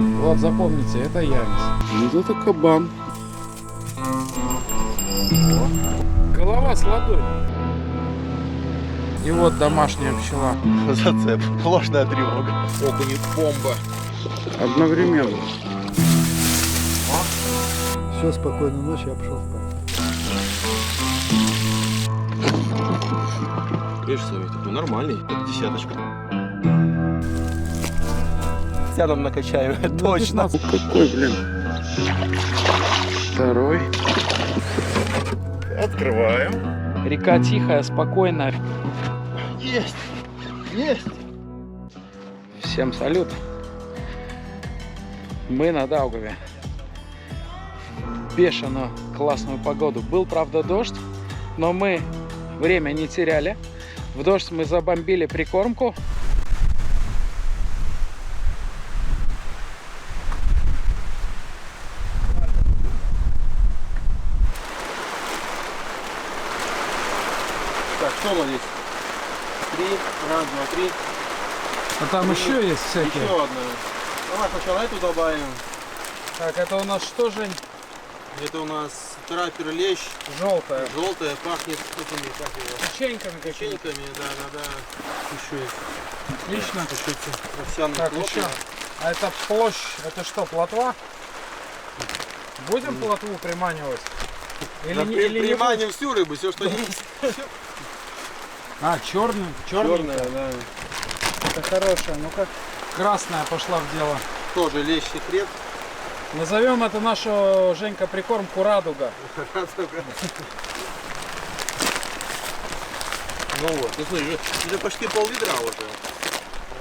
Вот запомните, это Янис. Ну это кабан. Голова с ладонью. И вот домашняя пчела. Зацеп. Ложная тревога. Окунь бомба. Одновременно. Все, спокойной ночи, я пошел спать. Видишь, Сами, такой нормальный. Десяточка. Тяном накачаем, точно. Какой, блин? Второй. Открываем. Река тихая, спокойная. Есть! Есть! Всем салют. Мы на Даугаве. Бешено классную погоду. Был, правда, дождь, но мы время не теряли. В дождь мы забомбили прикормку. Так, что у нас здесь? 3, раз, два, 3. А там еще есть всякие. Еще одна. Давай сначала эту добавим. Так, это у нас что, Жень? Это у нас траппер лещ. Желтая. Желтая, пахнет этими, как его, Печеньками какими-то. печеньками, да. Еще есть. Отлично. Еще эти овсяные Так, хлопья. еще. А это площадь, это что, плотва? Будем плотву приманивать? Или Да, не, или не приманим всю рыбу, все, что есть. будем? А, черный, Черная, да. Это хорошая. Ну-ка, красная пошла в дело. Тоже лещ секрет. Назовем это нашу, Женька, прикормку «Радуга». Ну вот, ну смотри, уже почти пол-ведра уже.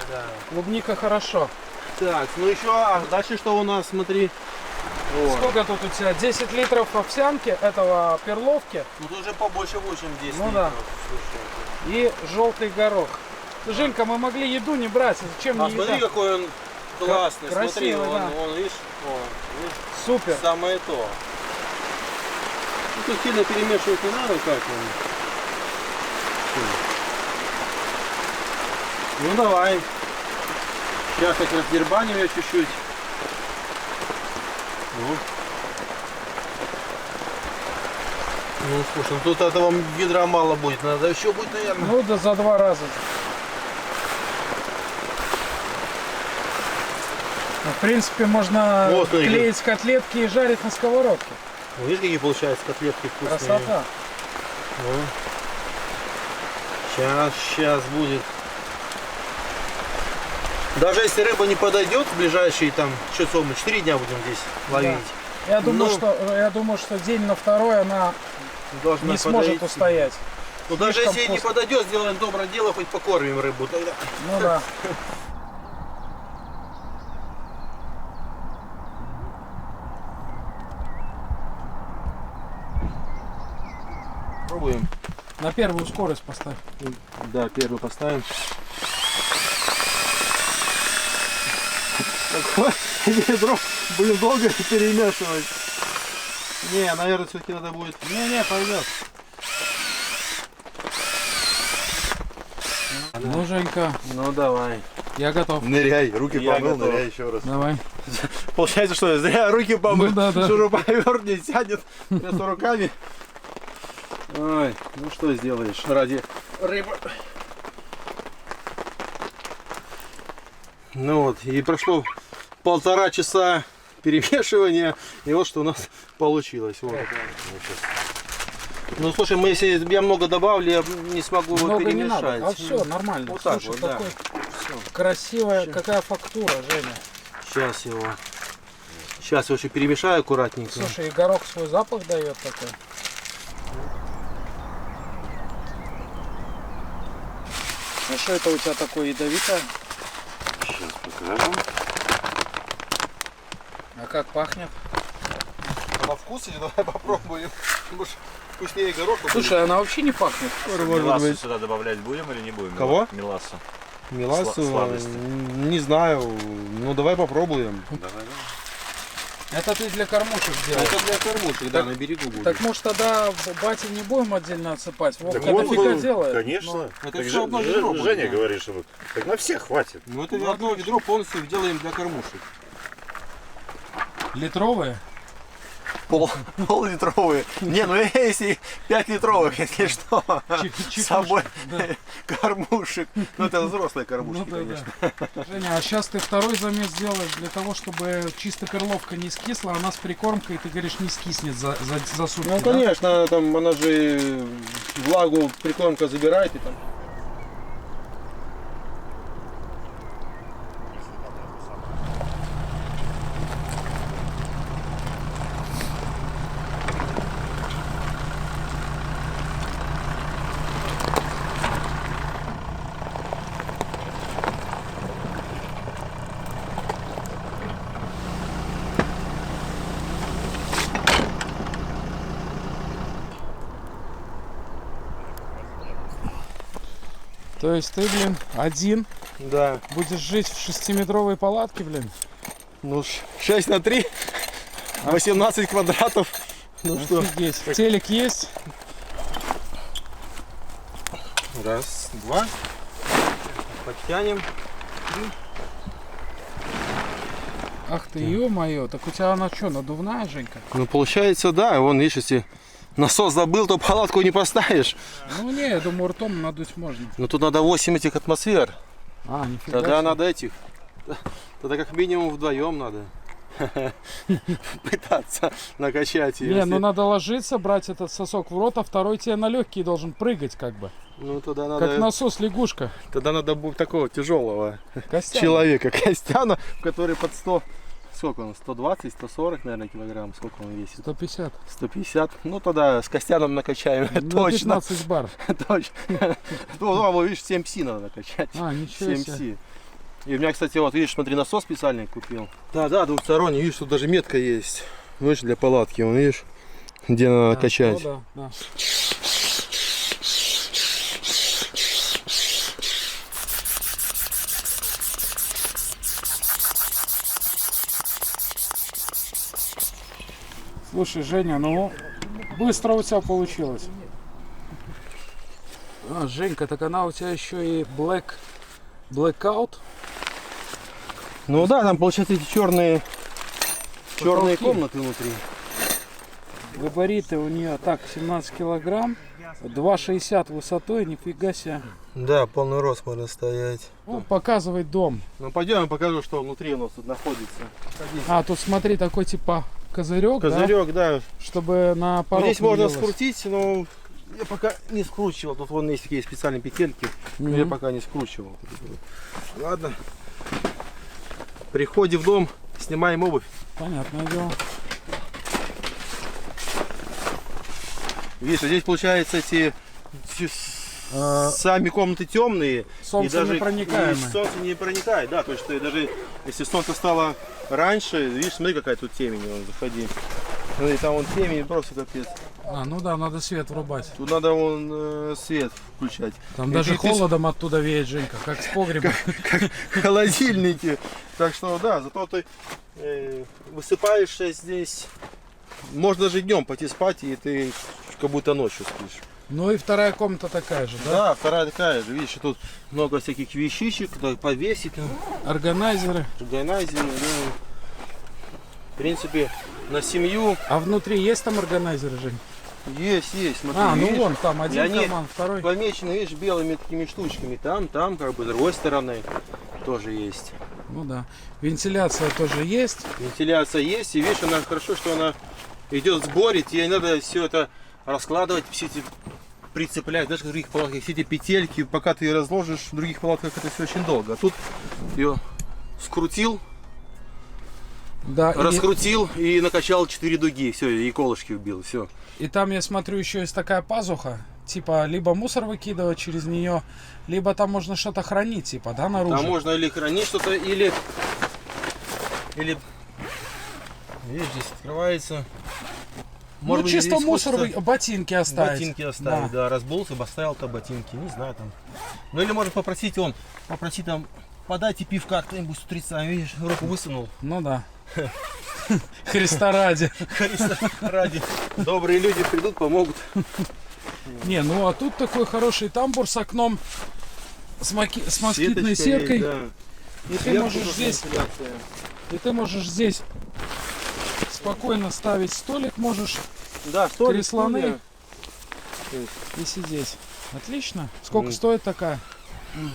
Да. Клубника хорошо. Так, ну еще, а дальше что у нас, смотри. Вот. Сколько тут у тебя? 10 литров овсянки, этого перловки Ну тут уже побольше 8 10 Ну литров. да. Слушай. и желтый горох. Женька, мы могли еду не брать, зачем А не смотри, еда? какой он классный. Смотри, красивый, да. он, видишь, видишь, Супер. самое то. Ну, тут сильно перемешивать не надо, как он. Ну давай. Сейчас так раздербаним ее чуть-чуть. Ну слушай, ну тут этого ведра мало будет, надо еще будет, наверное. Ну да за 2 раза. Ну, в принципе, можно Вот, смотри. клеить котлетки и жарить на сковородке. Ну, видишь, какие получаются котлетки вкусные. Красота. Сейчас будет. Даже если рыба не подойдет в ближайшие там, что мы 4 дня будем здесь ловить. Я думаю, Ну. я думаю, что день на второй она Должна не сможет подойти. устоять. Ну даже Слишком если не вкусно. подойдет, сделаем доброе дело, хоть покормим рыбу. Тогда. Ну да. Пробуем. На первую скорость поставь. Да, первый поставим. Такое ведро будем долго перемешивать. Не, наверное, все-таки надо будет. Не, пойдет. Ну, Женька, Ну давай. я готов. Ныряй, руки Я помыл, готов. ныряй еще раз. Давай. Получается, что зря руки помыл, Ну да, да. шуруповерт не сядет вместо руками. Ой, ну что сделаешь ради рыбы. Ну вот, и прошло 1,5 часа перемешивания, и вот что у нас получилось. Вот. Ну слушай, мы если я много добавлю, я не смогу его Много не перемешать. надо. А все, нормально. Вот так Слушай, вот, да. такой красивая, какая фактура, Женя. Сейчас его. Сейчас его еще перемешаю аккуратненько. Слушай, и горох свой запах дает такой. Ну что это у тебя такое ядовитое? Сейчас покажем. А как пахнет? На вкус или давай попробуем. Может, вкуснее гороха будет. Слушай, она вообще не пахнет. Мелассу сюда добавлять будем или не будем? Кого? Мелассу. Мелассу, Сладости. не знаю. Ну давай попробуем. Это ты для кормушек делаешь. Это для кормушек, да, на берегу будет. Так может тогда бате не будем отдельно отсыпать? Вовка Так вот, дофига ну, делает. Конечно. Это Так всё одно ведро будет, Женя да. говорит, что так на всех хватит. Ну это одно ведро полностью делаем для кормушек. Литровые? Пол-литровые. Не, ну если 5-литровых, если что. С собой кормушек. Ну это взрослые кормушки, Ну, да, конечно. да. Женя, а сейчас ты второй замес делаешь для того, чтобы чисто перловка не скисла, она с прикормкой, ты говоришь, не скиснет за сутки, Ну да? конечно, там она же влагу прикормка забирает и там. То есть ты, блин, один Да. будешь жить в 6-метровой палатке, блин? Ну 6 на 3, 18 квадратов. Ну что? Офигеть. Телек есть? Раз, два. Подтянем. Ах ты, ё-моё, так у тебя она что, надувная, Женька? Ну получается, да, вон, видишь, если насос забыл, то палатку не поставишь. Ну не, я думаю, ртом надуть можно. Но тут надо 8 этих атмосфер. А, нифига Тогда себе. надо этих. Тогда как минимум вдвоем надо пытаться накачать ее. Не, ну надо ложиться, брать этот сосок в рот, а второй тебе на легкие должен прыгать, как бы. Ну тогда Как надо, насос лягушка. тогда надо будет такого тяжелого Костян. человека, Костяна, который под 100, сколько он, 120, 140, наверное, килограмм, сколько он весит? 150. 150. Ну тогда с Костяном накачаем, На точно. 15 бар. Точно. Ну, а вот видишь, 7С надо накачать. А, ничего себе. 7С. И у меня, кстати, вот видишь, смотри, насос специальный купил. Да, двухсторонний, видишь, тут даже метка есть. Видишь, для палатки, вон, видишь, где надо качать. Ну, да, да. Слушай, Женя, ну быстро у тебя получилось. А, Женька, так она у тебя еще и blackout. Ну да, там получается эти черные Потолки. комнаты внутри. Габариты у нее так 17 килограмм, 2,60 высотой, нифига себе. Да, полный рост можно стоять. Ну, показывай дом. Ну пойдем, я покажу, что внутри у нас тут находится. А, тут смотри, такой типа козырек, Козырек, да. чтобы на Ну, порог здесь не можно лилось. скрутить, но я пока не скручивал. Тут вон есть такие специальные петельки, но я пока не скручивал. Ладно. Приходим в дом, снимаем обувь. Понятное дело. Видишь, здесь получается эти сами комнаты темные. Солнце не проникаемое. и солнце не проникает, да, то есть ты даже если солнце стало раньше, видишь, смотри, какая тут темень, вон, заходи. Смотри, там вон темень просто капец. А, ну да, надо свет врубать. Тут надо вон свет включать. Там И даже ты- холодом оттуда веет, Женька, как с погреба. Холодильники. Так что да, зато ты высыпаешься здесь. Можно даже днем пойти спать, и ты как будто ночью спишь. Ну и вторая комната такая же, да? Да, вторая такая же. Видишь, тут много всяких вещичек, да, повесить, Органайзеры. органайзеры, да. В принципе, на семью А внутри есть там органайзеры, Жень? есть, смотри. А, ну видишь? вон, там И один они карман, второй. помечены, видишь, белыми такими штучками. Там, как бы, с другой стороны тоже есть. Ну да. Вентиляция тоже есть. Вентиляция есть, и видишь, она хорошо, что она идет в сборе, тебе не надо все это раскладывать, все эти прицеплять, знаешь, в других палатках, все эти петельки, пока ты ее разложишь, в других палатках это все очень долго. А тут ее скрутил, Да, раскрутил и накачал 4 дуги, все, и колышки вбил, все. и там, я смотрю, еще есть такая пазуха. Типа, либо мусор выкидывать через нее, либо там можно что-то хранить, типа, да, наружу. Там можно или хранить что-то, или видишь, здесь открывается. Ну, быть, чисто здесь мусор, хочется ботинки оставить. Ботинки оставить, Да. да, разбулся, оставил-то ботинки, не знаю там. Ну или можно попросить там, подайте пивка кто-нибудь с утреца, видишь, руку высунул. Ну да. Христа ради. Христа ради. Добрые люди придут, помогут. Не, ну а тут такой хороший тамбур с окном, с москитной Сеточка сеткой. есть, да. И ты Сверху можешь тут здесь, вентиляция. и ты можешь здесь спокойно ставить столик можешь Да, столик, Кресланы. стулья. и сидеть. Отлично. Сколько стоит такая?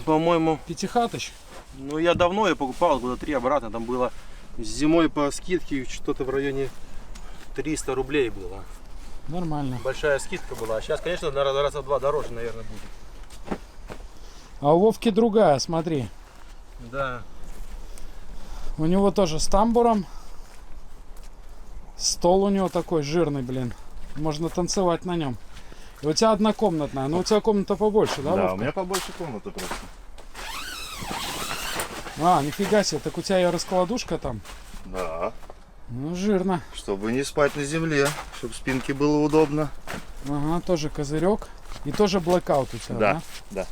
По-моему, Пятихатыч? ну я давно ее покупал, года 3 обратно. Там было зимой по скидке что-то в районе 300 рублей было. Нормально. Большая скидка была. Сейчас, конечно, на раза в 2 дороже, наверное, будет. А у Вовки другая, смотри. Да. У него тоже с тамбуром. Стол у него такой жирный, блин. Можно танцевать на нем. И у тебя однокомнатная. Но у тебя комната побольше, да, Да, Вовка? у меня побольше комнаты просто. А, нифига себе. Так у тебя и раскладушка там. Да. Ну, жирно. Чтобы не спать на земле, чтобы спинке было удобно. Ага, тоже козырек. И тоже блэкаут у тебя, да? Да, да.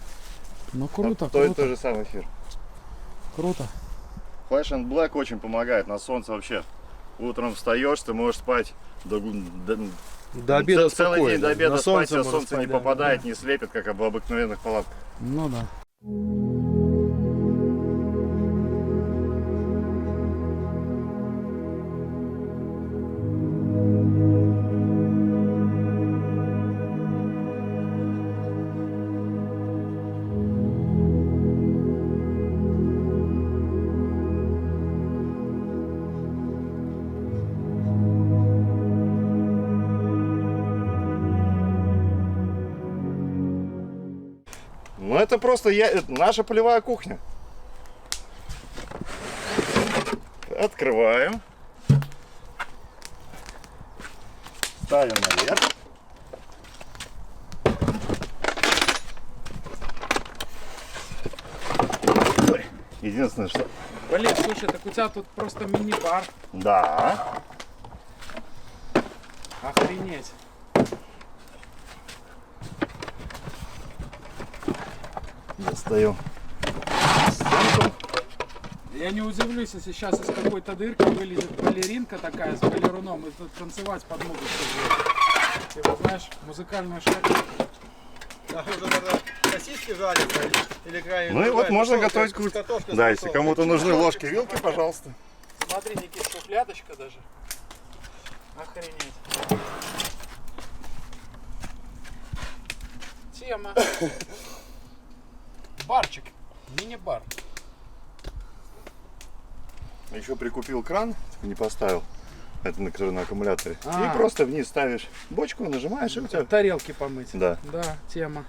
Ну, круто, То и круто. тот же самый эфир. Круто. Flash and Black очень помогает на солнце вообще. Утром встаешь, ты можешь спать До обеда целый день, до спокойно. обеда На спать, а можно солнце не спать, да. попадает, не слепит, как в обыкновенных палатках. Ну да. Ну это просто это наша полевая кухня. Открываем. Ставим наверх. Ой, единственное, что... Блин, слушай, так у тебя тут просто мини-бар. Да. Охренеть. Достаю стенку. Я не удивлюсь, если сейчас из какой-то дырки вылезет балеринка такая с балеруном и тут танцевать под музыку будет. Ты вот знаешь, музыкальная шарика. А уже надо сосиски жарить или крайне. Ну и вот можно готовить курицу. Да, если кому-то нужны ложки, вилки, пожалуйста. Смотри, Никит, шуфлядочка даже. Охренеть. Тема. Барчик. Мини-бар. Еще прикупил кран, не поставил. Это на аккумуляторе. А. И просто вниз ставишь бочку, нажимаешь, и у тебя... Тарелки помыть. Да. Да, тема.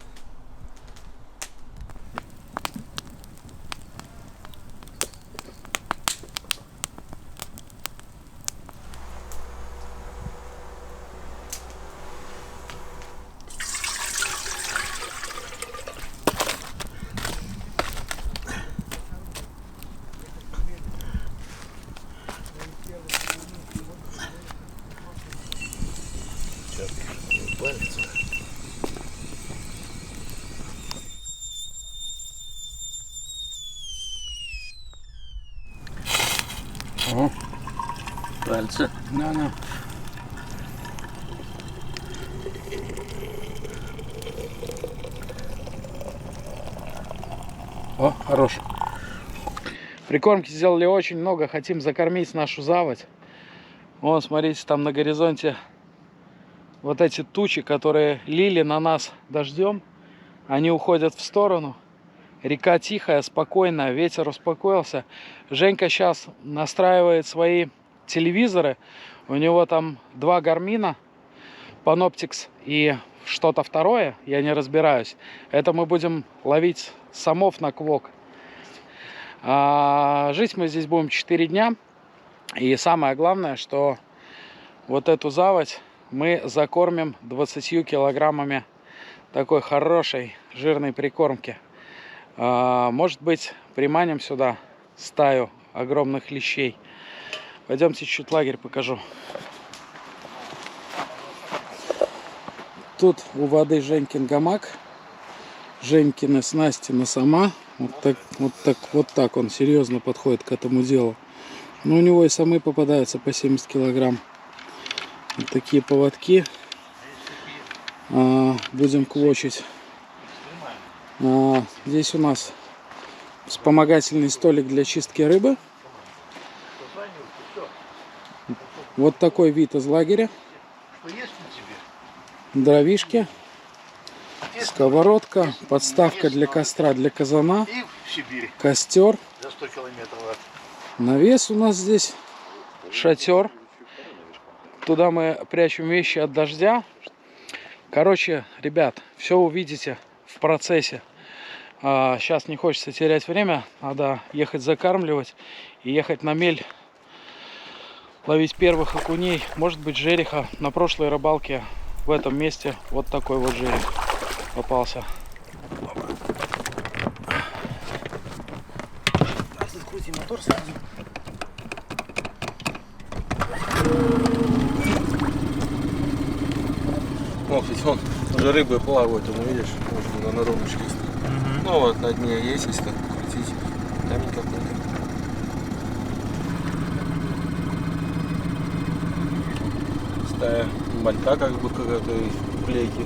О, пальцы. На-на. О, хорош. Прикормки сделали очень много. Хотим закормить нашу заводь. Вон, смотрите, там на горизонте вот эти тучи, которые лили на нас дождем. Они уходят в сторону. Река тихая, спокойная, ветер успокоился. Женька сейчас настраивает свои телевизоры. У него там 2 гармина, Panoptix и что-то второе, я не разбираюсь. Это мы будем ловить самов на квок. Жить мы здесь будем 4 дня. И самое главное, что вот эту заводь мы закормим 20 килограммами такой хорошей жирной прикормки. Может быть, приманим сюда стаю огромных лещей. Пойдемте чуть лагерь покажу. Тут у воды Женькин гамак. Женькина снастина сама. Вот так он серьезно подходит к этому делу. Но у него и самы попадаются по 70 килограмм. Вот такие поводки. Будем квочить. Здесь у нас вспомогательный столик для чистки рыбы. Вот такой вид из лагеря. Дровишки, сковородка, подставка для костра, для казана, костер. Навес у нас здесь, шатер. Туда мы прячем вещи от дождя. Короче, ребят, все увидите в процессе. Сейчас не хочется терять время. Надо ехать закармливать и ехать на мель. Ловить первых окуней. Может быть, жереха. На прошлой рыбалке в этом месте вот такой вот жерех попался. Закрутим мотор сразу. О, кстати, вон уже рыбы плавают, видишь, можно на ровничке. Ну вот на дне есть, если так крутить. Камень какой-то. Стая малька как бы какая-то из клейки.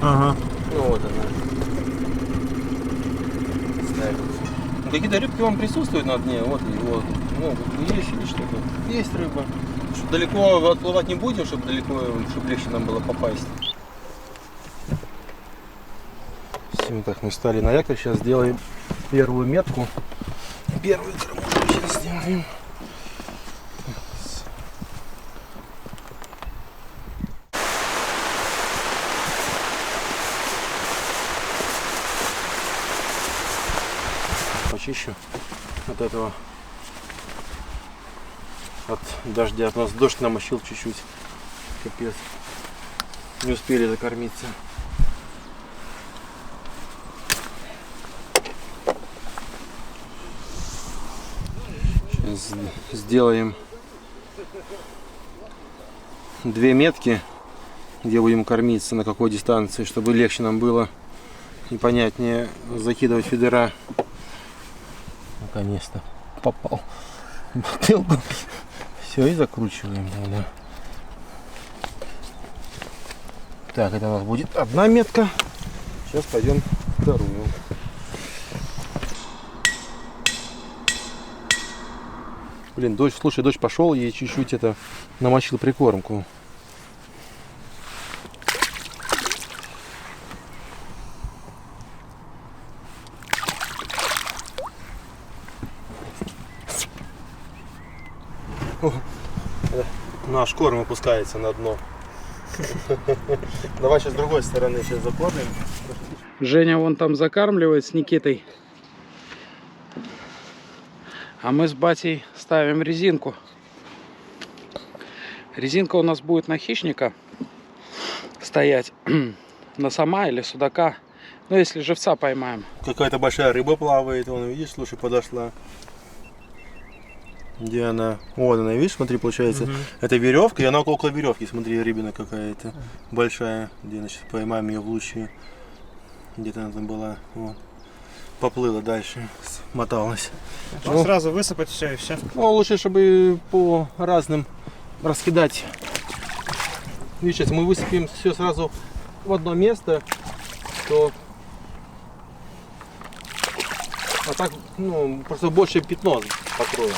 Ага. Ну вот она. Стая. Ну, какие-то рыбки вам присутствуют на дне, вот и вот. Ну, есть или что-то. Есть рыба. Что далеко отплывать не будем, чтобы далеко, чтобы легче нам было попасть. Все, так мы встали на якорь, сейчас сделаем первую метку. Первую кормушку сейчас сделаем. Почищу от этого, от дождя. У нас дождь намочил чуть-чуть. Капец. Не успели закормиться. Сейчас сделаем 2 метки, где будем кормиться, на какой дистанции, чтобы легче нам было и понятнее закидывать фидера. Наконец-то попал в бутылку. Все, и закручиваем тогда. Так, это у нас будет 1 метка. Сейчас пойдем вторую. Блин, дождь, слушай, дождь пошел и чуть-чуть это намочил прикормку. Наш корм опускается на дно. Давай сейчас с другой стороны сейчас заплатим. Женя вон там закармливает с Никитой. А мы с батей ставим резинку. Резинка у нас будет на хищника стоять. На сома или судака. Ну, если живца поймаем. Какая-то большая рыба плавает. Вон, видишь, слушай, подошла. Где она? Вот она, видишь, смотри, получается. Это веревка, и она около веревки. Смотри, рыбина какая-то большая. Где, значит, поймаем ее в лучшую. Где-то она там была. Вот. Поплыла дальше, смоталась. Ну, сразу высыпать все и все. Ну, лучше, чтобы по разным раскидать. Видишь, если мы высыпем все сразу в одно место, то а так, ну, просто больше пятно покроем.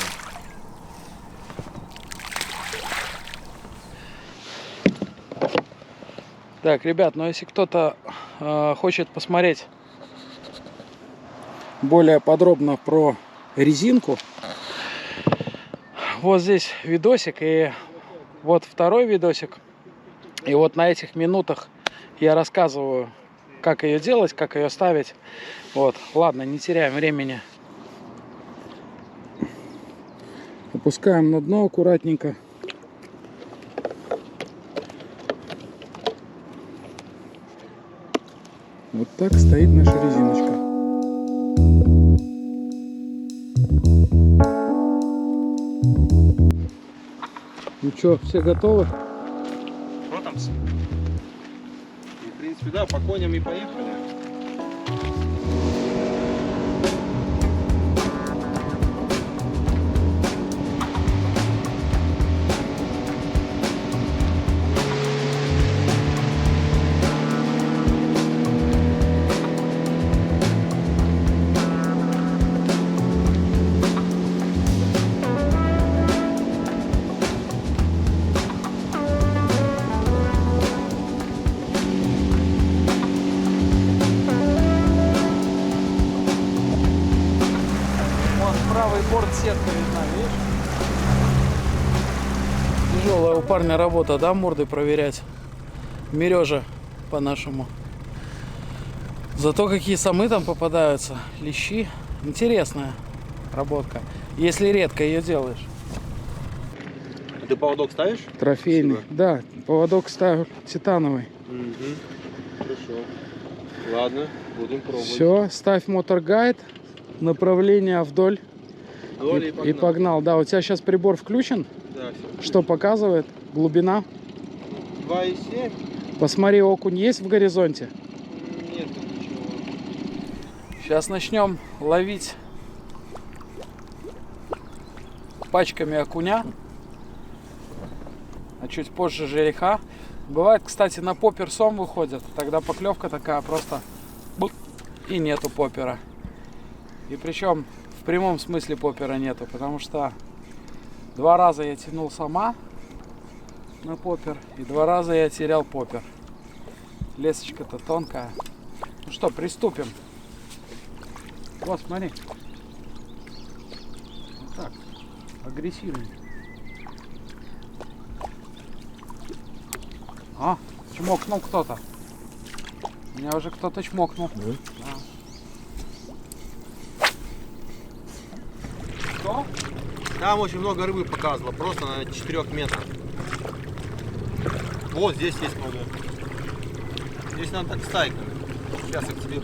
Так, ребят, ну если кто-то хочет посмотреть более подробно про резинку, вот здесь видосик и вот второй видосик. И вот на этих минутах я рассказываю, как ее делать, как ее ставить. Вот, ладно, не теряем времени. Опускаем на дно аккуратненько. Вот так стоит наша резиночка. Ну что, все готовы? Что там? В принципе, да, по коням и поехали. Четко видна, видишь? Тяжелая у парня работа, да, морды проверять. Мережа по-нашему. Зато какие самы там попадаются. Лещи. Интересная работка. Если редко ее делаешь. Ты поводок ставишь? Трофейный. Спасибо. Да, поводок ставил титановый. Хорошо. Ладно, будем пробовать. Все, ставь моторгайд. Направление вдоль. Вдоль И погнал. Да, у тебя сейчас прибор включен. Да, все. Что показывает? Глубина. 2,7? Посмотри, окунь есть в горизонте. Нет, ничего. Сейчас начнем ловить пачками окуня, а чуть позже жереха. Бывает, кстати, на поппер сом выходят, тогда поклевка такая просто и нету поппера. И причем в прямом смысле поппера нету, потому что 2 раза я тянул сама на поппер и 2 раза я терял поппер. Лесочка-то тонкая. Ну что, приступим. Вот, смотри. Вот так. Агрессивный. А, чмокнул кто-то. Меня уже кто-то чмокнул. Да. Что? Там очень много рыбы показывало, просто на 4 метрах. Вот здесь есть много. Здесь надо так стайками. Сейчас я к тебе.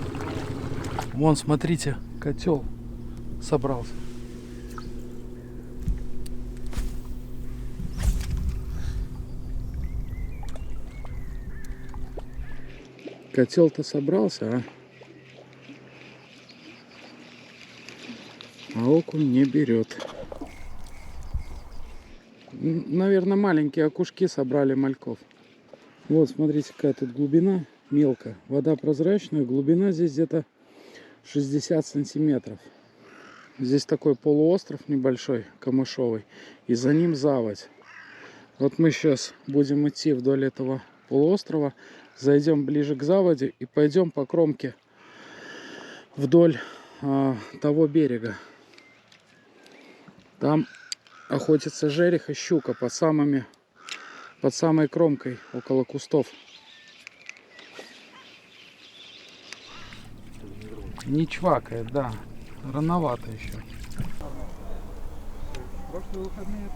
Вон, смотрите, котел собрался. Котел-то собрался, а окунь не берет. Наверное, маленькие окушки собрали мальков. Вот, смотрите, какая тут глубина. Мелко. Вода прозрачная. Глубина здесь где-то 60 сантиметров. Здесь такой полуостров небольшой, камышовый. И за ним заводь. Вот мы сейчас будем идти вдоль этого полуострова. Зайдем ближе к заводе и пойдем по кромке вдоль того берега. Там охотится жерех и щука под самой кромкой, около кустов. Не чвакает, да. Рановато еще. Прошлые выходные.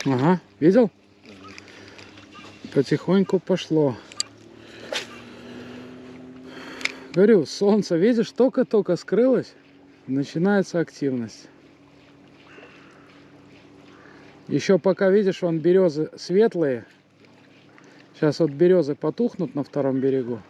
Ага, видел? Потихоньку пошло. Говорю, солнце, видишь, только-только скрылось, начинается активность. Еще пока, видишь, вон березы светлые. Сейчас вот березы потухнут на втором берегу.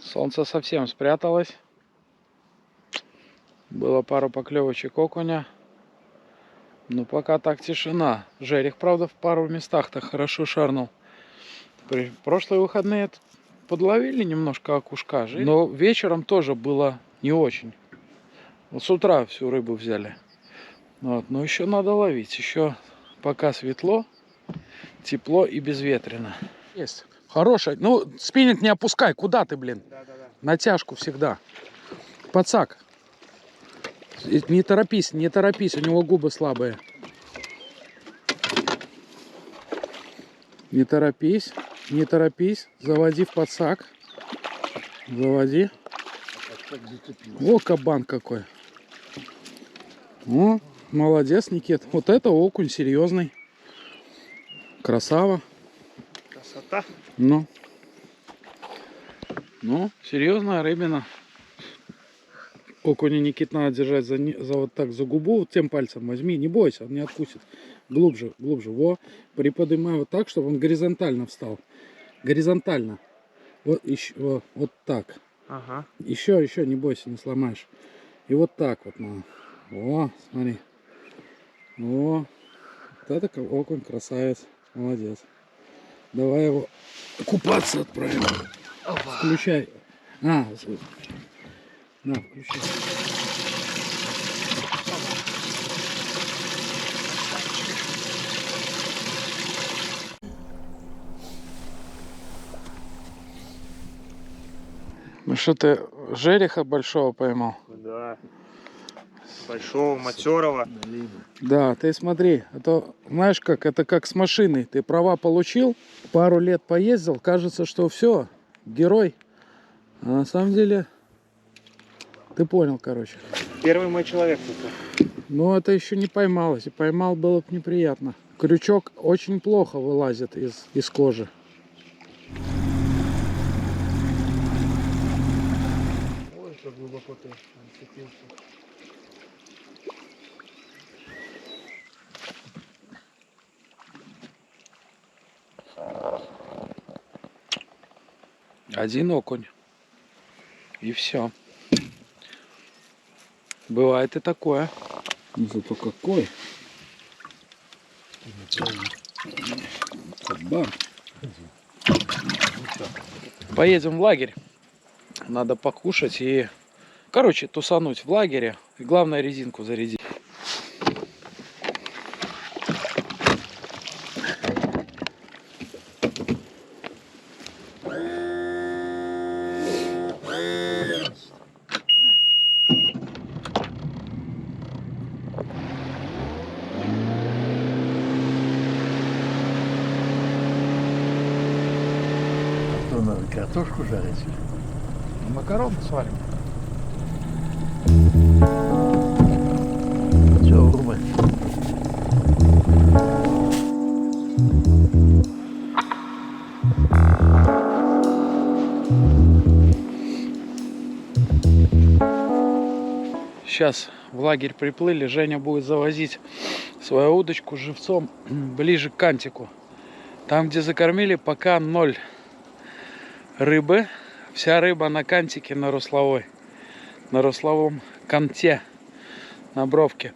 Солнце совсем спряталось. Было пару поклевочек окуня. Но пока так тишина. Жерех, правда, в пару местах-то хорошо шарнул. Прошлые выходные подловили немножко окушка. Но вечером тоже было не очень. Вот с утра всю рыбу взяли. Вот. Но еще надо ловить. Еще пока светло, тепло и безветренно. Есть. Хорошая. Ну, спиннинг не опускай. Куда ты, блин? Да-да-да. Натяжку всегда. Подсак. Не торопись, не торопись. У него губы слабые. Не торопись. Не торопись. Заводи в подсак. Заводи. О, кабан какой. О, молодец, Никит. Вот это окунь серьезный. Красава. Красота. Ну, серьезная рыбина. Окуня, Никит, надо держать за вот так за губу. Вот тем пальцем возьми, не бойся, он не откусит. Глубже, глубже. Во, приподнимай вот так, чтобы он горизонтально встал. Горизонтально. Вот еще, вот так. Ага. Еще, не бойся, не сломаешь. И вот так вот надо. О, смотри. О, вот это окунь, красавец. Молодец. Давай его купаться отправим. Включай. На, включай. Ну что ты жереха большого поймал? Да. Большого, матерого. Да, ты смотри, а то знаешь как, это как с машиной. Ты права получил, пару лет поездил, кажется, что все, герой. А на самом деле, ты понял, короче. Первый мой человек. Но это еще не поймал. Если поймал, было бы неприятно. Крючок очень плохо вылазит из кожи. Ой, как глубоко ты зацепился. Один окунь. И все. Бывает и такое. Ну, зато какой. Кабан. Поедем в лагерь. Надо покушать и, короче, тусануть в лагере. И главное, резинку зарядить. Что надо, картошку жарить? Макароны сварим. Все, рубать. Сейчас в лагерь приплыли. Женя будет завозить свою удочку живцом ближе к кантику. Там, где закормили, пока 0 рыбы. Вся рыба на кантике, на русловой. На русловом канте. На бровке.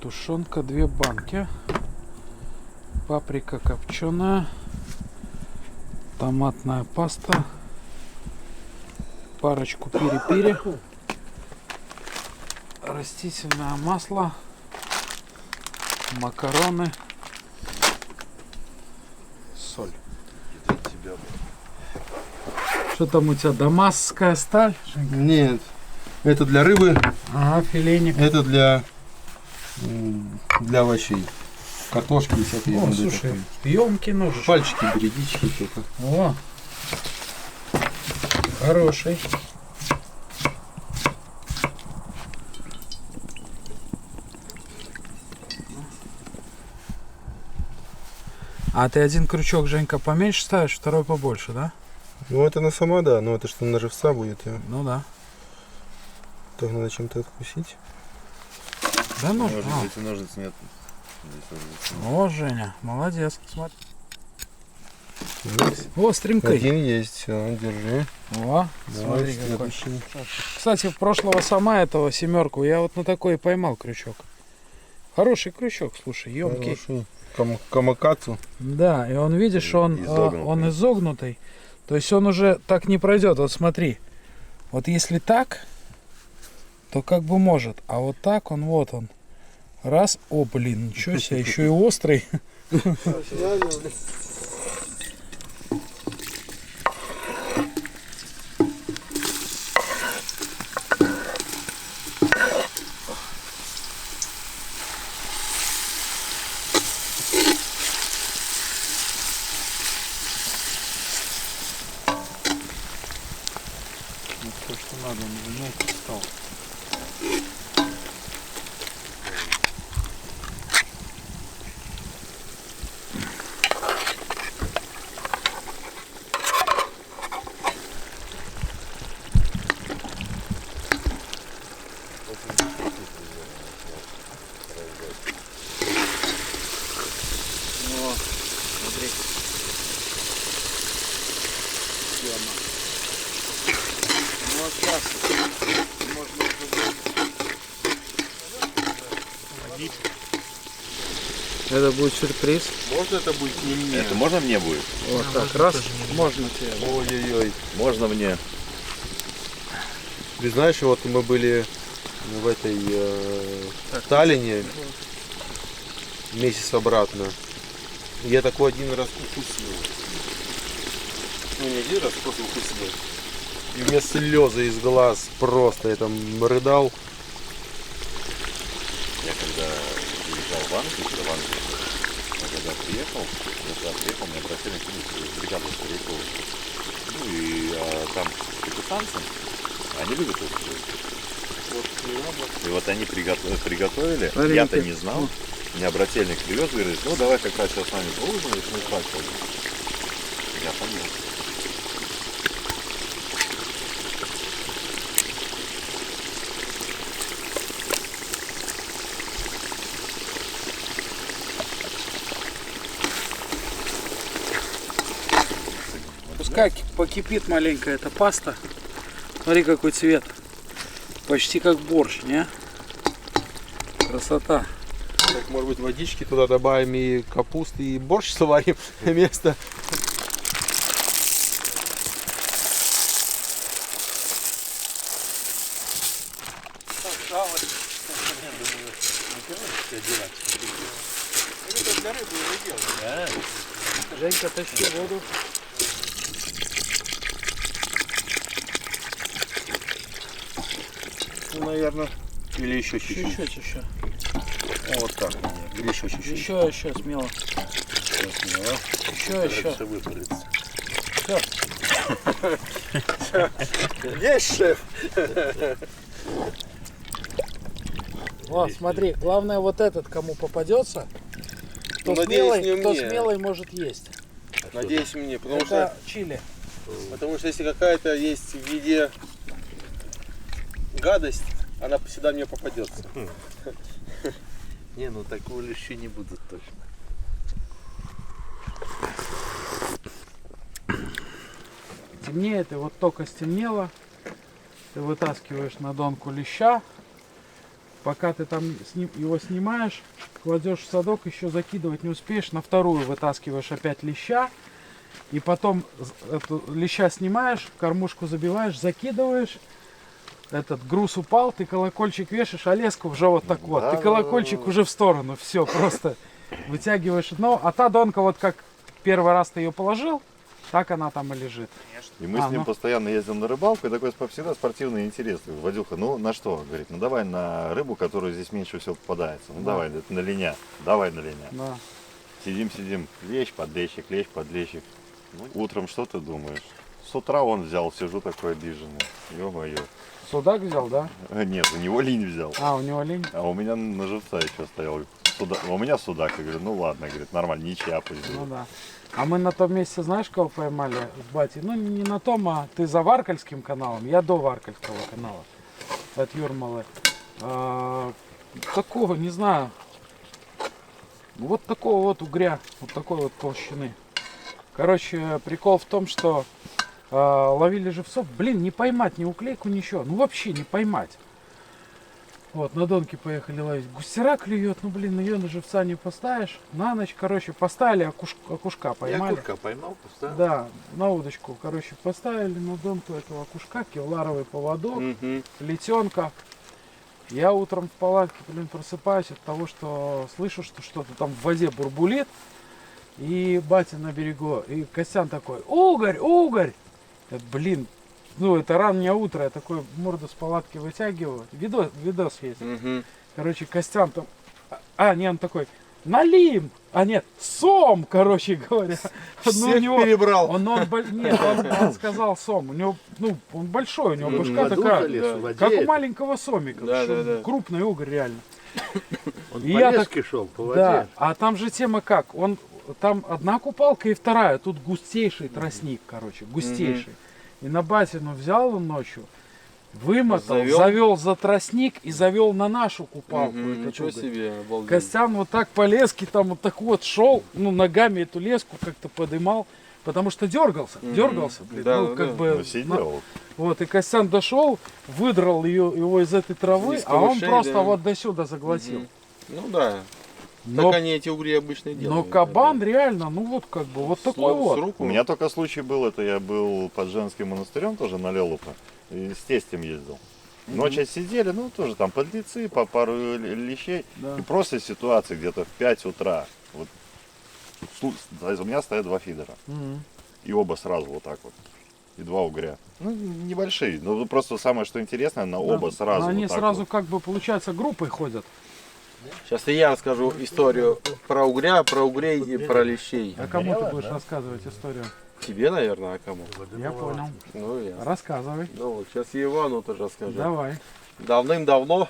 Тушенка 2 банки. Паприка копченая. Томатная паста. Парочку пири-пири. Растительное масло. Макароны. Соль. Что там у тебя? Дамасская сталь? Нет. Это для рыбы, Ага, филейник. это для овощей. Картошки и всякие. О, слушай, емкий ножик. Пальчики берегите только. О, хороший. А ты один крючок, Женька, поменьше ставишь, второй побольше, да? Ну это на сама, да, но это что на живца будет. Ну да. Так надо чем-то откусить. Да ну. Ножниц нет. О, Женя, молодец. Смотри. О, стримкой. Один есть, все, держи. О, Давай, смотри какой. следующий. Кстати, в прошлого сама этого 7 я вот на такой и поймал крючок. Хороший крючок, слушай, емкий. Хороший. Камакацу. Да, и он, видишь, он изогнутый. То есть он уже так не пройдет. Вот смотри. Вот если так, то как бы может. А вот так он, вот он. Раз. О, блин, ничего себе, еще и острый. То, что надо, он уже мелко стал. Смотри. Ну а сейчас можно уже... Это будет сюрприз. Можно это будет не мне? Это можно мне будет? Вот так, раз, можно тебе. Ой-ой-ой. Можно мне? Ты знаешь, вот мы были в этой Таллине месяц обратно. И я такой один раз укусил. Ну не один раз, просто укусил. И у меня слезы из глаз просто, я там рыдал. Я когда приезжал в Англию, когда приехал, мне просили бригаду стариков. Ну и там капитанцы, они любят это. И вот они приготовили, я-то не знал. Меня брательник привез, говорит, ну давай как раз сейчас с нами поужинаешь, мы спрашивали. Я понял. Пускай покипит маленько эта паста. Смотри, какой цвет. Почти как борщ, не? Красота. Так, может быть, водички туда добавим и капусты, и борщ сварим вместо. Женька, тащи воду. Ну, наверное. Или еще чуть-чуть. Еще. Ну, вот так. Или еще чуть-чуть. Еще, смело. Еще. Есть, шеф! Вот, смотри, главное вот этот, кому попадется, кто, Ну, надеюсь, смелый, не кто мне. смелый может есть. Надеюсь, мне. Потому Это чили. что если какая-то есть в виде гадость, она всегда мне попадется. Не, ну такого лещи не будут точно. Темнеет, и вот только стемнело, ты вытаскиваешь на донку леща, пока ты там его снимаешь, кладешь в садок, еще закидывать не успеешь, на вторую вытаскиваешь опять леща, и потом эту леща снимаешь, кормушку забиваешь, закидываешь, этот груз упал, ты колокольчик вешаешь, а леску уже вот так вот, ты колокольчик уже в сторону, все, просто вытягиваешь дно, а та донка вот как первый раз ты ее положил, так она там и лежит. И мы с ним постоянно ездим на рыбалку, и такой всегда спортивный интерес. Вадюха, ну на что? Говорит, ну давай на рыбу, которая здесь меньше всего попадается. Ну давай, это на линя. Давай на линя. Да. Сидим, лещ, подлещик. Ну, утром что ты думаешь? С утра он взял, сижу такой обиженный. Ё-моё. Судак взял, да? Нет, у него линь взял. А, у него линь? А у меня на живца еще стоял. У меня судак. Я говорю, ну ладно, говорит, нормально, ничья пусть будет. Ну да. А мы на том месте, знаешь, кого поймали с батей? Ну, не на том, а ты за Варкальским каналом, я до Варкальского канала, от Юрмалы. Такого, не знаю, вот такого вот угря, вот такой вот толщины. Короче, прикол в том, что ловили живцов, блин, не поймать ни уклейку, ничего, ну вообще не поймать. Вот, на донке поехали ловить. Густера клюет, ну блин, ее на живца не поставишь. На ночь, короче, поставили, окушка поймали. Окушка поймал, поставил? Да, на удочку, короче, поставили на донку этого окушка, кевларовый поводок, плетенка. Я утром в палатке, блин, просыпаюсь от того, что слышу, что что-то там в воде бурбулит. И батя на берегу, и Костян такой, угорь! Блин, ну это раннее утро, я такой морду с палатки вытягиваю. Видос есть. Короче, Костян там, он такой, налим! А нет, сом, короче говоря. Всех перебрал. Он сказал сом. У него, он большой, у него башка такая, как у маленького сомика. Да. Крупный угорь реально. Он И по я леске шел, по воде. Да, а там же тема как? Там одна купалка и вторая. Тут густейший тростник, короче, густейший. И на батину взял он ночью, вымотал, завел за тростник и завел на нашу купалку. Ничего себе, обалденно. Костян вот так по леске, там вот так вот шел, ногами эту леску как-то подымал, потому что дергался, блин, Да, бы. Ну, сидел. Вот, и Костян дошел, выдрал его из этой травы, Из а он камышей, просто да. вот до сюда заглотил. Ну да. Но, они эти угри обычно но делают. кабан реально, ну вот как бы, вот такой С вот. руку. У меня только случай был, это я был под женским монастырем тоже на Лелупа, и с тестем ездил. Ночью сидели, ну тоже там подлецы, по пару лещей. Да. И просто ситуация где-то в 5 утра. Вот, у меня стоят 2 фидера. Мгм. И оба сразу вот так вот. И 2 угря. Ну, небольшие. Но просто самое, что интересно, на оба Да. сразу. Но они вот так сразу вот. как бы, получается, группой ходят. Сейчас и я расскажу историю про угря, про угрей и про лещей. А кому ты будешь рассказывать историю? Тебе, наверное, а кому? Я понял. Ну, я. Рассказывай. Ну вот, сейчас и Ивану тоже расскажу. Давай. Давным-давно,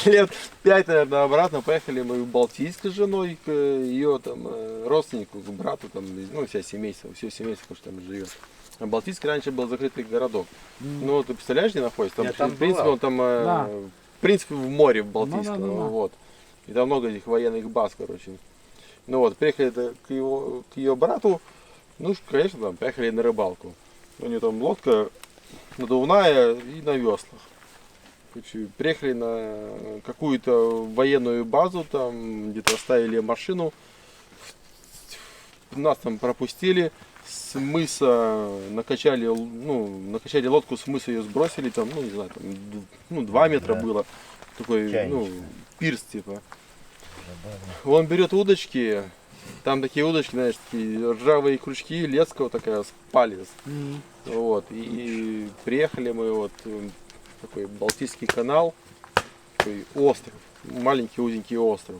лет 5, наверное, обратно, поехали мы в Балтийск с женой к ее там родственнику, к брату, там, ну, все семейство, что там живет. А Балтийск раньше был закрытый городок. Ну, ты представляешь, где находится? Там, Я там в принципе, бывал. он там, Да. в принципе, в море в Балтийском, Ну, да. вот. И там много этих военных баз, короче. Ну вот, приехали к ее брату, ну, конечно, там, поехали на рыбалку. У нее там лодка надувная и на веслах. Короче, приехали на какую-то военную базу, там где-то оставили машину, нас там пропустили, с мыса накачали лодку, с мыса ее сбросили, там, ну не знаю, там, 2 метра было, такой, пирс типа. Он берет удочки, там такие удочки, знаешь, такие ржавые крючки, леска вот такая с палец. Вот, и приехали мы вот в такой Балтийский канал, такой остров, маленький узенький остров.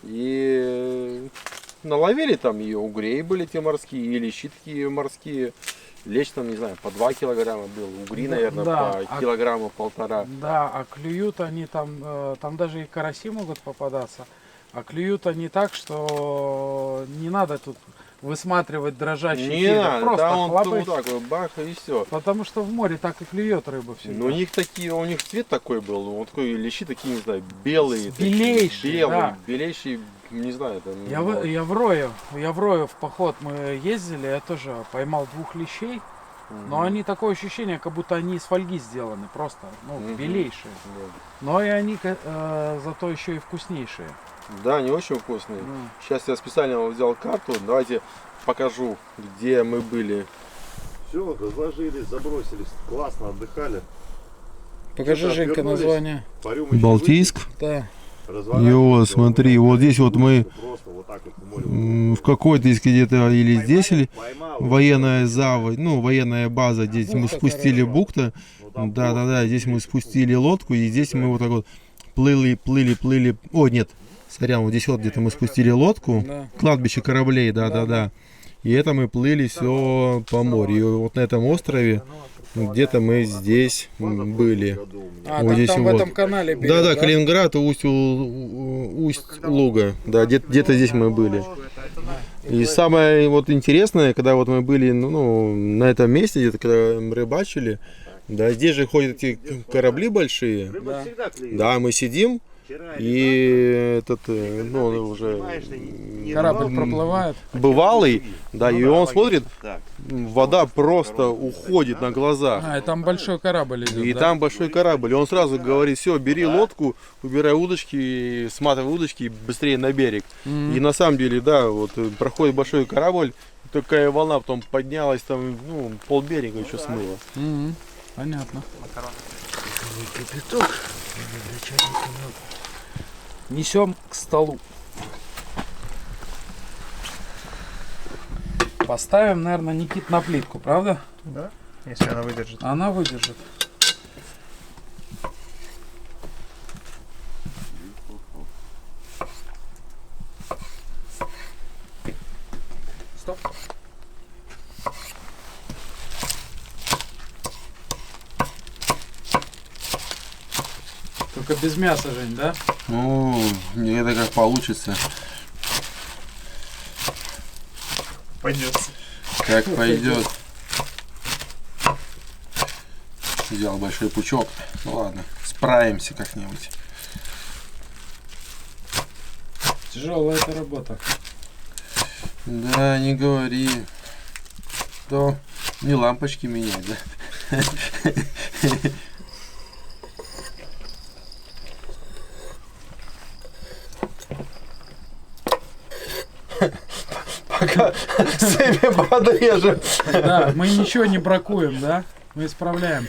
И наловили там ее, угрей были те морские, и лещи такие морские. Лещ там, не знаю, по 2 килограмма был, угри, наверное, да, по килограмма 1,5. Да, а клюют они там, там даже и караси могут попадаться. А клюют они так, что не надо тут высматривать дрожащий Не фидер. надо, Просто там он хлопать. вот так вот бах и все. Потому что в море так и клюет рыба всегда. Ну, у них цвет такой был, вот такой лещи такие, не знаю, белые. такие, Белейшие, белые, да. белейшие, не знаю, там. Я в Рою в поход мы ездили, я тоже поймал 2 лещей. Но они такое ощущение, как будто они из фольги сделаны, просто, белейшие. Но и они зато еще и вкуснейшие. Да, они очень вкусные. Ну. Сейчас я специально взял карту, давайте покажу, где мы были. Все, разложились, забросились, классно отдыхали. Покажи, Что-то Женька, отвернулись. название. По рюмочке Балтийск. Да. выпили, И вот, смотри, вот здесь вот мы просто вот так вот в море. в какой-то из где-то или здесь, или Поймал, военная заводь, военная база, здесь мы Бухта, спустили короче. бухта. ну, там Да, здесь мы спустили лодку, и здесь мы вот так вот плыли. О, нет, сорян, вот здесь вот где-то мы спустили лодку, Да. кладбище кораблей, да. И это мы плыли все по морю. И вот на этом острове где-то мы здесь были. А, Вот там, здесь там в вот. этом канале берет, Да, Калининград, усть Луга. Да, где-то здесь мы были. И самое вот интересное, когда вот мы были на этом месте, где-то когда мы рыбачили, да, здесь же ходят эти корабли большие. Рыба всегда клюет. Да, мы сидим, Вчера и этот, уже Корабль проплывает. бывалый, да, и он смотрит, Так. вода просто уходит на глазах. А, и там большой корабль идет, И да? там большой корабль. И он сразу говорит: все, бери лодку, убирай удочки, сматывай удочки и быстрее на берег. И на самом деле, да, вот проходит большой корабль, такая волна потом поднялась, там, полберега еще смыло. Мгм. Понятно. Несем к столу. Поставим, наверное, Никит на плитку, правда? Да? Если она выдержит. Она выдержит. Стоп. Только без мяса, Жень, да? Ну, это как получится. Пойдет. Как пойдет. Взял большой пучок. Ну ладно, справимся как-нибудь. Тяжелая эта работа. Да, не говори. То не лампочки менять, да? пока цепи подрежем. Да, мы ничего не бракуем, да? Мы исправляем.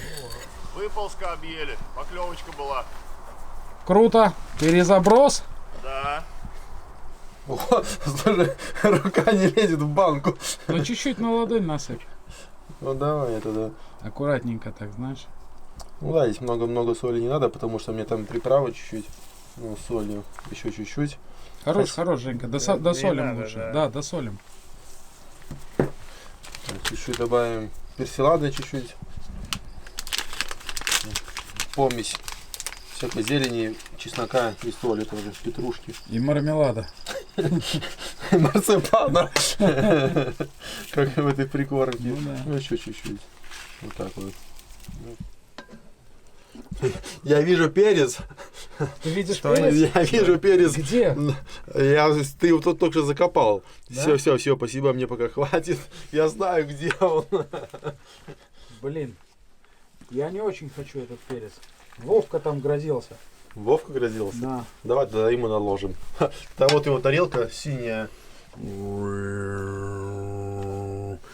Выползка объели, поклевочка была. Круто. Перезаброс. Да. О, слушай, рука не лезет в банку. Ну чуть-чуть на ладонь насыпь. Ну давай это да. Аккуратненько так, знаешь. Ну да, здесь много соли не надо, потому что мне там приправа чуть-чуть. Ну, с солью еще чуть-чуть. Хорош, Женька, досолим надо, лучше. да. Да, досолим. Чуть-чуть добавим персилада чуть-чуть. Помесь всякой зелени, чеснока и соли тоже, петрушки. И мармелада. Марципана. Как в этой прикормке. Ну да. Ну еще чуть-чуть. Вот так вот. Я вижу перец. Ты видишь Я вижу перец. Где? Ты его тут только что закопал. Да? Все, спасибо, мне пока хватит. Я знаю, где он. Блин. Я не очень хочу этот перец. Вовка там грозился. Вовка грозился? Да. Давай тогда ему наложим. Там вот его тарелка синяя.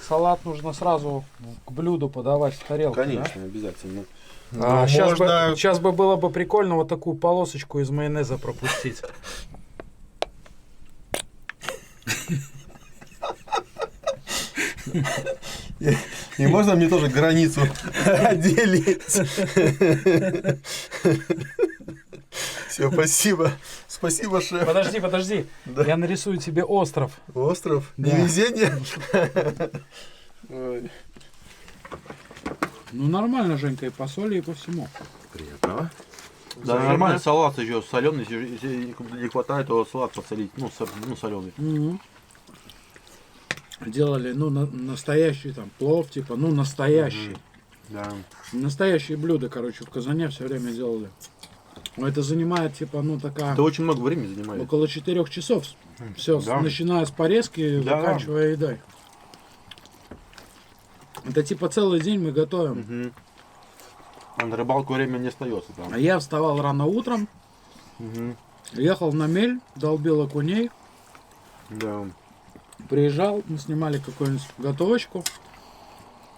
Салат нужно сразу к блюду подавать в тарелку. Конечно, обязательно. Да? Можно... Сейчас бы было бы прикольно вот такую полосочку из майонеза пропустить. И можно мне тоже границу отделить? Все, спасибо. Спасибо, шеф. Подожди. Да. Я нарисую тебе остров. Остров? Да. Невезение? Ой. Ну нормально, Женька, и по соли, и по всему. Приятного. Да, нормально, салат еще соленый, если не хватает, то салат посолить, ну соленый. Мгм. Делали, настоящий там плов, типа, настоящий. Да. Настоящие блюда, короче, в Казане все время делали. Но это занимает, типа, такая, Это очень много времени занимает. около 4 часов. Все, Да. начиная с порезки, Да. заканчивая едой. Это типа целый день мы готовим. Мгм. А на рыбалку время не остается там. А я вставал рано утром, Мгм. ехал на мель, долбил окуней, Да. приезжал, мы снимали какую-нибудь готовочку.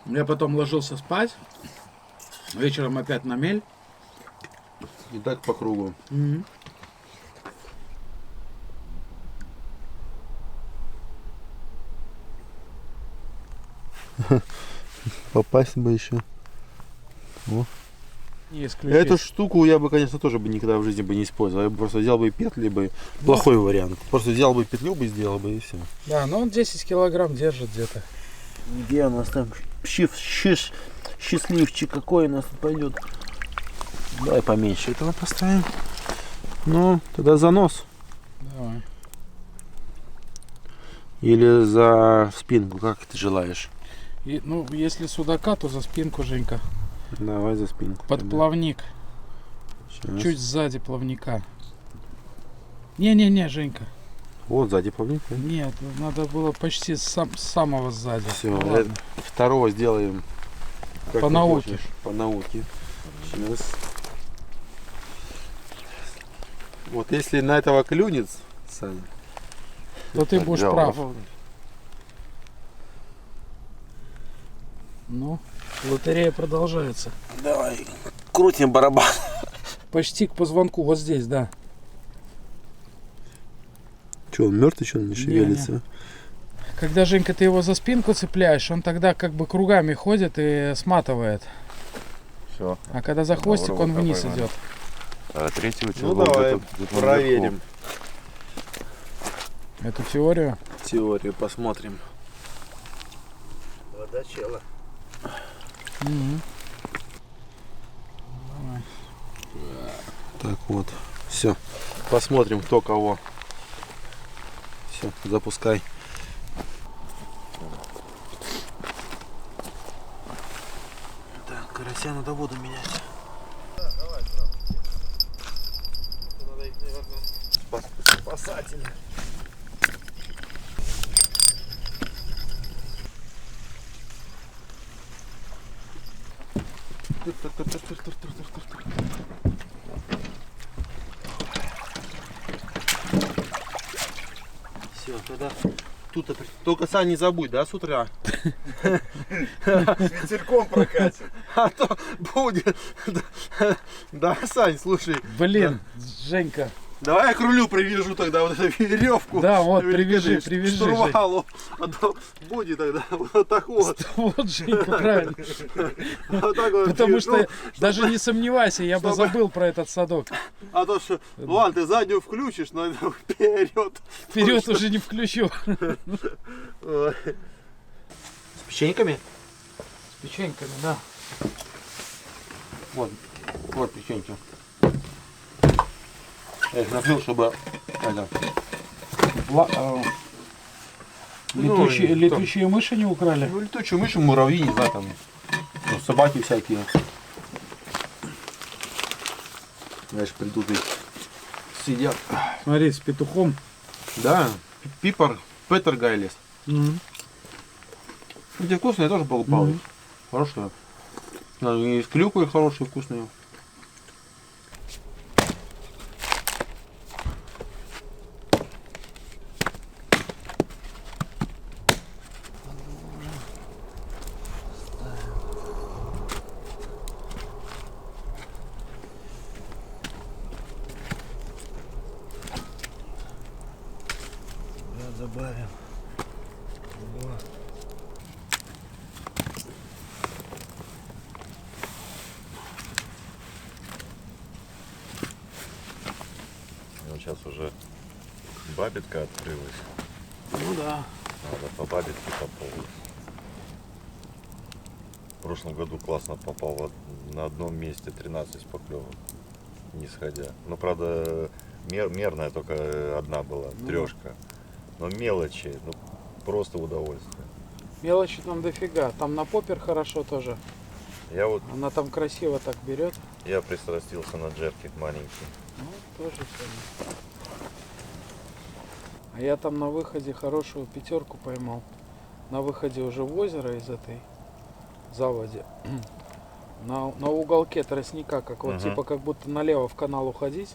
Я потом ложился спать. Вечером опять на мель. И так по кругу. Мгм. Попасть бы еще. Не исключить. Эту штуку я бы, конечно, тоже бы никогда в жизни бы не использовал. Я бы просто взял бы петли бы. Плохой вариант. Просто взял бы петлю бы, сделал бы и все. Да, он 10 килограмм держит где-то. Где у нас там счастливчик какой у нас тут пойдет? Давай поменьше этого поставим. Ну, тогда за нос. Давай. Или за спинку, как ты желаешь. И, если судака, то за спинку, Женька. Давай за спинку. Под плавник. Сейчас. Чуть сзади плавника. Не, Женька. Вот сзади плавник. Нет, надо было почти с самого сзади. Все, Ну, ладно. второго сделаем. Как По ты науке. хочешь. По науке. Сейчас. Вот если на этого клюнет, Саня, То ты будешь взял. прав. Ну, лотерея продолжается. давай крутим барабан. Почти к позвонку, вот здесь, да. Че, он мертвый, что он не Не, шевелится? Когда, Женька, ты его за спинку цепляешь, он тогда как бы кругами ходит и сматывает. Все. А когда за хвостик, он Попробуй, вниз поймали. идет. А третий у тебя Ну был давай, где-то проверим Эту теорию. теорию, посмотрим. Водочела. Мгм. Так вот, все, посмотрим, кто кого. Все, запускай. Так, карася надо воду менять. Спасатели. Все, тогда Тут только, Сань, не забудь, да, с утра? Ветерком прокатит. А то будет. Да, Сань, слушай. Блин, Женька. Давай я к рулю привяжу тогда вот эту веревку. Да, вот, Или привяжи, к привяжи, штурвалу. А то будет тогда вот так вот. Вот, Женька, правильно. Вот так вот Потому привяжу, что, даже не сомневайся, я бы чтобы- забыл про этот садок. А то что, ладно, ты заднюю включишь, но вперед. Вперед уже не включу. С печеньками? С печеньками, да. Вот печеньки. Я их накрыл, чтобы это, Летучие, Ну, летучие мыши не украли? ну, летучие мыши, муравьи, не знаю, там, ну, собаки всякие. Знаешь, придут и сидят. Смотри, с петухом. Да, пипар, Петер Гайлес. Мгм. Эти вкусные я тоже покупал. Мгм. Хорошие. Да, и с клюквой хорошие, вкусные. Добавим. Ну, сейчас уже бабитка открылась. Ну да. Надо по бабитке попробовать. В прошлом году классно попал на одном месте 13 поклевок, не сходя. Ну, правда, мерная только одна была, Ну. трешка. Но мелочи, ну, просто удовольствие. Мелочи там дофига. Там на поппер хорошо тоже. Я вот, Она там красиво так берет. я пристрастился на джерки маленький. Ну, тоже ценно. А я там на выходе хорошую пятерку поймал. На выходе уже в озеро из этой заводи. На уголке тростника, как вот Мгм. типа как будто налево в канал уходить.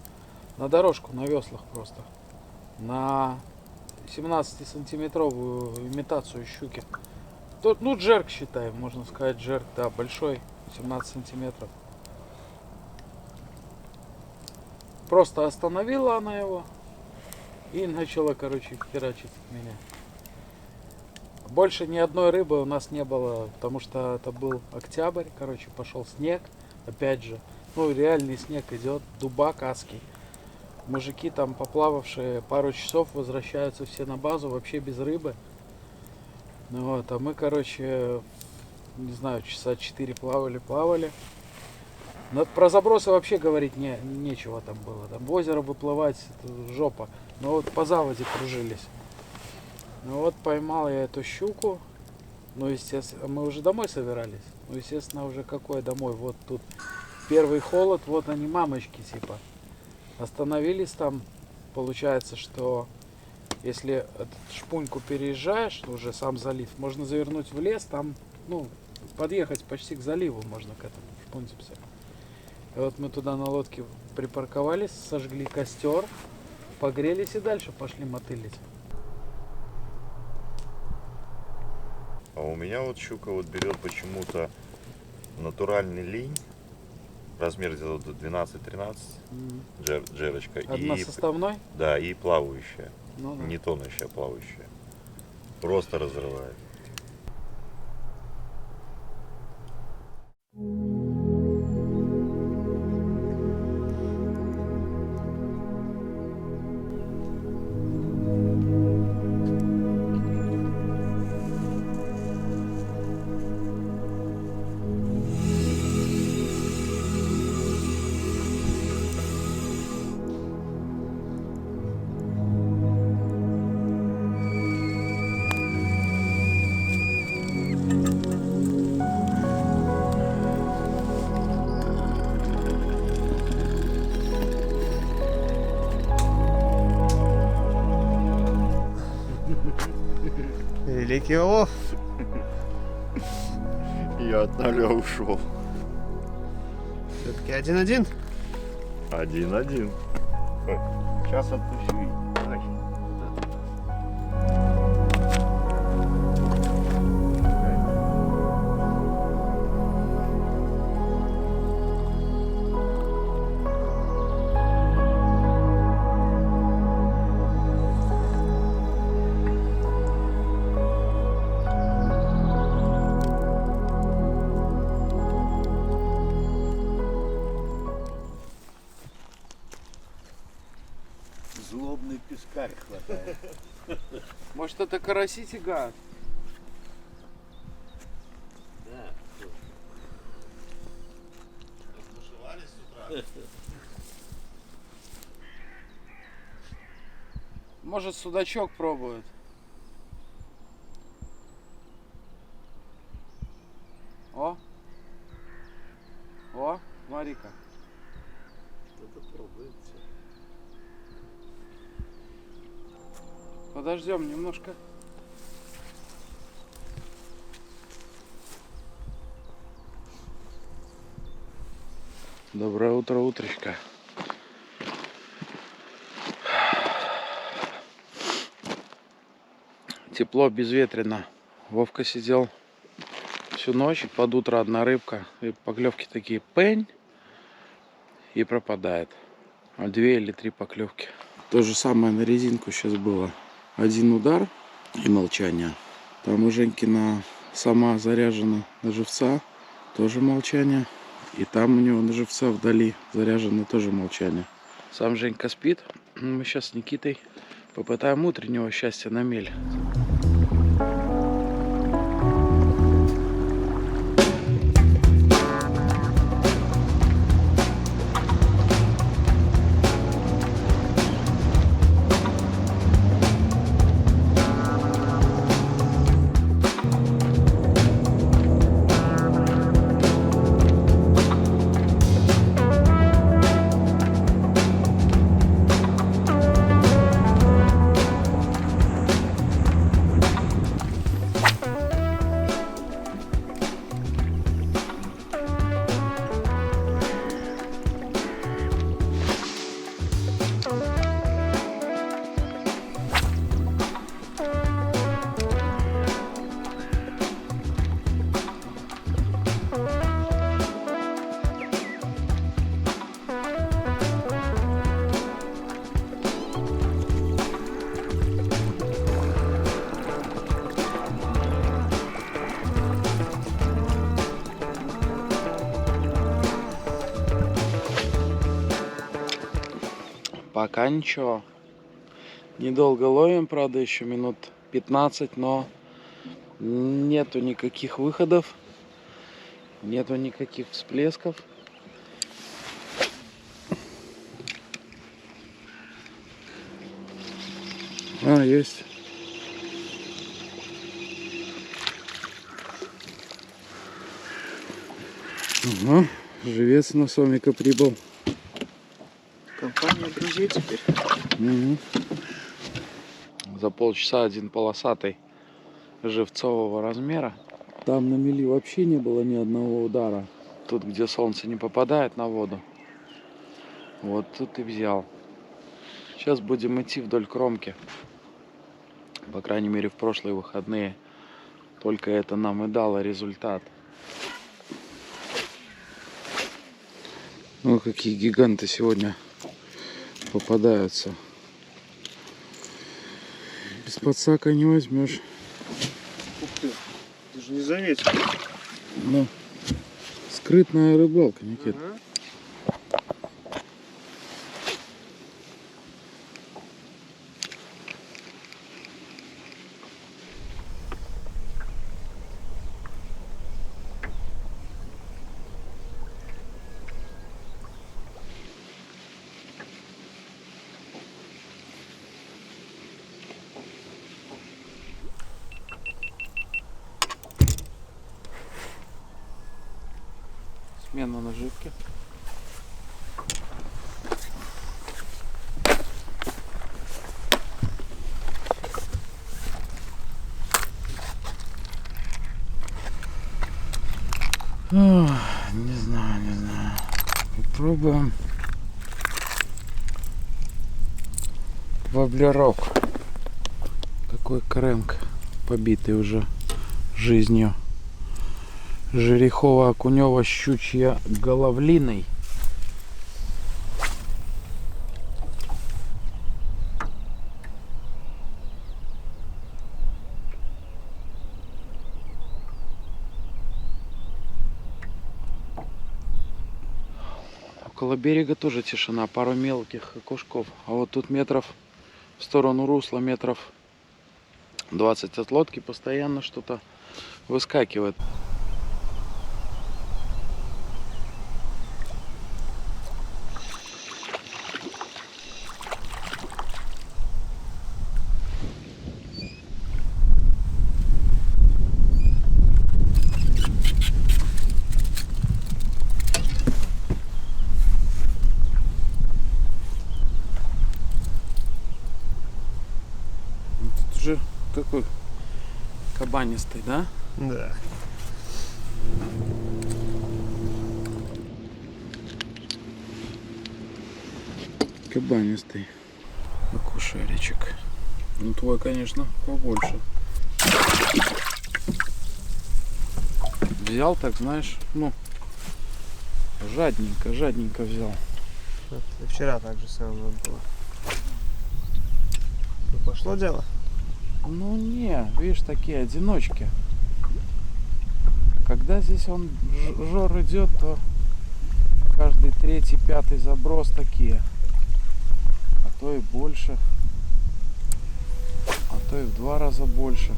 На дорожку, на веслах просто. На 17-сантиметровую имитацию щуки. Тут, ну, джерк считай, можно сказать, джерк, да, большой, 17 сантиметров. Просто остановила она его и начала, короче, херачить меня. Больше ни одной рыбы у нас не было, потому что это был октябрь, короче, пошел снег, опять же. Ну, реальный снег идет, дубак адский. Мужики там, поплававшие пару часов, возвращаются все на базу, вообще без рыбы. Ну вот, а мы, короче, не знаю, часа 4 плавали. Но про забросы вообще говорить нечего там было. Там в озеро выплывать, это жопа. Но вот по заводе кружились. Ну вот поймал я эту щуку. Ну, естественно, мы уже домой собирались. Ну, естественно, уже какой домой? Вот тут первый холод, вот они, мамочки, типа. Остановились там. Получается, что если эту шпуньку переезжаешь, уже сам залив, можно завернуть в лес, там, ну, подъехать почти к заливу можно к этому шпунтипсе. И вот мы туда на лодке припарковались, сожгли костер, погрелись и дальше пошли мотылить. А у меня вот щука вот берет почему-то натуральный линь. Размер где-то 12-13, джерочка. Односоставной? Да, и плавающая. Ну, да. Не тонущая, а плавающая. Просто разрывает. Великий улов. Я от 0 ушел. Все-таки 1-1. 1-1. Сейчас отпущу. Ай. хватает. Может, это караси тягают? Да. Может, судачок пробует. О! О, смотри-ка. Кто-то пробует всё. Подождем немножко. Доброе утро, утречка. Тепло, безветренно. Вовка сидел всю ночь, и под утро одна рыбка. И поклевки такие пень. И пропадает. А 2 или 3 поклевки. То же самое на резинку сейчас было. 1 удар и молчание. Там у Женькина сама заряжена на живца. Тоже молчание. И там у него на живца вдали заряжено тоже молчание. Сам Женька спит. Мы сейчас с Никитой попытаем утреннего счастья на мель. Пока ничего. Недолго ловим, правда, еще минут 15, но нету никаких выходов, нету никаких всплесков. А, есть. Ага, живец на сомика прибыл. Компания друзей теперь. Угу. За полчаса 1 полосатый живцового размера. Там на мели вообще не было ни одного удара. Тут, где солнце не попадает на воду. Вот тут и взял. Сейчас будем идти вдоль кромки. По крайней мере, в прошлые выходные. Только это нам и дало результат. О, какие гиганты сегодня попадаются. Без подсака не возьмешь. Ух ты, даже не заметил. Ну, скрытная рыбалка, Никит. Ага. Смена наживки. Ох, не знаю. Попробуем. Воблерок. Такой крэнк, побитый уже жизнью. Жерехово-окунево щучья головлиной. Около берега тоже тишина, пару мелких окушков. А вот тут метров в сторону русла метров 20 от лодки постоянно что-то выскакивает. Тут уже такой кабанистый, да? Да. Кабанистый акушеричек. Ну твой, конечно, побольше. Взял, так знаешь, ну, жадненько взял. И вчера так же самое было. Ну, пошло дело? Ну не, видишь, такие одиночки. Когда здесь он жор идет, то каждый третий, пятый заброс такие. А то и больше. А то и в 2 раза больше.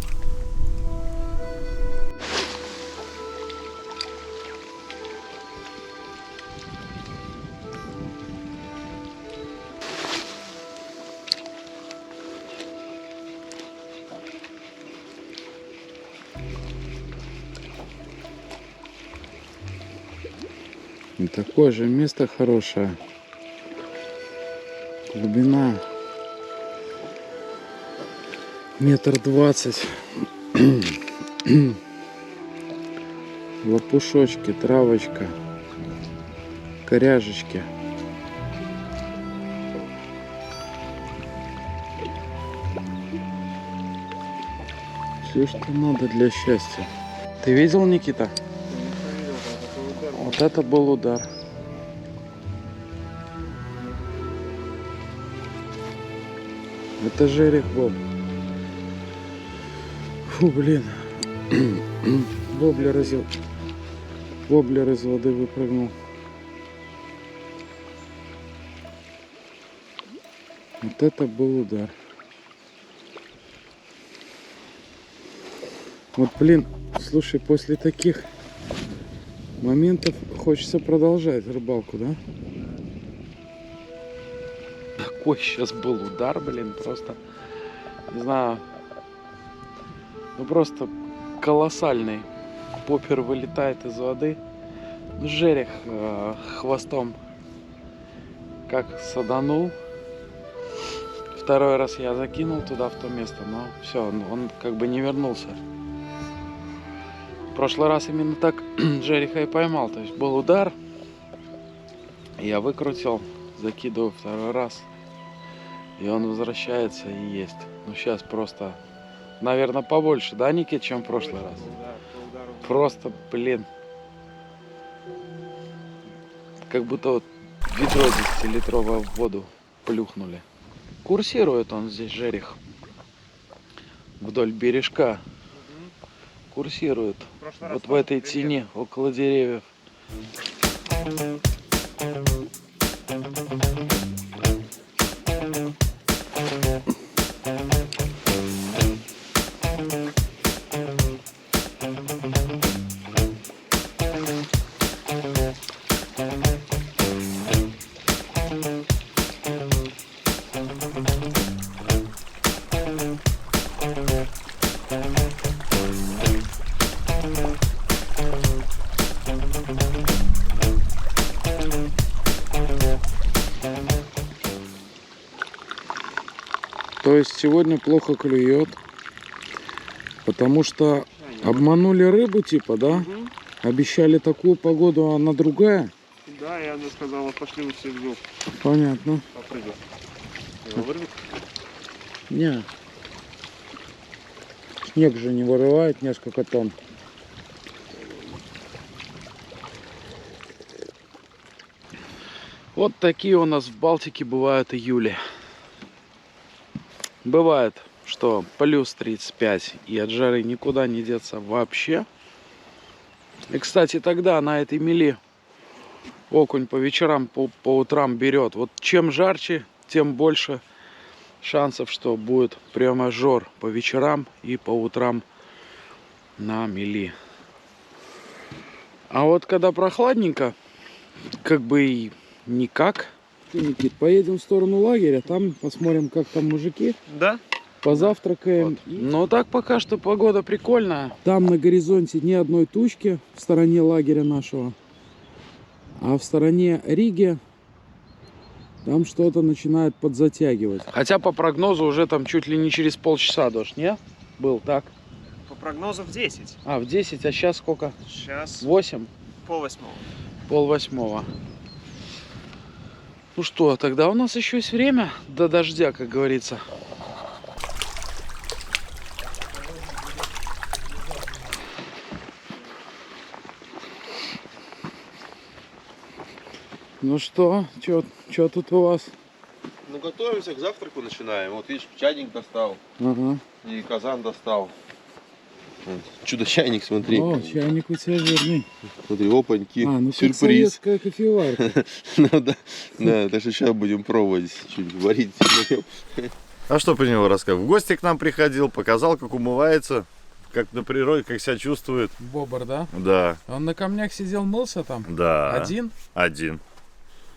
И такое же место хорошее. Глубина 1,20 метра. Лопушочки, травочка, коряжечки. Все, что надо для счастья. Ты видел, Никита? Вот это был удар. Это жерех был. Фу, блин. Воблер из воды выпрыгнул. Вот это был удар. Вот, блин, слушай, после таких моментов хочется продолжать рыбалку, да? Такой сейчас был удар, блин, просто, не знаю, ну просто колоссальный. Поппер вылетает из воды. Жерех хвостом как саданул. Второй раз я закинул туда, в то место, но все, он как бы не вернулся. В прошлый раз именно так жереха и поймал. То есть был удар, я выкрутил, закидываю второй раз, и он возвращается и есть. Ну сейчас просто, наверное, побольше, да, Никит, чем в прошлый раз? Просто, блин, как будто вот ведро 10-литровое в воду плюхнули. Курсирует он здесь, жерех, вдоль бережка. Курсирует вот в этой тени около деревьев. То есть сегодня плохо клюет, потому что обманули рыбу типа, да? Обещали такую погоду, а она другая? Да, я она сказала, пошли вы все в зуб. Понятно. Попрыгай. Его вырвет? Не. Снег же не вырывает несколько тонн. Вот такие у нас в Балтике бывают июли. Бывает, что плюс 35 и от жары никуда не деться вообще. И, кстати, тогда на этой мели окунь по вечерам, по утрам берет. Вот чем жарче, тем больше шансов, что будет прямо жор по вечерам и по утрам на мели. А вот когда прохладненько, как бы и никак. Никит, поедем в сторону лагеря, там посмотрим, как там мужики. Да? Позавтракаем. Но так пока что погода прикольная. Там на горизонте ни одной тучки в стороне лагеря нашего. А в стороне Риги там что-то начинает подзатягивать. Хотя по прогнозу уже там чуть ли не через полчаса дождь, не? Был так? По прогнозу в 10. А, в 10, а сейчас сколько? Сейчас 8? 7:30. 7:30. Ну что, тогда у нас еще есть время до дождя, как говорится. Ну что тут у вас? Ну, готовимся к завтраку, начинаем. Вот видишь, чайник достал Ага. и казан достал. Вот. Чудо-чайник, смотри. О, чайник у тебя жирный. Смотри, опаньки, А, ну как сюрприз. советская кофеварка. Ну да, да, так что сейчас будем пробовать чуть варить. А что про него рассказывать? В гости к нам приходил, показал, как умывается, как на природе, как себя чувствует. Бобр, да? Да, Он на камнях сидел, мылся там? да. Один? Один.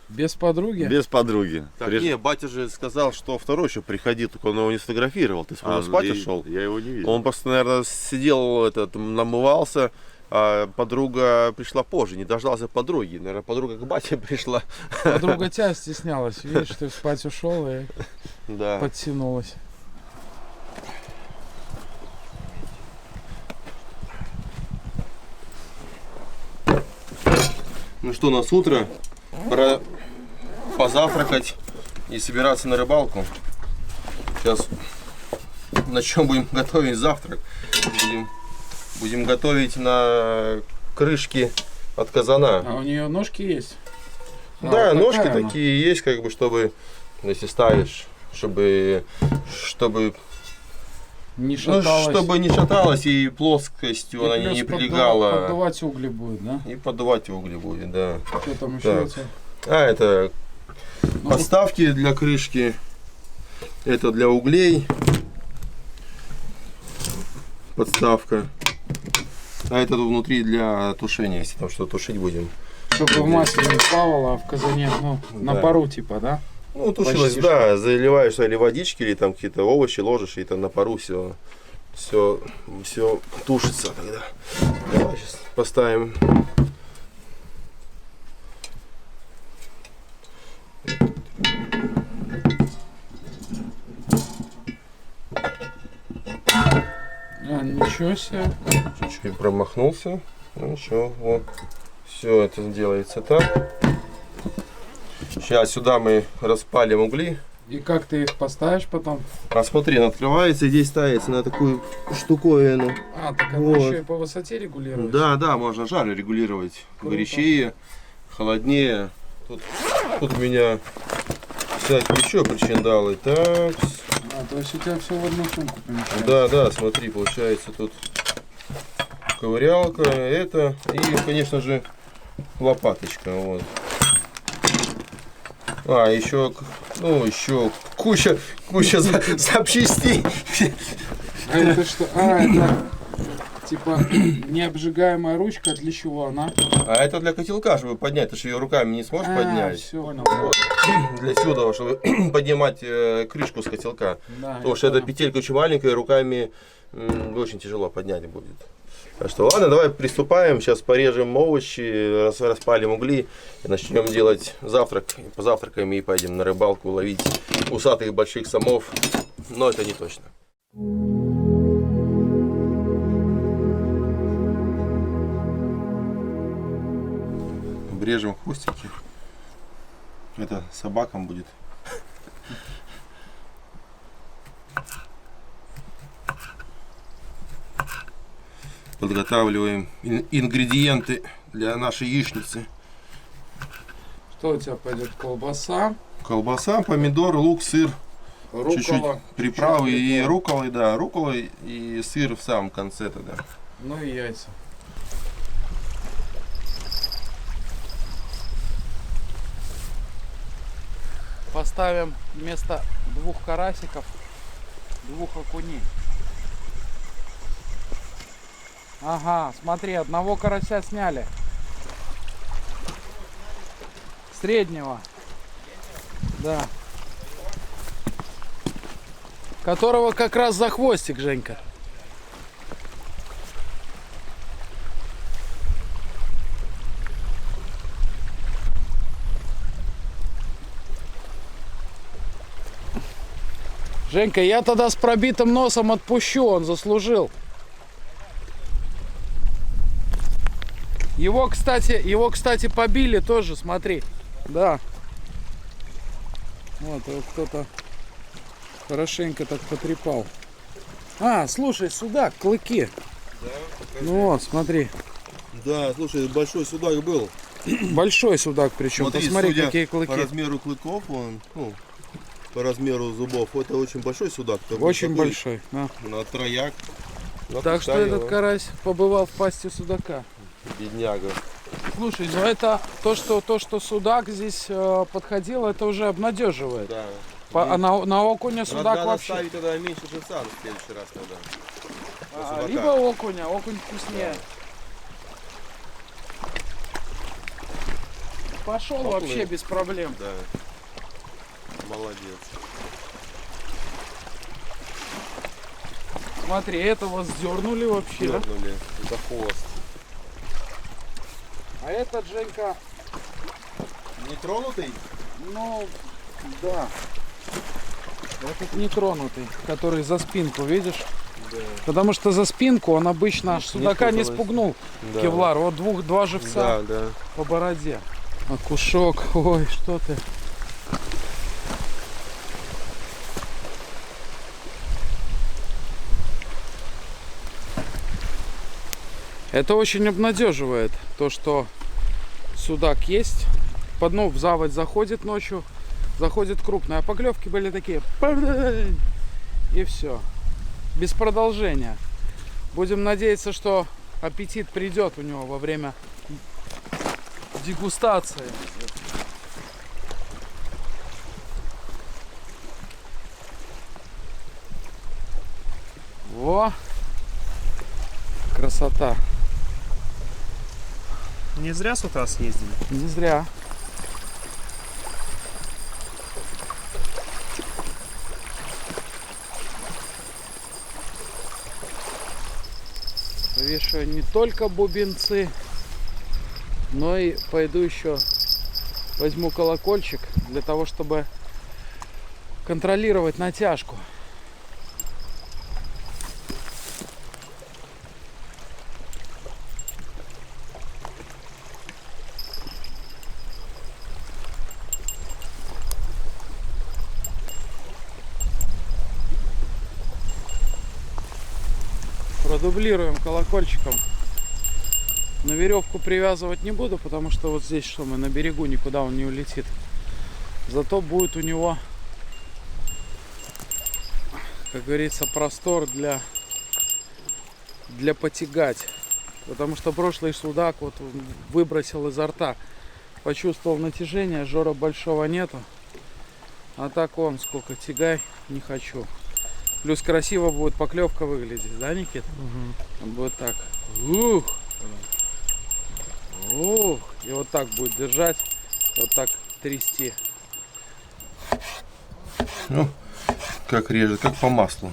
Без подруги? Без подруги. Так, не, батя же сказал, что второй еще приходил, только он его не сфотографировал. Ты спать ушел? Я его не видел. Он просто, наверное, сидел, намывался, а подруга пришла позже, не дождался подруги. Наверное, подруга к бате пришла. Подруга тебя стеснялась. Видишь, ты спать ушел и Да. подтянулась. Ну что, у нас утро. Пора позавтракать и собираться на рыбалку. Сейчас на чем будем готовить завтрак? Будем готовить на крышке от казана. А у нее ножки есть? Да, вот ножки такая она. такие есть, как бы, чтобы, если ставишь, чтобы Не шаталась. чтобы не шаталась и плоскостью И она плюс не прилегала. Поддувать угли будет, да? И поддувать угли будет, да. Что там еще у Так. тебя? А, это Ну, подставки для крышки. Это для углей. Подставка. А это тут внутри для тушения, если там что тушить будем. чтобы в масле не плавало, а в казане, ну, на Да. пару типа, да? Ну, тушилось, Почти да, заливаешь или водички, или там какие-то овощи ложишь, и там на пару все тушится тогда. Давай сейчас поставим. А, ничего себе. Чуть-чуть промахнулся. Ну ничего, вот. Все это делается так. Сейчас сюда мы распалим угли. И как ты их поставишь потом? А смотри, она открывается и здесь ставится на такую штуковину. А, так она Вот. еще и по высоте регулируется. Да, да, можно жар регулировать. Круто. Горячее, холоднее. Тут у меня всякие еще причиндалы. Так, А, то есть у тебя все в одну сумку помещается. да, да, смотри, получается тут ковырялка, это и, конечно же, лопаточка. Вот. А, еще, ну, еще куча запчастей. А это что? А, это типа необжигаемая ручка, для чего она? А это для котелка, чтобы поднять, ты же ее руками не сможешь поднять. Все, понял. Вот. Для сюда, чтобы поднимать крышку с котелка. Да, Потому я что эта понял. петелька очень маленькая, руками очень тяжело поднять будет. Так что ладно, давай приступаем. Сейчас порежем овощи, распалим угли и начнем делать завтрак. Позавтракаем и пойдем на рыбалку ловить усатых больших самов. Но это не точно. Обрежем хвостики. Это собакам будет. Подготавливаем ингредиенты для нашей яичницы. Что у тебя пойдет? Колбаса, Колбаса, помидор, лук, сыр, чуть-чуть рукола, приправы чуть-чуть и рукола. рукколы, да, руккола и сыр в самом конце тогда. Ну и яйца. Поставим вместо 2 карасиков 2 окуней. Ага, смотри, одного карася сняли. Среднего. Да. Которого как раз за хвостик, Женька. Женька, я тогда с пробитым носом отпущу, он заслужил. Его, кстати, побили тоже, смотри. Да. Вот, его кто-то хорошенько так потрепал. А, слушай, судак, клыки. Да, Ну вот, смотри. Да, слушай, большой судак был. Большой судак причем. Смотри, Посмотри, судя какие клыки. по размеру клыков, он, ну, по размеру зубов, это очень большой судак. Очень Такой большой. Да. На трояк. Так что Напускали этот его. карась побывал в пасти судака. Бедняга. Слушай, ну это то, что судак здесь подходил, это уже обнадеживает. Да. А на окуня судак Надо вообще. ставить тогда меньше живца в следующий раз тогда. На судака. Либо окуня, окунь вкуснее. Пошел Окунь. вообще без проблем. Да. Молодец. Смотри, этого сдернули вообще. Да? Дернули за хвост. А этот, Женька, Не тронутый? ну, да. Этот нетронутый, который за спинку, видишь? Да. Потому что за спинку он обычно судака не спуталось. спугнул. Да. Кевлар, вот два живца Да, да. по бороде. Окушок, ой, что ты. Это очень обнадеживает, то что судак есть. Под дну в заводь заходит ночью, заходит крупная. А поклевки были такие. И все. Без продолжения. Будем надеяться, что аппетит придет у него во время дегустации. Во! Красота. Не зря с утра съездили. Не зря. Вешаю не только бубенцы, но и пойду еще возьму колокольчик для того, чтобы контролировать натяжку. Продублируем колокольчиком. На веревку привязывать не буду, потому что вот здесь что, мы на берегу, никуда он не улетит. Зато будет у него, как говорится, простор для потягать. Потому что прошлый судак вот выбросил изо рта. Почувствовал натяжение, жора большого нету. А так он сколько, тягай, не хочу. Плюс красиво будет поклевка выглядеть, да, Никит? Он будет так. Ух! Ух! И вот так будет держать, вот так трясти. Ну, как режет, как по маслу.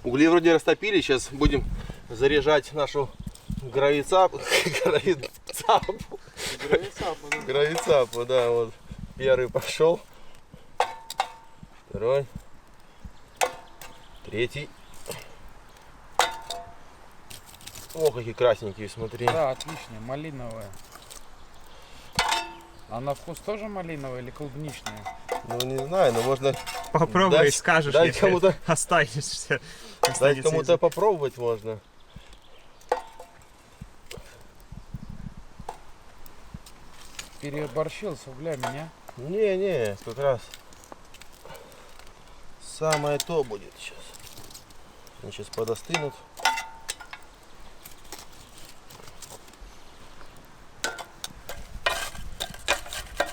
Угли вроде растопили, сейчас будем заряжать нашу гравицапу. Гравицапу, да, вот. Первый пошел. Второй. Третий. О, какие красненькие, смотри. Да, отлично, малиновая. А на вкус тоже малиновая или клубничная? Ну, не знаю, но можно Попробуй Дай- и скажешь, дай если кому-то- останешься. дать Останется кому-то язык. попробовать можно. Переборщил с углями, не? Не, как раз самое то будет сейчас. Они сейчас подостынут.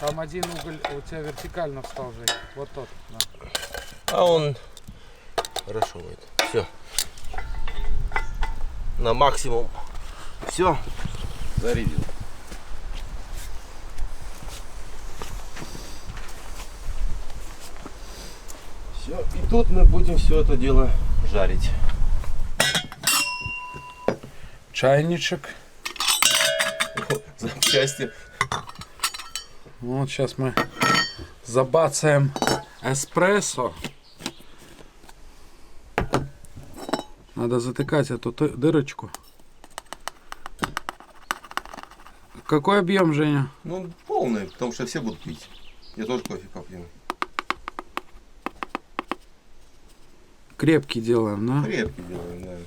Там один уголь у тебя вертикально встал, Жень. Вот тот. Да. А он хорошо будет. Все. На максимум. Все. Зарядил. Все. И тут мы будем все это дело жарить. Чайничек. Запчасти. Вот сейчас мы забацаем эспрессо. Надо затыкать эту дырочку. Какой объем, Женя? Ну, полный, потому что все будут пить. Я тоже кофе попью. Крепкий делаем, да? Крепкий делаем, да.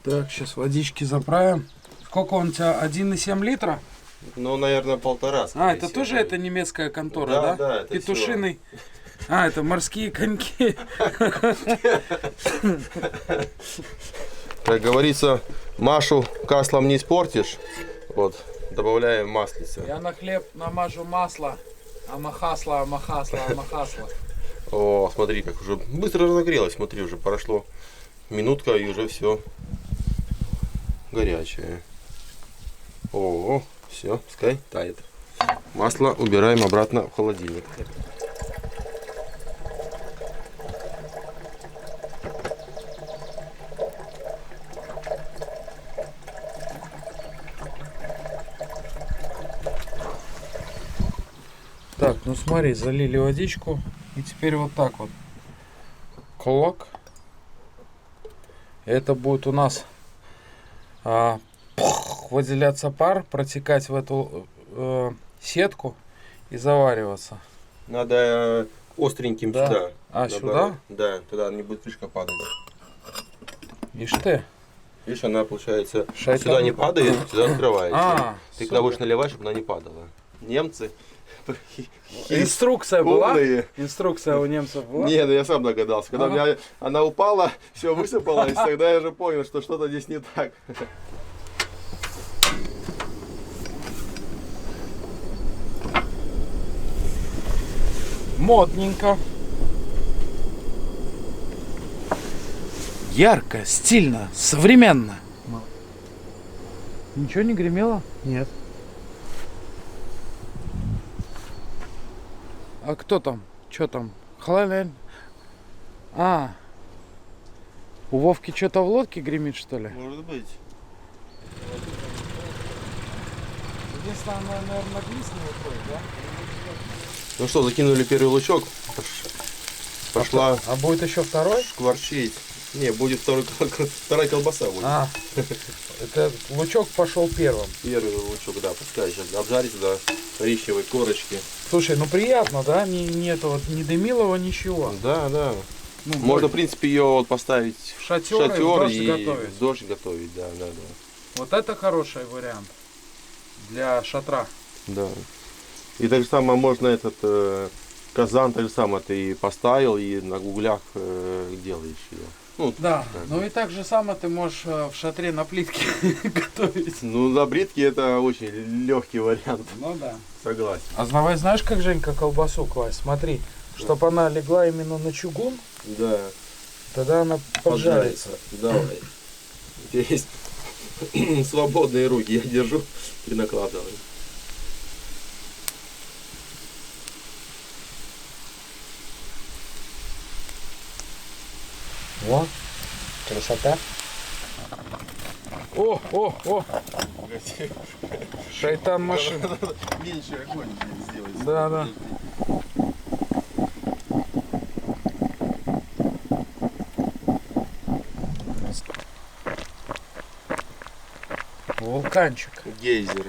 Так, сейчас водички заправим. Сколько он у тебя? 1,7 литра? Ну, наверное, 1,5. Это тоже это немецкая контора, да? Да, да, это Петушиный. А, это морские коньки. Как говорится, Машу каслом не испортишь. Вот, добавляем маслица. Я на хлеб намажу масло. Амахасло, амахасло, амахасло. О, смотри, как уже быстро разогрелось. Смотри, уже прошло минутка и уже все горячее. О, все, пускай тает. Масло убираем обратно в холодильник. Так, ну смотри, залили водичку. И теперь вот так вот. Клок. Это будет у нас выделяться пар, протекать в эту сетку и завариваться. Надо остреньким Да. сюда. А, сюда? Да, туда не будет крышка падать. Ишь ты. Видишь, она получается Шайтан. сюда не падает, сюда открывается. А, Ты когда будешь наливать, чтобы она не падала. Немцы. Инструкция была? Умные. Инструкция у немцев была? Не, ну я сам догадался. Когда у меня она упала, все высыпалось, тогда я уже понял, что что-то здесь не так. Модненько. Ярко, стильно, современно. Ничего не гремело? Нет. А кто там? Что там? Хлаляль? А. У Вовки что-то в лодке гремит, что ли? Может быть. Единственное, она, наверное, глис не уходит, да? Ну что, закинули первый лучок. Пошла А будет еще второй? шкварчить. Не, будет вторая колбаса будет. А. Это лучок пошел первым. Первый лучок, да, пускай сейчас обжарить до коричневой корочки. Слушай, ну приятно, да? Нету вот ни дымилого, ничего. Да, да. Ну, Можно, в принципе, ее вот поставить в шатер, в шатер и в дождь и готовить. в дождь готовить, да, да, да. Вот это хороший вариант для шатра. Да. И так же самое можно этот казан так же самое ты поставил и на углях делаешь ее. Ну, Да, да. ну и так же самое ты можешь в шатре на плитке готовить. Ну, на бритке это очень легкий вариант, Ну да. согласен. А давай знаешь, как Женька колбасу класть? Смотри, чтобы она легла именно на чугун, Да. тогда она поджарится. Давай. У тебя есть свободные руки, я держу и накладываю. Вот, красота. О! Шайтан машина. Меньше огонь сделать. Да, да. Вулканчик. Гейзер.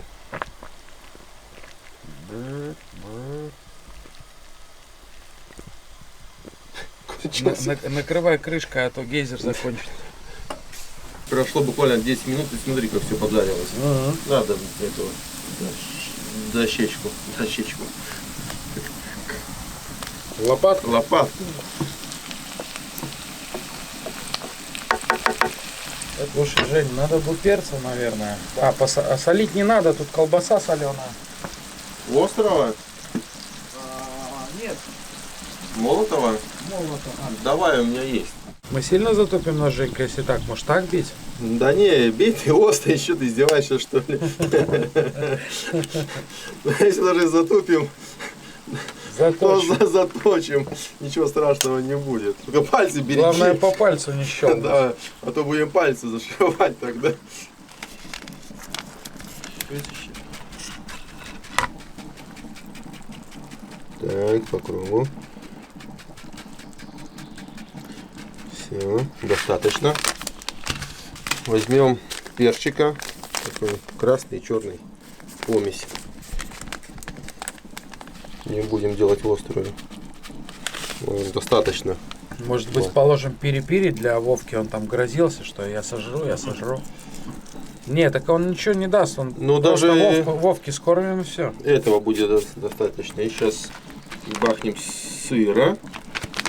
Накрывай крышкой, а то гейзер закончится. Прошло буквально 10 минут, и смотри, как все поджарилось. Надо эту дощечку. Лопатку. Лопатку. Слушай, Жень, надо бы перца, наверное. А солить не надо, тут колбаса соленая. Острова? Нет, Молотова? молото. Давай, у меня есть. Мы сильно затопим нож, Женька, если так? Может так бить? Да не, бей ты остро, еще ты издеваешься, что ли? Если даже затупим, то заточим. Ничего страшного не будет. Только пальцы береги. Главное по пальцу не щелкнуть. Да, а то будем пальцы зашивать тогда. Так, по кругу. Все, достаточно. Возьмем перчика, такой красный и черный помесь. Не будем делать острую. Достаточно. Может быть, положим пири-пири для Вовки, он там грозился, что я сожру. Нет, так он ничего не даст, он Ну, просто даже Вовке скормим и все. этого будет достаточно. И сейчас бахнем сыра.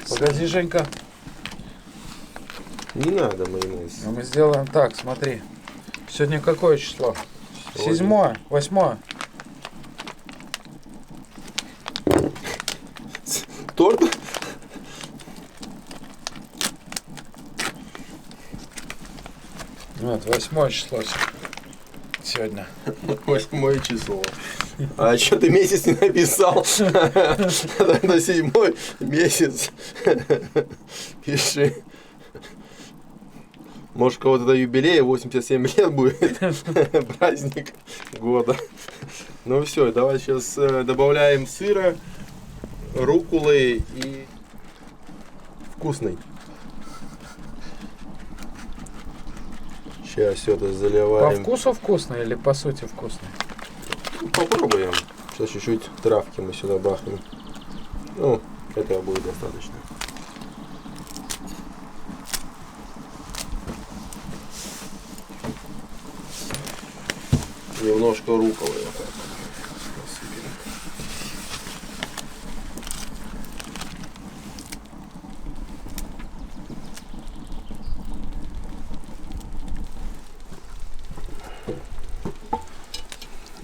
Погоди, Женька. Не надо майонез. А мы сделаем так, смотри. Сегодня какое число? Сегодня. 7-е, 8-е. Торт? Вот, 8 число сегодня. 8 число. А что ты месяц не написал? Это 7 месяц. Пиши. Может, у кого-то до юбилея 87 лет будет. Праздник года. Ну все, давай сейчас добавляем сыра, рукколы и вкусный. Сейчас все это По заливаем. вкусу вкусно или по сути вкусно? Попробуем. Сейчас чуть-чуть травки мы сюда бахнем. Ну, этого будет достаточно. Немножко рукколы. Вот так. Насыпем.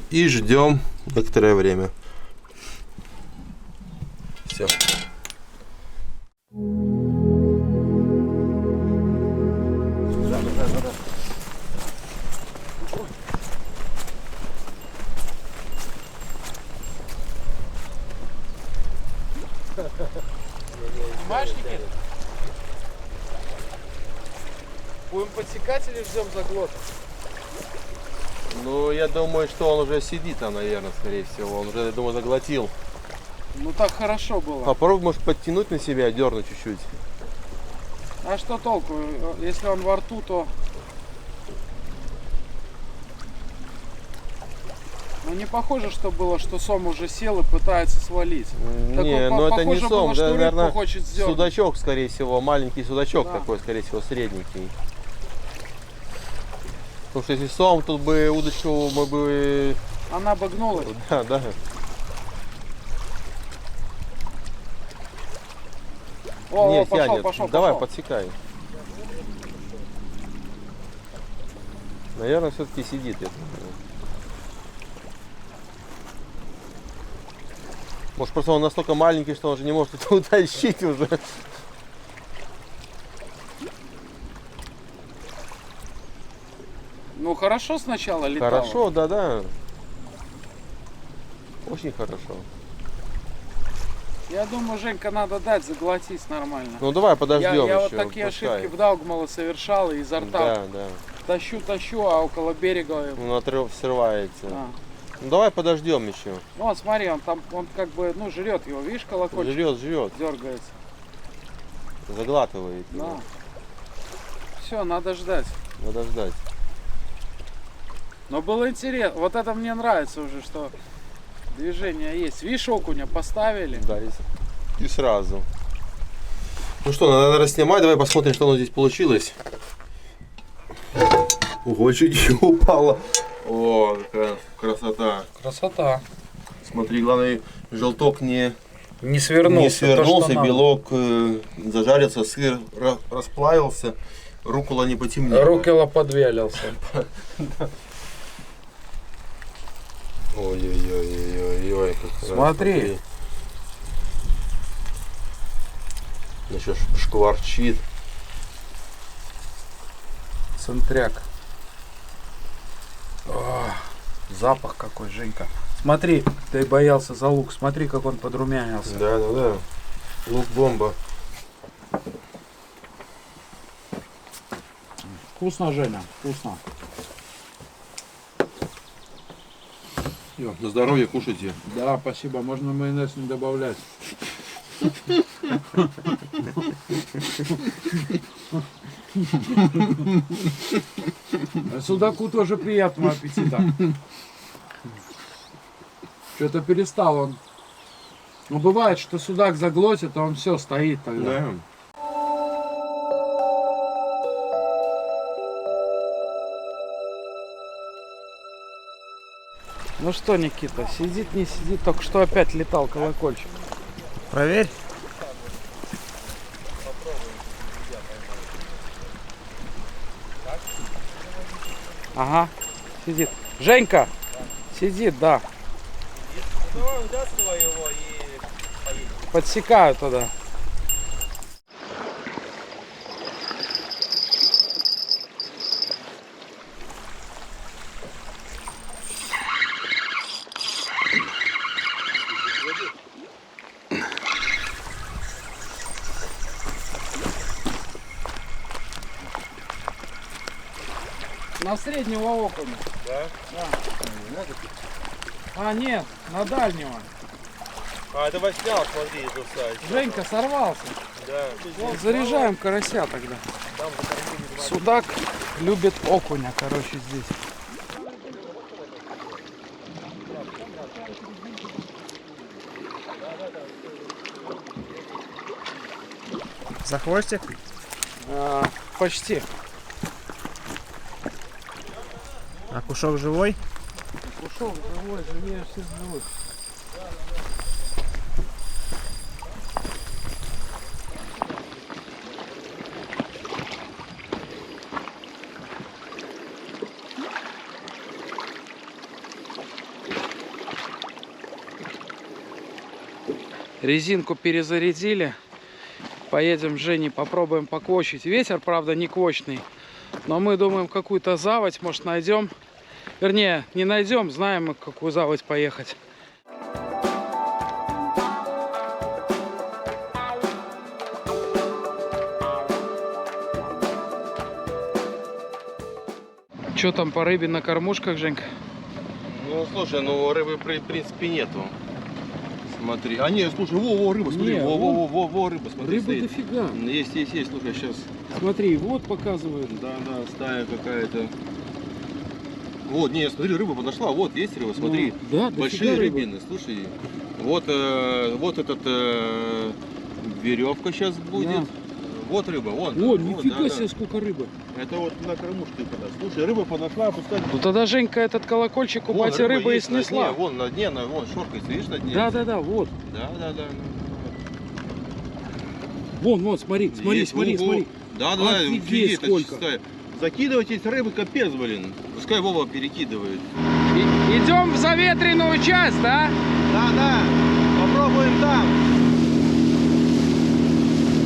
И ждем некоторое время. Все. Снимаешь, Никита? Будем подсекать или ждем заглоток? Ну, я думаю, что он уже сидит там, наверное, скорее всего. Он уже, я думаю, заглотил. Ну так хорошо было. Попробуй, может, подтянуть на себя, дернуть чуть-чуть. А что толку? Если он во рту, то... Ну не похоже, что было, что сом уже сел и пытается свалить. Так Не, он ну это не похоже сом, было, что да, рыбку наверное, хочет сдернуть. судачок, скорее всего, маленький судачок Да. такой, скорее всего, средненький. Потому что если сом, тут бы удочку мы бы... Она обогнулась. Да, да. О, Не, пошел, тянет. пошел, Давай, пошел. подсекай. Наверное, все-таки сидит. Я думаю. Может, просто он настолько маленький, что он же не может это утащить уже. Ну хорошо сначала летало. Хорошо, да-да. Очень хорошо. Я думаю, Женька, надо дать заглотить нормально. Ну давай подождем Я еще. вот такие пускай. ошибки в Даугмала совершал, и изо рта Да, да. тащу, а около берега... Он срывается. А. Ну давай подождем еще. Ну, смотри, он там, он как бы, ну, жрет его, видишь, колокольчик Жрет, дергается. заглатывает. Да. его. Все, надо ждать. Надо ждать. Но было интересно. Вот это мне нравится уже, что движение есть. Видишь, окуня поставили. Да, и сразу. Ну что, надо расснимать, давай посмотрим, что у нас здесь получилось. Ого, чуть не упало. О, какая красота. Красота. Смотри, главное, желток не Не свернулся. свернулся, то, что надо. белок зажарился, сыр расплавился. рукола не потемнела. Рукола подвялился. Ой-ой-ой-ой-ой. Смотри. Еще шкварчит. Центряк. О, запах какой, Женька. Смотри, ты боялся за лук. Смотри, как он подрумянился. Да. Лук-бомба. Вкусно, Женя, вкусно. На здоровье кушайте. Да, спасибо. Можно майонез не добавлять. А судаку тоже приятного аппетита. Что-то перестал он. Ну бывает, что судак заглотит, а он все стоит тогда. Да. Ну что, Никита, сидит, не сидит, только что опять летал колокольчик. Проверь. Ага, сидит. Женька, сидит, да. Давай вытаскивай его и поедем. Подсекаю туда. На среднего окуня. Да? Да. А, нет, на дальнего. А, это снял, смотри, эту сайт. Женька сорвался. Да. Заряжаем карася тогда. Судак любит окуня, короче, здесь. За хвостик. Почти. А кушок живой? Ушел живой, живее всех живых. Резинку перезарядили. Поедем с Женей, попробуем поквочить. Ветер, правда, не квочный. Но мы думаем, какую-то заводь, может, найдем. Вернее, не найдем, знаем мы, какую заводь поехать. Что там по рыбе на кормушках, Женька? Ну, слушай, ну рыбы в принципе нету. Смотри. А нет, слушай, во, рыба, смотри. Не, Во, рыба, смотри. Рыба стоит. дофига. Есть, слушай, сейчас. Смотри, вот показывает. Да, стая какая-то. Вот, не, смотри, рыба подошла, вот, есть рыба, смотри. Ну, да, большие рыбы. рыбины, слушай. Вот, вот этот веревка сейчас будет. Да. Вот рыба, вон. О, вот, нифига да. себе, сколько рыбы. Это вот на кормушке когда. Слушай, рыба подошла, пускай. Ну тогда Женька этот колокольчик у Вон, бати рыбы и есть на снесла. дне, вон на дне, вон шоркается, видишь, на дне? Да, вот. Да. Вон, смотри. Есть, во. Да, Офигеть, это сколько. чистая. Закидывать эти рыбы капец, блин. Пускай Вова перекидывает. Идем в заветренную часть, да? Да, попробуем там.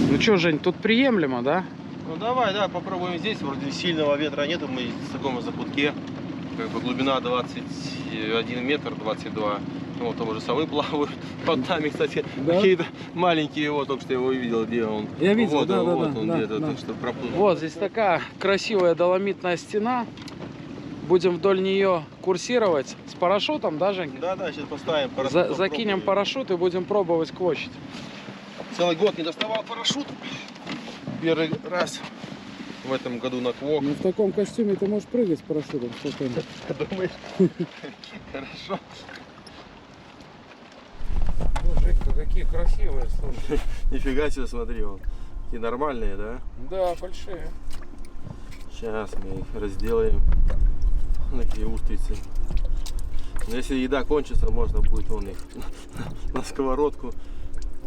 Ну что, Жень, тут приемлемо, да? Ну давай, попробуем здесь. Вроде сильного ветра нету, мы в таком закутке. Как бы глубина 21 метр, 22. Ну, вот там уже самые плавают. Под нами, кстати, Да? какие-то маленькие. Вот только что его увидел, где он. Я видел, вот, да, вот он да, где-то, да. так что проплыл. Вот здесь такая красивая доломитная стена. Будем вдоль нее курсировать с парашютом, да, Женька? Да, сейчас поставим парашют. Закинем попробуем. парашют и будем пробовать квочить. Целый год не доставал парашют. Первый раз в этом году на квок. Ну в таком костюме ты можешь прыгать с парашютом спокойно. Думаешь? Хорошо. Женька, какие красивые, слушай. Нифига себе, смотри, вон. Такие нормальные, да? Да, большие. Сейчас мы их разделаем. Такие устрицы. Но если еда кончится, можно будет вон их на сковородку.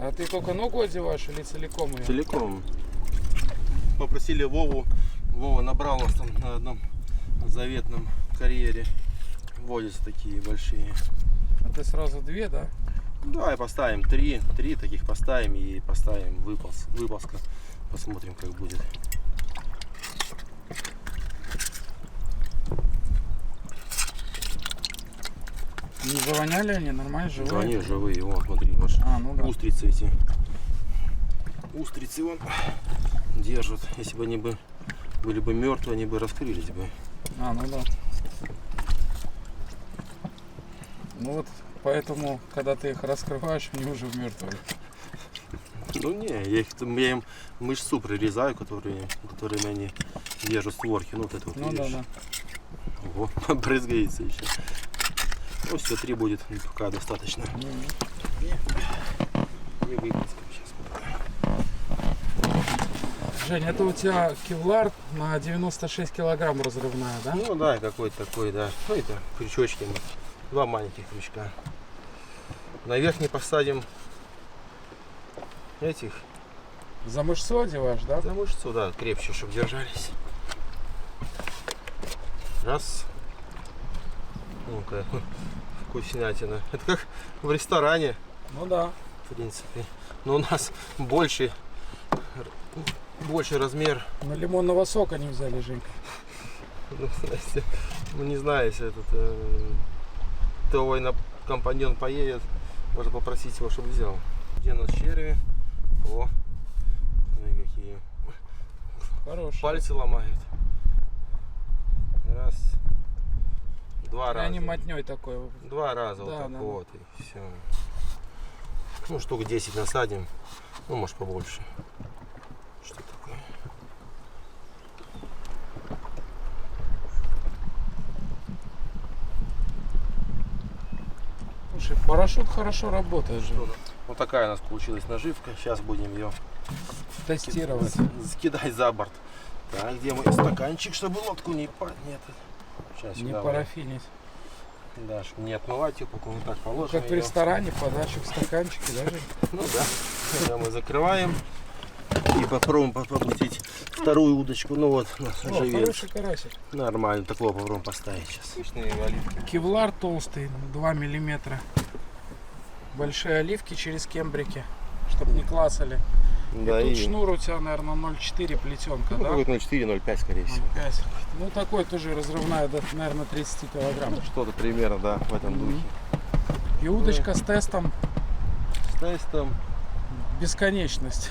А ты только ногу одеваешь или целиком ее? Целиком. Попросили Вову Вова набрал нас там на одном заветном карьере. Водятся такие большие. А ты сразу две, да? Давай поставим три таких поставим и поставим выползка. Посмотрим, как будет. Не завоняли они? Нормально, живые? Да, они живые, вон, смотри, ваши А, ну да. устрицы эти. Устрицы вон держат. Если бы они были бы мертвые, они бы раскрылись бы. А, ну да. Ну вот, поэтому, когда ты их раскрываешь, они уже мертвые. Ну не, я им мышцу прорезаю, которыми они держат створки. Ну вот это вот. Ну да, видишь? да. Ого, брызгается еще. Ну все, 3 будет пока достаточно. И выпускаем сейчас. Жень, это у тебя кевлар на 96 килограмм разрывная, да? Ну да, какой-то такой, да. Ну это крючочки. 2 маленьких крючка. Наверх не посадим этих. За мышцу одеваешь, да? За мышцу, да, крепче, чтобы держались. Раз. Ну-ка, вкуснятина. Это как в ресторане, Ну да. в принципе. Но у нас больше размер. Но лимонного сока не взяли, Женька. Ну, знаете, ну, не знаю, если этот твой компаньон поедет, можно попросить его, чтобы взял. Где у нас черви? О, смотри, какие. Хороший. Пальцы ломают. Раз. 2 раза. Они мотней такой. 2 раза Да, вот так да. вот и все. Ну штук 10 насадим. Ну может побольше. Что такое? Слушай, парашют хорошо работает же. Вот такая у нас получилась наживка. Сейчас будем ее Тестировать. скидать за борт. Так, где мой стаканчик, чтобы лодку не Нет. Сейчас Не сюда. парафинить. Да, чтобы не отмывать ее, пока вот так положим. Как в её. ресторане, подачу в стаканчике, да, Жень? Ну да. Тогда мы закрываем и попробуем попустить вторую удочку. Ну вот, наш О, живец. хороший карасик. Нормально, такого попробуем поставить сейчас. Обычные оливки. Кевлар толстый, 2 миллиметра. Большие оливки через кембрики, чтобы не клацали. Да, и тут и шнур у тебя, наверное, 0,4 плетенка, ну, да? какой-то 0,4, 0,5, скорее всего. 0,5. Ну, такой тоже разрывная, до, наверное, 30 килограмм. Что-то примерно, да, в этом духе. И удочка с тестом С тестом бесконечность.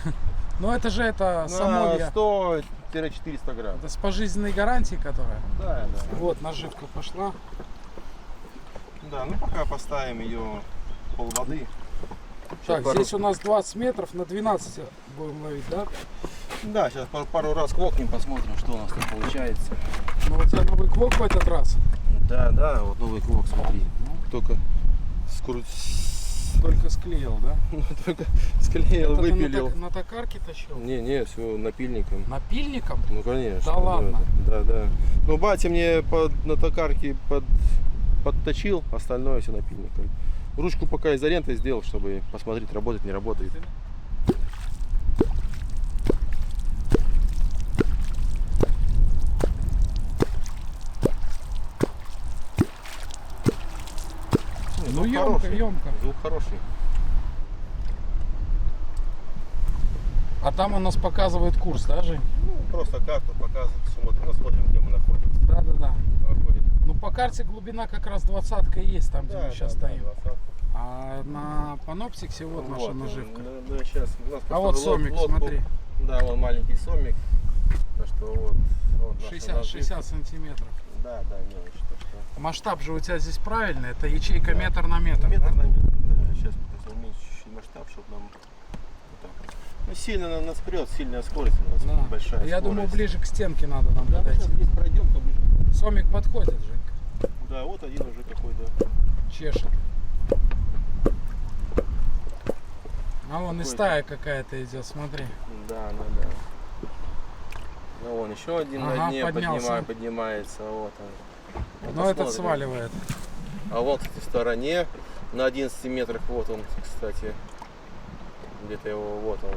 Но это же это само на 100-400 грамм. это с пожизненной гарантией, которая. Да, да. Вот, наживка пошла. Да, ну пока поставим ее пол воды. Так, здесь у нас 20 метров, на 12 будем ловить, да? Да, сейчас пару раз квокнем, посмотрим, что у нас тут получается. Ну, у тебя новый квок в этот раз. Да, да, вот новый квок, смотри. Только Только склеил, да? только склеил, Это ты выпилил. на токарке точил? Не, все напильником. Напильником? Ну конечно. Да ладно? Да, да. Ну батя мне на токарке подточил, остальное все напильником. Ручку пока изолентой сделал, чтобы посмотреть, работает, не работает. Ну, Звук емко, хороший. емко. Звук хороший. А там у нас показывает курс, да, Жень? Ну, просто карту показывает, смотрим, где мы находимся. Да. Какой. Ну, по карте глубина как раз 20-ка есть, там, где мы сейчас стоим. 20. А на паноптиксе вот наша наживка. Да, сейчас. У нас А просто вот сомик, лодку- смотри. Да, вон маленький сомик. Так что вот наша 60 сантиметров. Да, мелочь. Так что Масштаб же у тебя здесь правильный, это ячейка метр на метр, метр да? на метр. Да. Сейчас пытаюсь уменьшить чуть-чуть масштаб, чтобы нам вот так. Ну, сильно нас прет, сильная скорость у нас, Да. большая Я скорость. думаю, ближе к стенке надо нам Да, подойти. сейчас здесь пройдем, то ближе. Сомик подходит, Женька. Да, вот один уже какой-то. Чешет. А вон и Какой-то. стая какая-то идет, смотри. Да. Ну вон еще один Ага, на дне поднялся. поднимается. Вот он. Вот Но этот посмотрим. сваливает. А вот, кстати, в стороне, на 11 метрах, вот он, кстати, где-то его, вот он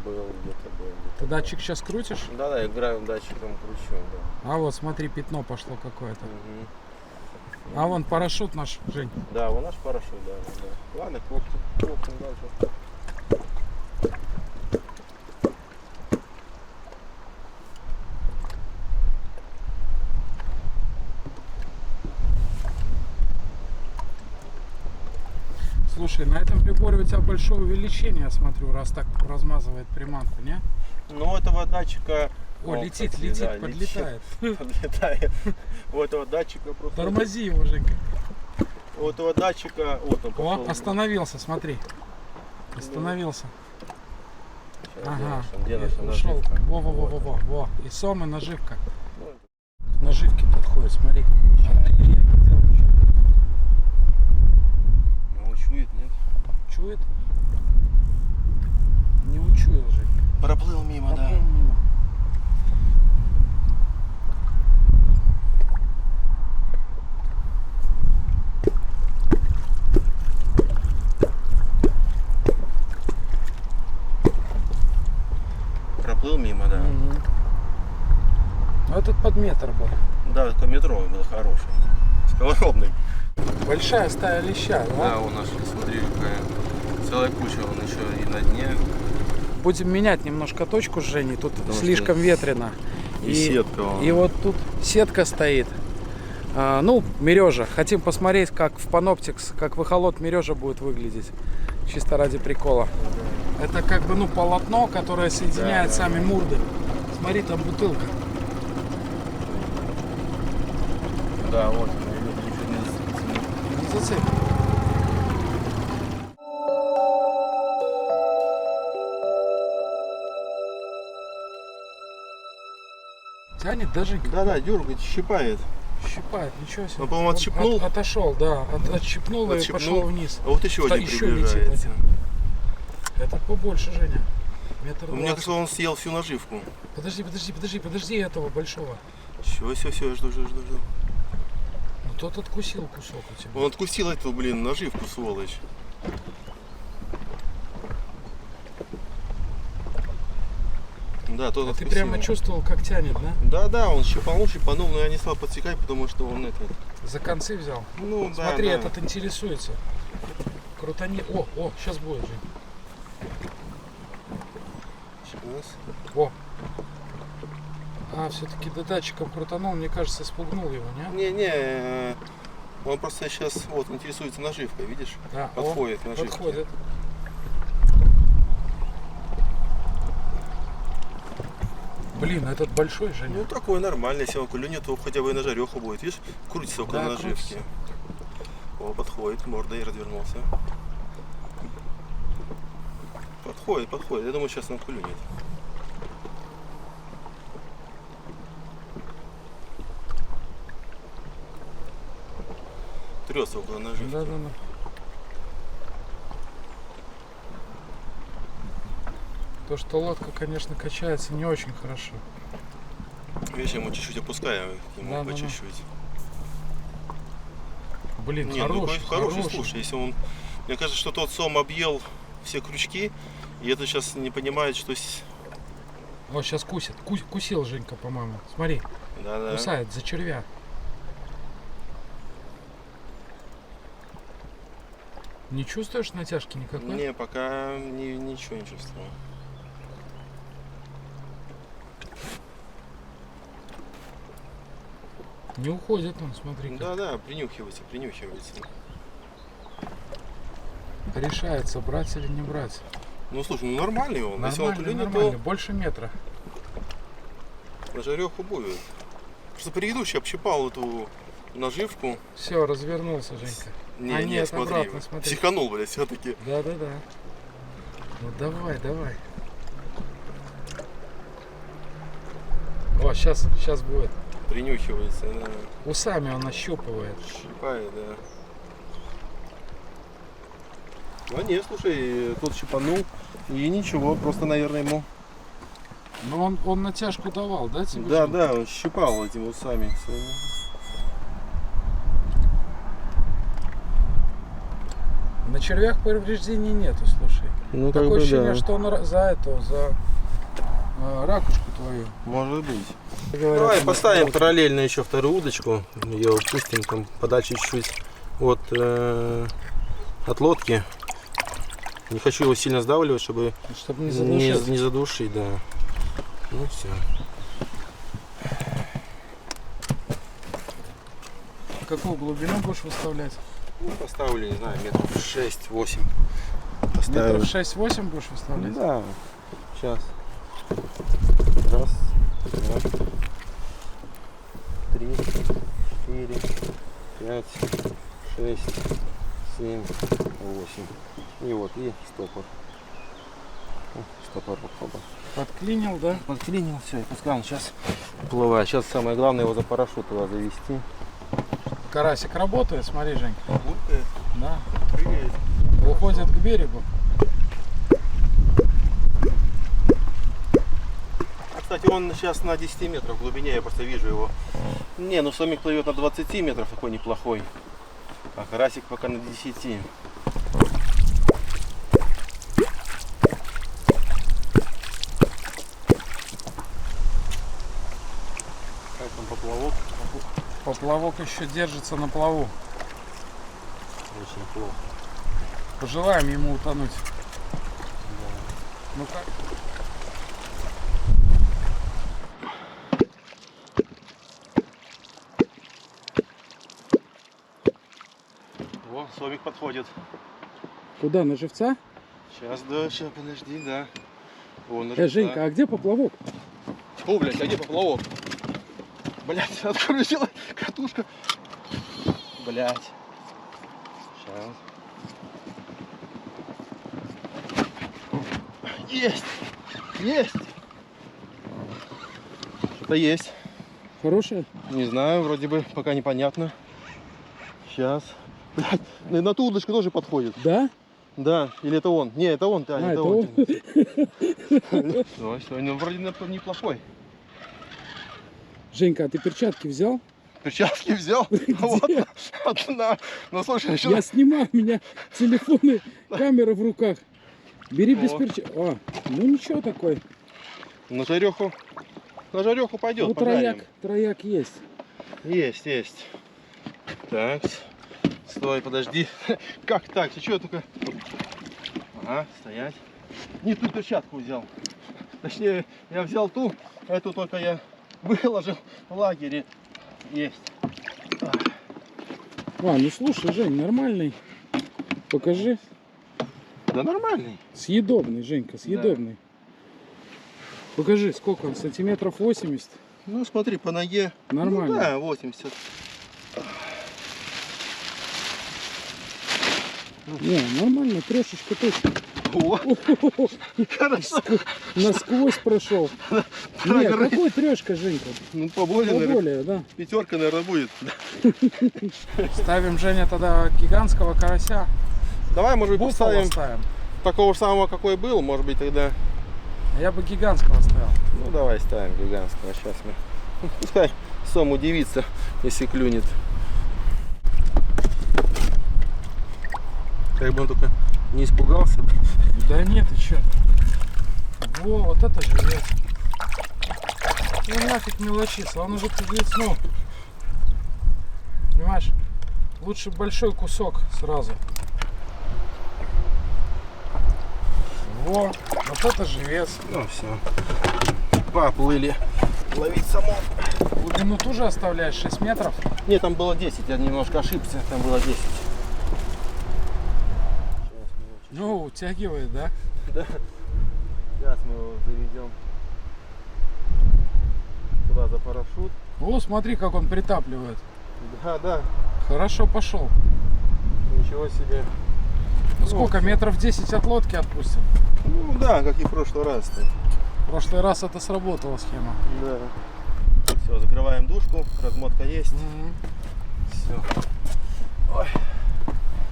был, где-то такое. Ты датчик сейчас крутишь? Да, я играю датчиком, кручу, да. А вот смотри, пятно пошло какое-то. Мгм. А вон парашют наш, Жень. Да, вон наш парашют, да. Ладно, копнем дальше. Слушай, на этом приборе у тебя большое увеличение, я смотрю, раз так размазывает приманку, не? Ну, у этого датчика... О, он, летит, кстати, летит, да, подлетает. Подлетает. У этого датчика просто... Тормози его, Женька. У этого датчика... Вот он пошел. О, остановился, смотри. Остановился. Ага. Где наша Ушел. наживка? Во. И сом, и наживка. Ну, Наживки подходят, смотри. Ай-яй-яй, ну, чует, нет? чует? Не учуял, Жень. Проплыл мимо, да. Проплыл мимо. Проплыл мимо, да. Мгм. Ну, этот под метр был. Да, такой метровый был хороший. Сковородный. Большая стая леща, Да, да? у нас, смотри, какая целая куча, он еще и на дне. Будем менять немножко точку с Женей. Тут Потому слишком ветрено. И сетка вон. И вот тут сетка стоит. Ну, мережа. Хотим посмотреть, как в Panoptix, как в эхолот мережа будет выглядеть. Чисто ради прикола. Это как бы, ну, полотно, которое соединяет сами мурды. Смотри, там бутылка. Да, вот. Не зацепит. Тянет даже Да, дергает, щипает. щипает, ничего себе. Он, по-моему, отщипнул. Отошел, да. Отщипнул и Отщипнул. пошел вниз. А вот еще Что, один еще летит приближается. один. Этот побольше, Женя. Метр Мне 20. кажется, он съел всю наживку. Подожди этого большого. Все, я жду. Ну тот откусил кусок у тебя. Он откусил эту, блин, наживку, сволочь. Да, тот А ты откусил. прямо чувствовал, как тянет, да? Да, он щипанул, но я не стал подсекать, потому что он этот. За концы взял. Ну, да, Смотри, да. этот интересуется. Крутани. О, сейчас будет, Жень. Сейчас. О. А, все-таки до датчиком крутанул, мне кажется, спугнул его, не? Не, он просто сейчас вот интересуется наживкой, видишь? Да, Подходит о, наживка. подходит. Блин, этот большой, Женя. Ну такой нормальный, если он клюнет, то хотя бы и на жареху будет, видишь? Крутится около Да, наживки. крутится. О, подходит, мордой развернулся. Подходит. Я думаю, сейчас он клюнет. Трется около наживки. Да. То, что лодка, конечно, качается не очень хорошо. Видишь, я ему чуть-чуть опускаю, ему Да. по чуть-чуть. Блин, Не, ну хороший, хороший, слушай, если он... Мне кажется, что тот сом объел все крючки, и это сейчас не понимает, что... Вот сейчас кусит. Кусил Женька, по-моему. Смотри, Да. кусает за червя. Не чувствуешь натяжки никакой? Не, пока ничего не чувствую. Не уходит он, смотри. Да, принюхивается. Решается, брать или не брать. Ну слушай, ну нормальный он. Если он клюнет, Нормально. Больше метра. то на жареху будет. Просто предыдущий общипал эту наживку. Все, развернулся, Женька. Не, смотри, обратно, смотри. психанул, блядь, все-таки. Да. Ну давай. О, сейчас будет. Принюхивается, да. Усами он ощупывает. Щипает, да. Ну нет, слушай, тот щипанул. И ничего, просто, наверное, ему... Но он натяжку давал, да, тебе? Да, он щипал этими усами своими. На червях повреждений нету, слушай. Ну, Такое ощущение, что он за ракушку твою. Может быть. Говорят, Давай она- поставим параллельно еще вторую удочку. Ее упустим там подальше чуть-чуть от лодки. Не хочу его сильно сдавливать, чтобы Чтобы не задушить. не задушить, да. Ну все. Какую глубину будешь выставлять? Ну, поставлю, не знаю, метров 6-8. Метров 6-8 будешь выставлять? Да. Сейчас. Раз, два, 3, 4, 5, 6, 7, 8. И вот, и стопор. Стопор попробуй. Подклинил, да? Подклинил, все, и пускай он сейчас плывает. Сейчас самое главное его за парашют туда завести. Карасик работает, смотри, Жень. Буркает, Да. прыгает. Уходит к берегу. Кстати, он сейчас на 10 метров в глубине, я просто вижу его. Не, ну сомик плывет на 20 метров, такой неплохой. А карасик пока на 10. Как там поплавок? Поплавок еще держится на плаву. Очень плохо. Пожелаем ему утонуть. Ну как? О, сомик подходит. Куда, на живца? Сейчас, да, сейчас, подожди, да. Вон, Женька, а где поплавок? О, блядь, а где поплавок? Блядь, открутила катушка. Блядь. Сейчас. Есть! Есть! Что-то есть. Хорошая? Не знаю, вроде бы пока непонятно. Сейчас. Блядь, на ту удочку тоже подходит. Да? Да, или это он? Не, это он, Таня, А, это это он. Давай, сегодня вроде неплохой. Женька, а ты перчатки взял? Перчатки взял? Вот, одна. Ну слушай, еще... Я снимаю, у меня телефон и камера в руках. Бери без О. перчаток. А, ну ничего такой. На жареху пойдет, Ну пожарим. трояк есть. Есть. Так, стой, подожди. Как так? Ты что только... Ага, стоять. Не ту перчатку взял. Точнее, я взял ту, эту только я выложил в лагере. Есть. А, ну слушай, Жень, нормальный. Покажи. Да нормальный. Съедобный, Женька, съедобный. Покажи, сколько он, сантиметров 80? Ну смотри, по ноге. Нормально. Ну, да, 80. Не, нормально, трешечка точно. О, хорошо. Насквозь прошел. Нет, какой трешка, Женька? Ну поболее, наверное. Поболее, да. Пятерка, наверное, будет. Ставим, Женя, тогда гигантского карася. Давай, может быть, Буффало поставим ставим. такого же самого, какой был, может быть, тогда. Я бы гигантского ставил. Ну давай ставим гигантского. Сейчас мы. Пускай Сом удивится, если клюнет. Как бы он только не испугался. Да нет, ты чё? Во, вот это живец. Ну нафиг мелочиться, он уже к весну. Понимаешь? Лучше большой кусок сразу. Во, вот это живец. Ну все. Поплыли ловить самов. Глубину тоже оставляешь 6 метров. Нет, там было 10, я немножко ошибся, там было 10. Ну, утягивает, да? Да. Сейчас мы его заведем туда за парашют. О, смотри, как он притапливает. Да. Хорошо пошел. Ничего себе. Ну, сколько? Метров 10 от лодки отпустим. Ну да, как и в прошлый раз. В прошлый раз это сработала схема. Да. Все, закрываем душку, размотка есть. Все. Ой.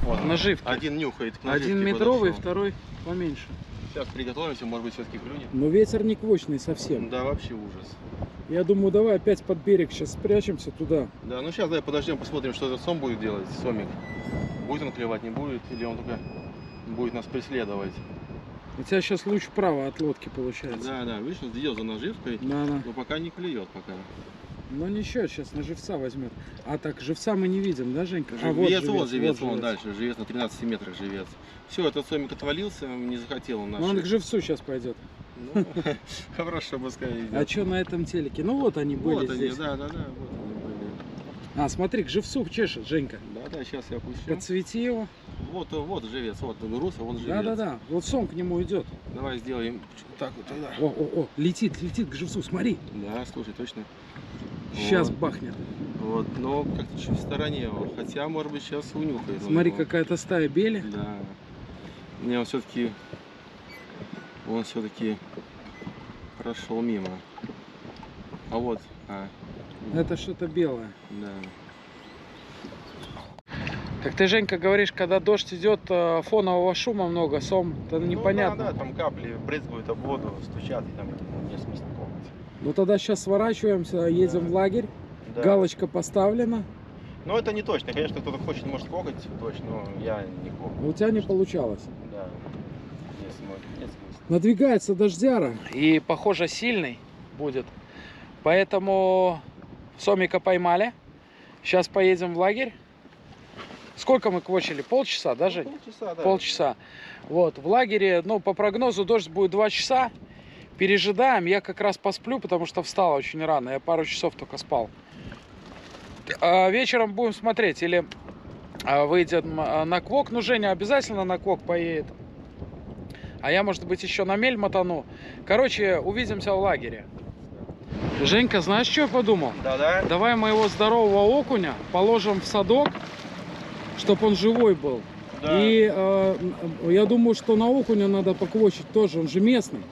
Вот Наживки. один нюхает к наживке. Один метровый, подошел. второй поменьше. Сейчас приготовимся, может быть, все-таки клюнет. Но ветер не квочный совсем. Да, вообще ужас. Я думаю, давай опять под берег сейчас спрячемся туда. Да, ну сейчас давай подождем, посмотрим, что этот сом будет делать, сомик. Будет он клевать, не будет, или он только будет нас преследовать. У тебя сейчас луч вправо от лодки получается. Да, да, видишь, сделал за наживкой, Да, да. но пока не клюет пока. Ну ничего, сейчас на живца возьмет. А так, живца мы не видим, да, Женька? Живец, вот живец, вот вон дальше, живец на 13 метрах живец. Все, этот сомик отвалился, не захотел он Ну, он к наш. живцу сейчас пойдет. Ну, хорошо, пускай идет. А что на этом телеке? Ну вот они были Вот они, здесь. да, да, да, вот они были. А, смотри, к живцу чешет, Женька. Да, да, сейчас я опущу. Подсвети его. Вот, вот живец, вот груз, а вон живец. Да, да, да. Вот сон к нему идет. Давай сделаем так вот тогда. О, летит к живцу, смотри. Да, слушай, точно. Сейчас Вот. бахнет. Вот, но как-то чуть в стороне. Хотя, может быть, сейчас унюхает. он Смотри, его. какая-то стая бели. Да. Не, он все-таки прошел мимо. А вот, Это что-то белое. да. Так ты, Женька, говоришь, когда дождь идет, фонового шума много, сом, это непонятно. Ну, да, там капли брызгают об воду, стучат, и там нет смысла копать. Ну тогда сейчас сворачиваемся, едем в лагерь. Да. Галочка поставлена. Но это не точно. Конечно, кто-то хочет, может кокать точно, но я не кокаю. У тебя не получалось. Да. Нет смысла. Надвигается дождяра. И, похоже, сильный будет. Поэтому сомика поймали. Сейчас поедем в лагерь. Сколько мы квочили? Полчаса, да, Жень? Полчаса, да. Полчаса. Вот, в лагере, ну, по прогнозу, дождь будет 2 часа. Пережидаем. Я как раз посплю, потому что встал очень рано. Я пару часов только спал. А вечером будем смотреть. Или выйдем на квок. Ну, Женя обязательно на квок поедет. А я, может быть, еще на мель мотану. Короче, увидимся в лагере. Женька, знаешь, что я подумал? Да. Давай моего здорового окуня положим в садок, чтобы он живой был. Да. И я думаю, что на окуня надо поквочить тоже, он же местный.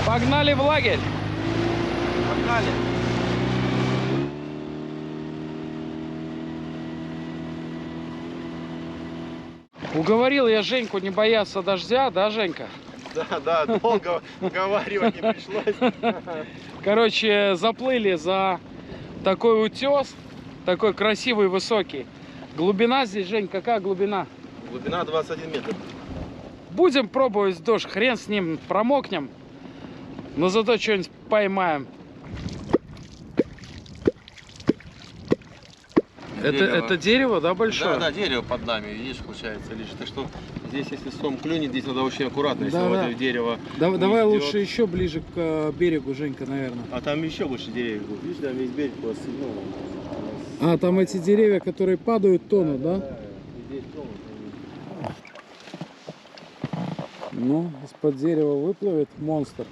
Погнали в лагерь! Погнали. Уговорил я Женьку не бояться дождя, да, Женька? Да, долго уговаривать не пришлось. Короче, заплыли за такой утес, такой красивый, высокий. Глубина здесь, Жень, какая глубина? Глубина 21 метр. Будем пробовать дождь, хрен с ним, промокнем. Но зато что-нибудь поймаем. Это дерево, да, большое? Да, дерево под нами, видишь, получается лишь. Так что здесь, если сом клюнет, здесь надо очень аккуратно, если Да, в да. это дерево. Давай идет. лучше еще ближе к берегу, Женька, наверное. А там еще больше деревьев будет. Видишь, там весь берег просто, А, там эти деревья, которые падают, тонут, да? и здесь тонут. Ну, из-под дерева выплывет монстр.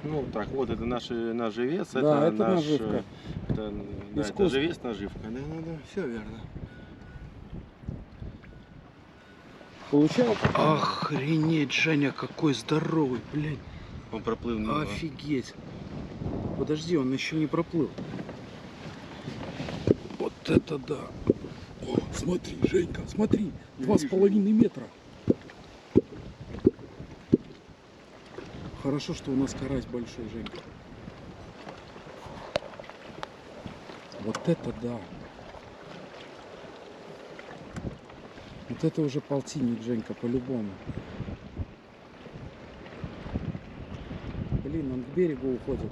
Ну так, вот это наш живец, Да, это наш, наживка. Это Искусство. живец, наживка. Да, все верно. Получается? Охренеть, Женя, какой здоровый, блядь. Он проплыл мимо. Офигеть. Подожди, он еще не проплыл. Вот это да. О, смотри, Женька, смотри. 2,5 метра. Хорошо, что у нас карась большой, Женька. Вот это да. Вот это уже полтинник, Женька, по-любому. Блин, он к берегу уходит.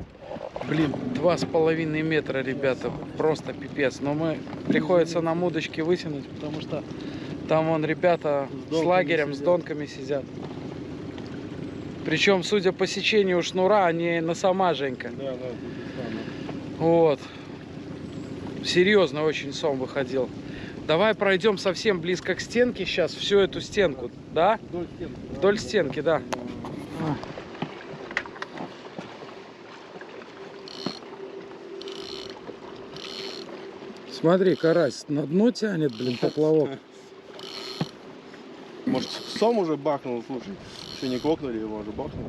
Блин, 2,5 метра, ребята, просто пипец. Но мы приходится нам удочки вытянуть, потому что там вон ребята с лагерем, с донками сидят. Причем, судя по сечению шнура, они на сама, Женька. Да. Вот. Серьезно очень сом выходил. Давай пройдем совсем близко к стенке сейчас, всю эту стенку, да? Вдоль стенки. Вдоль стенки, да. Смотри, карась на дно тянет, блин, поплавок. Может, сом уже бахнул, слушай. Еще не кокнули его, уже бахнул.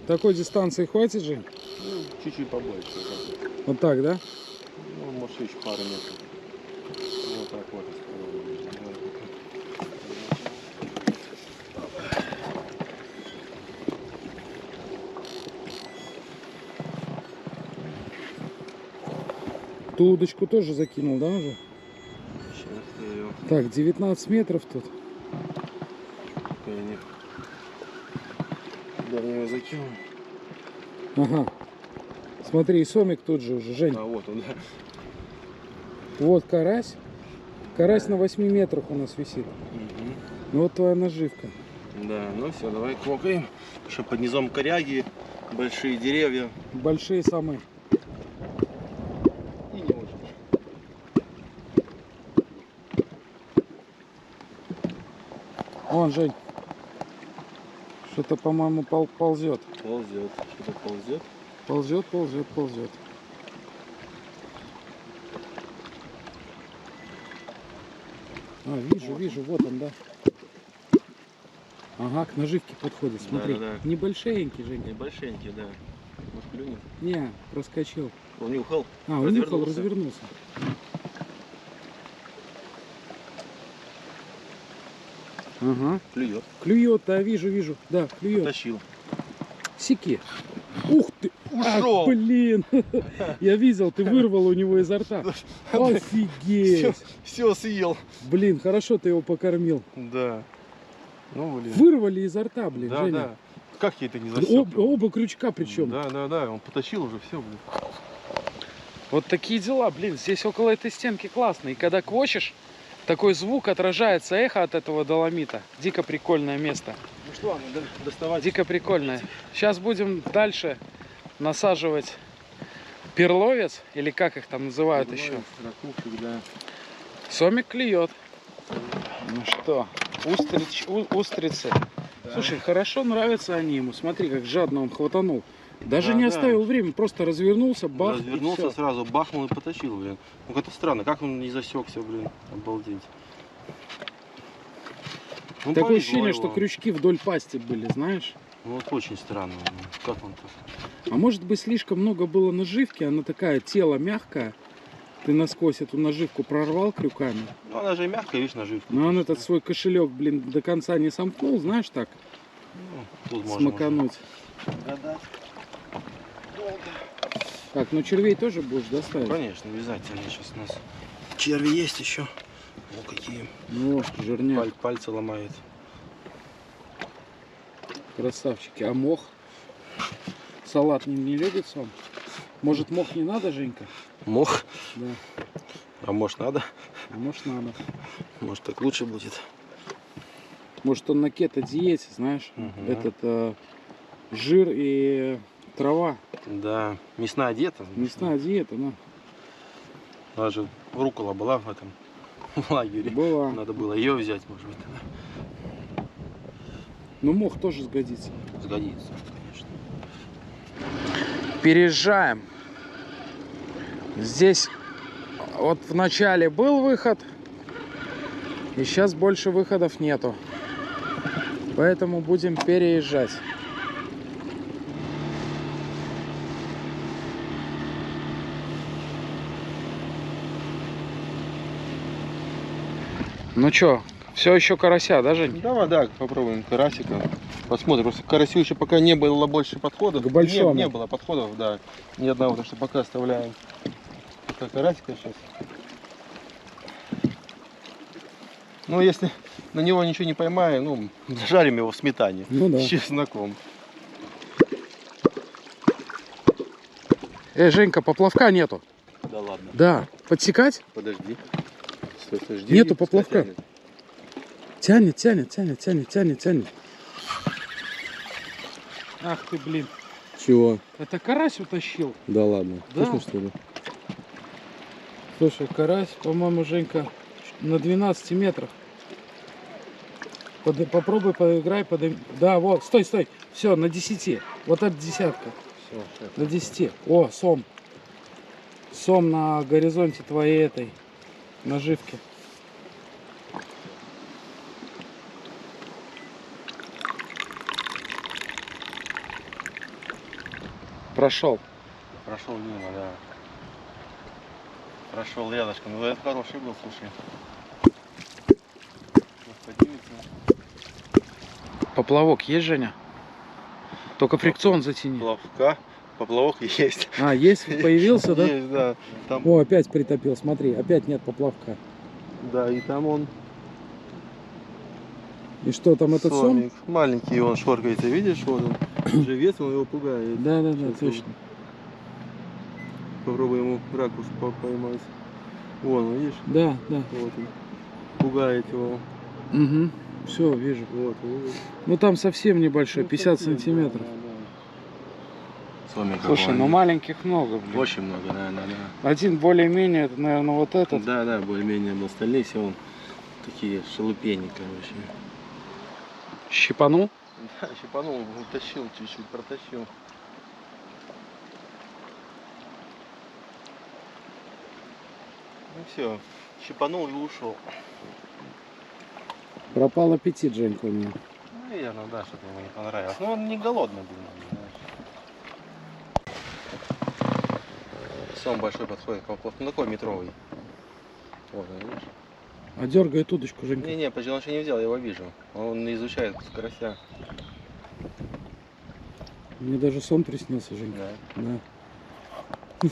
Такой дистанции хватит, Жень? Ну, чуть-чуть побольше. Вот так, да? Ну, может, еще пару метров. Вот так вот. Ту удочку тоже закинул, да, уже? Сейчас я ее... Так, 19 метров тут. Да, я ее закинул. Ага. Смотри, и сомик тут же уже, Жень. А вот он, да. Вот карась. Карась на 8 метрах у нас висит. Ну вот твоя наживка. Да, ну все, давай квакаем. Еще под низом коряги, большие деревья. Большие самые. И не очень. Вон, Жень. Что-то, по-моему, ползет. Ползет. Что-то ползет. Ползет, ползет, ползет. А, вижу, вот он, да. Ага, к наживке подходит, смотри. Да. Небольшенький, Женя. Небольшенький, да. Может, клюнет? Не, проскочил. Он нюхал. А, унюхал, развернулся. Ага. Клюет. Клюет, да, вижу. Да, клюет. Тащил. Секи. Ух ты! Ушел. Ах, блин! Я видел, ты вырвал у него изо рта. Офигеть! Все съел. Блин, хорошо ты его покормил. Да. Ну, блин. Вырвали изо рта, блин, Да, Женя. да. Как я это не засек? Оба крючка причем. Да. Он потащил уже все, блин. Вот такие дела, блин. Здесь около этой стенки классно. И когда квочишь, такой звук отражается, эхо от этого доломита. Дико прикольное место. Ну что, надо доставать. Дико прикольное. Сейчас будем дальше насаживать перловец, или как их там называют еще. Ракушек, да. Сомик клюет. Ну что, устрицы. Да. Слушай, хорошо нравятся они ему. Смотри, как жадно он хватанул. Даже Да, не да. оставил время, просто развернулся, бах, и Развернулся всё. сразу, бахнул и потащил, блин. Ну как-то странно, как он не засекся, блин. Обалдеть. Ну, Такое повезло ощущение, его. что крючки вдоль пасти были, знаешь. Ну вот очень странно. Ну, как он так? А может быть, слишком много было наживки, она такая, тело мягкое. Ты насквозь эту наживку прорвал крюками. Ну она же мягкая, видишь, наживка. Но он этот свой кошелек, блин, до конца не сомкнул, знаешь, так, Ну, тут можно смакануть. уже гадать. Так, ну червей тоже будешь доставить? Конечно, обязательно. Сейчас у нас черви есть еще. О, какие. Ну, жирняк, Пальцы ломает. красавчики. А мох? Салат не любит сам? Может, мох не надо, Женька? Мох. Да. А может надо? А может, надо. Может так лучше будет. Может, он на кето-диете, знаешь? Мгм. Этот жир и трава. Да. Мясная диета. Мясная диета, ну, Даже рукола была в этом в лагере. была. Надо было ее взять, может быть, тогда. Ну, мох тоже сгодится. Сгодится, конечно. Переезжаем. Здесь вот в начале был выход, и сейчас больше выходов нету. Поэтому будем переезжать. Ну чё, все еще карася, да, Жень? Давай, да, попробуем карасика. Посмотрим. Просто к карасю еще пока не было больше подходов. К большому. Не было подходов, да. Ни одного, так что пока оставляем. Так, карасика сейчас. Ну, если на него ничего не поймаем, ну, зажарим его в сметане. Ну да. С чесноком. Женька, поплавка нету. Да ладно. Да, подсекать? Подожди. Стой, жди. Нету поплавка. Тянет. Тянет. Ах ты, блин. Чего? Это карась утащил. Да ладно. Да. Вкусно, что ли? Слушай, карась, по-моему, Женька, на 12 метрах. Попробуй, поиграй. Да, вот, стой. Все, на 10. Вот это десятка. Все, На 10. О, сом. Сом на горизонте твоей этой наживки. Прошел. Прошел мимо, да. Прошел рядышком. Ну, это хороший был, слушай. Вот поднимется. Поплавок есть, Женя? Только фрикцион затяни. Поплавок есть. А, есть? Появился, да? Есть, да. Там, О, опять притопил, смотри, опять нет поплавка. да, и там он. И что там, этот сом? Сомик. Маленький он шоркается, видишь? Вот он. Уже весом его пугает. Да, Сейчас точно. Попробуем ему ракурс поймать. Вон, видишь? Да. Вот он. Пугает его. Угу. Все, вижу. Вот, видишь? Ну там совсем небольшой, Ну, 50 совсем, сантиметров. да. Слушай, ну маленьких много, блин. Очень много, да. Один более-менее, это, наверное, вот этот. Да, более-менее. Остальные все вон такие шелупени, короче. Щипанул? Да, щипанул, утащил чуть-чуть, протащил. Ну все, щипанул и ушел. Пропал аппетит, Женька, у меня. Наверное, да, что-то ему не понравилось. Ну он не голодный был, знаешь. Сом большой подходит к колпаку. Ну такой метровый. Вот, видишь? А дергает удочку, Женька. Не, почти он еще не взял, я его вижу. Он изучает карася. Мне даже сон приснился, Женька. Да. Да.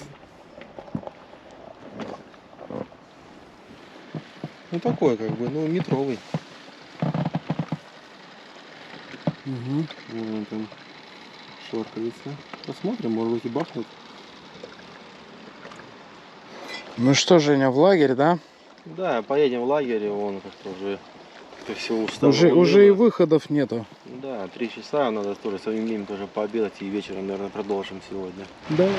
Ну такой как бы, ну метровый. Угу. Вон он там шоркается. Посмотрим, может быть и бахнет. Ну что, Женя, в лагерь, да? Да, поедем в лагерь, он как-то уже ко всему устал. Уже и выходов нету. Да, 3 часа надо тоже своим временем тоже пообедать и вечером, наверное, продолжим сегодня. Да.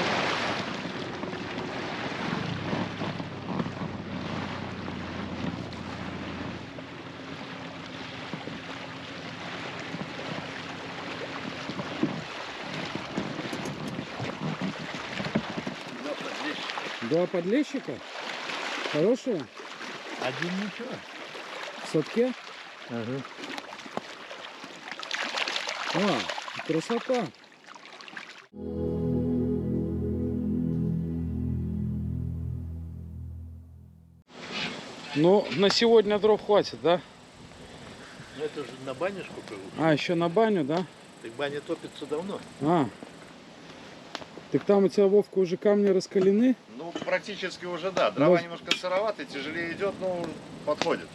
Два подлещика? Хорошие? Один ничего. В садке? Ага. А, красота. Ну, на сегодня дров хватит, да? Ну это же на банюшку круг. А, еще на баню, да? Так баня топится давно. А. Так там у тебя, Вовка, уже камни раскалены? Ну, практически уже, да. Дрова Ну, немножко сыроватые, тяжелее идет, но подходит.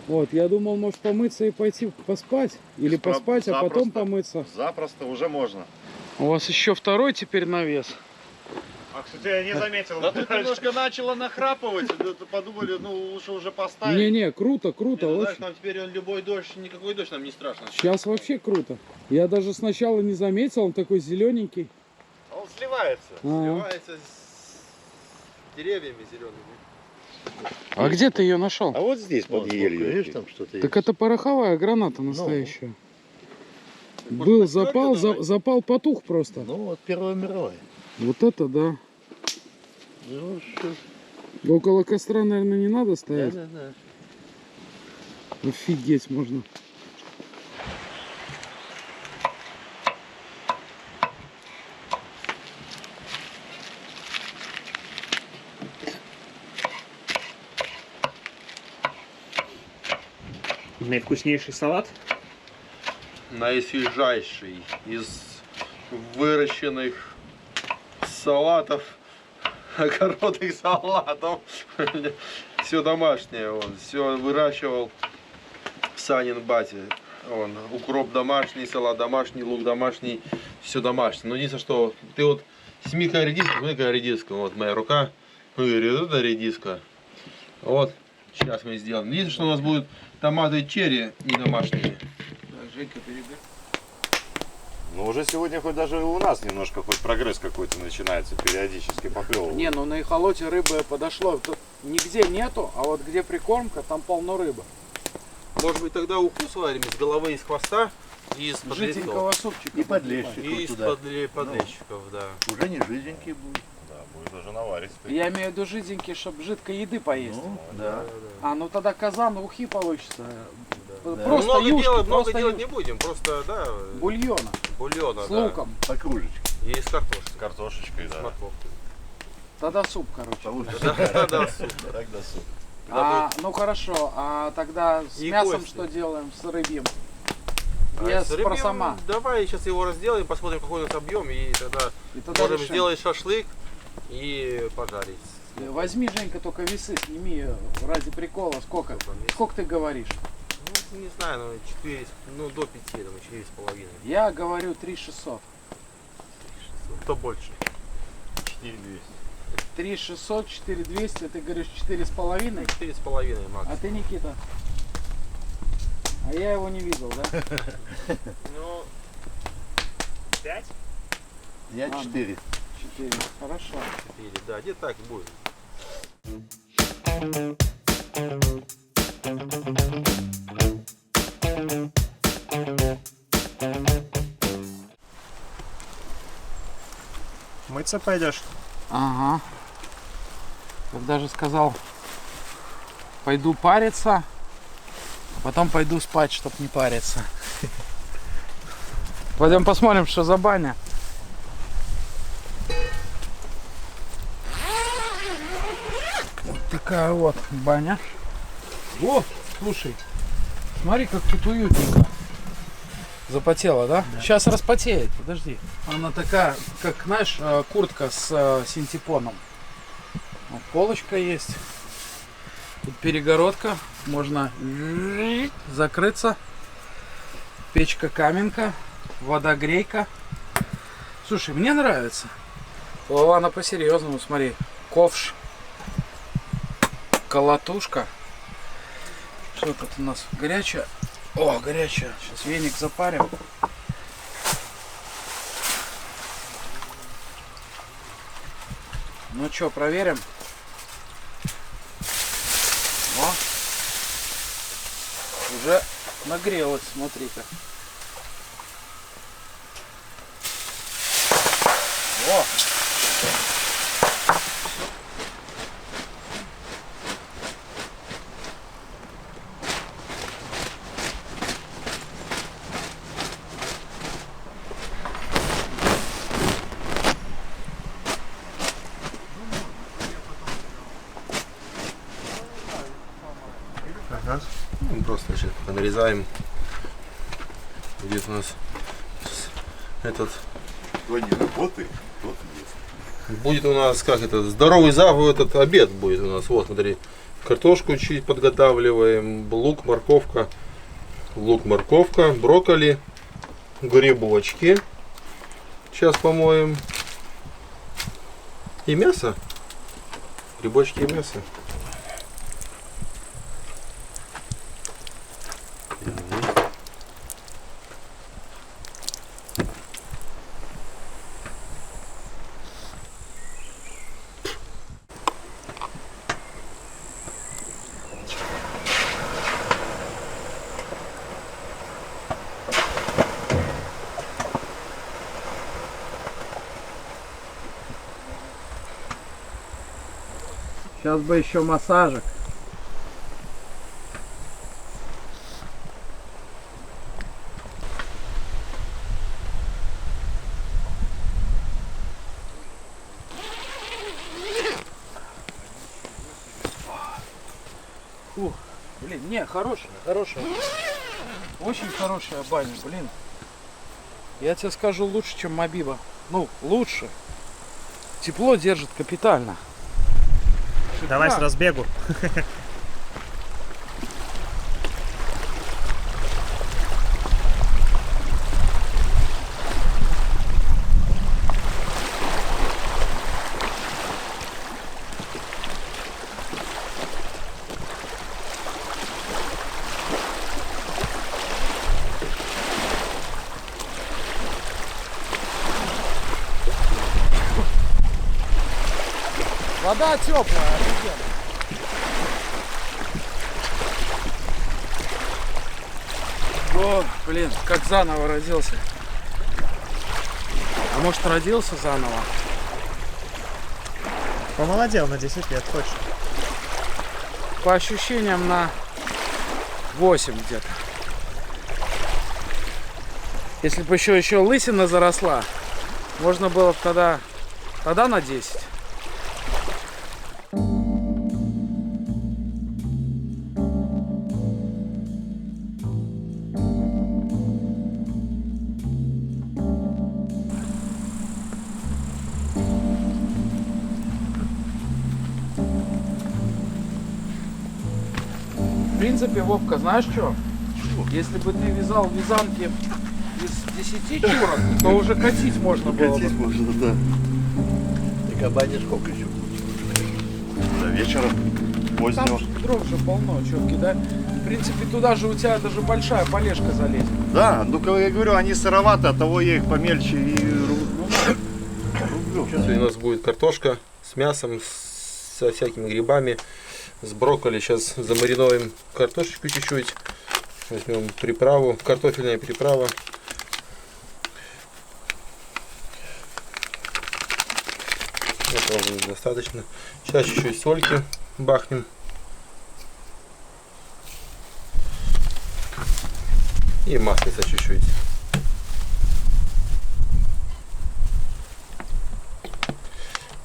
Вот, я думал, может помыться и пойти поспать. Или Спро- поспать, а потом запросто. помыться. Запросто уже можно. У вас еще второй теперь навес. А, кстати, я не заметил. Да тут немножко начало нахрапывать, подумали, ну лучше уже поставить. Не-не, круто, круто, очень. нам теперь любой дождь, никакой дождь нам не страшно. Сейчас вообще круто. Я даже сначала не заметил, он такой зелененький. Он сливается. Сливается с деревьями зелеными. А где ты ее нашел? А вот здесь под елью. Видишь, там что-то Так это пороховая граната настоящая. Был запал, запал потух просто. Ну, вот Первая мировая. Вот это да. Ну, что? Около костра, наверное, не надо стоять. Да. Офигеть можно. Наивкуснейший салат. Наисвежайший из выращенных салатов, огородных салатов. Все домашнее он, все выращивал Санин батя. Он укроп домашний, салат домашний, лук домашний, все домашнее. Но единственное, что ты вот сними-ка редиску, ну-ка редиска, вот моя рука, ну и это редиска. Вот, сейчас мы сделаем. Единственное, что у нас будут томаты черри не домашние. Так, Женька, перебей. Ну уже сегодня хоть даже у нас немножко хоть прогресс какой-то начинается, периодически поклевывать. Не, ну на эхолоте рыбы подошло. Тут нигде нету, а вот где прикормка, там полно рыбы. Может быть тогда уху сварим из головы, из хвоста и из Жиденького супчика. И подлещик. И из подлещиков, да. Уже не жиденький будет. Да, будет уже наваристый. Я имею в виду жиденький, чтобы жидкой еды поесть. Ну, да. А, ну тогда казан ухи получится. Ну, Просто много юшки, делать, много просто делать не юшки. будем, просто, да, Бульона бульона, с да. луком. По кружечке. И с картошкой. С картошечкой, С да. морковкой. Тогда суп, короче. Получится. Да, суп. Тогда суп. А, ну хорошо, а тогда с И мясом кости. что делаем, с рыбьим? А Я с про рыбьем сама. Давай сейчас его разделаем, посмотрим какой у нас объем, и тогда И тогда можем решим. сделать шашлык и пожарить. Возьми, Женька, только весы сними ради прикола. Сколько ты говоришь? Ну, не знаю, ну 4, ну до 5, думаю, 4,5. Я говорю 3600. Кто больше? 4200. 3600, 4200, ты говоришь 4,5. 4,5 макс. А ты, Никита? А я его не видел, да? Ну, 5? Я Ладно. 4. 4. Хорошо. 4, да, где так будет. Мыться пойдешь? Ага. Я даже сказал, пойду париться, а потом пойду спать, чтоб не париться. Пойдем посмотрим, что за баня. Вот такая вот баня. О, слушай, смотри, как тут уютненько. Запотела, да? Сейчас распотеет, подожди. Она такая, как, знаешь, куртка с синтепоном. Вот полочка есть. Тут перегородка. Можно закрыться. Печка-каменка. Водогрейка. Слушай, мне нравится. Ладно, по-серьезному, смотри. Ковш. Колотушка. Что тут у нас? Горячая. О, горячая. Сейчас веник запарим. Ну что, проверим? О, уже нагрелась, смотри-ка. О! Ага. Мы просто сейчас нарезаем. Будет у нас этот. Кто не работает, тот ест. Будет у нас как это здоровый этот обед будет у нас. Вот, смотри, картошку чуть подготавливаем, лук, морковка, брокколи, грибочки. Сейчас помоем. И мясо. Грибочки и мясо. Сейчас бы еще массажик. Фух, блин, не, хорошая. Очень хорошая баня, блин. Я тебе скажу, лучше, чем Мобиба. Ну, лучше. Тепло держит капитально. Давай с Шикарно. разбегу. Вода теплая, офигенно. О, блин, как заново родился. А может, родился заново? Помолодел на 10 лет, точно. По ощущениям на 8 где-то. Если бы еще лысина заросла, можно было бы тогда на 10. В принципе, Вовка, знаешь что? Если бы ты вязал вязанки из 10 чурок, то уже катить можно было бы. можно, да. И кабане сколько еще? До вечера позднего. Там же дров же полно, четки, да? В принципе, туда же у тебя даже большая полежка залезет. Да, ну как я говорю, они сыроваты, от того я их помельче и рублю. Сейчас у нас будет картошка с мясом, со всякими грибами, с брокколи. Сейчас замариновим картошечку чуть-чуть. Возьмем приправу, картофельная приправа. Этого будет достаточно. Сейчас чуть-чуть сольки бахнем. И маслица чуть-чуть.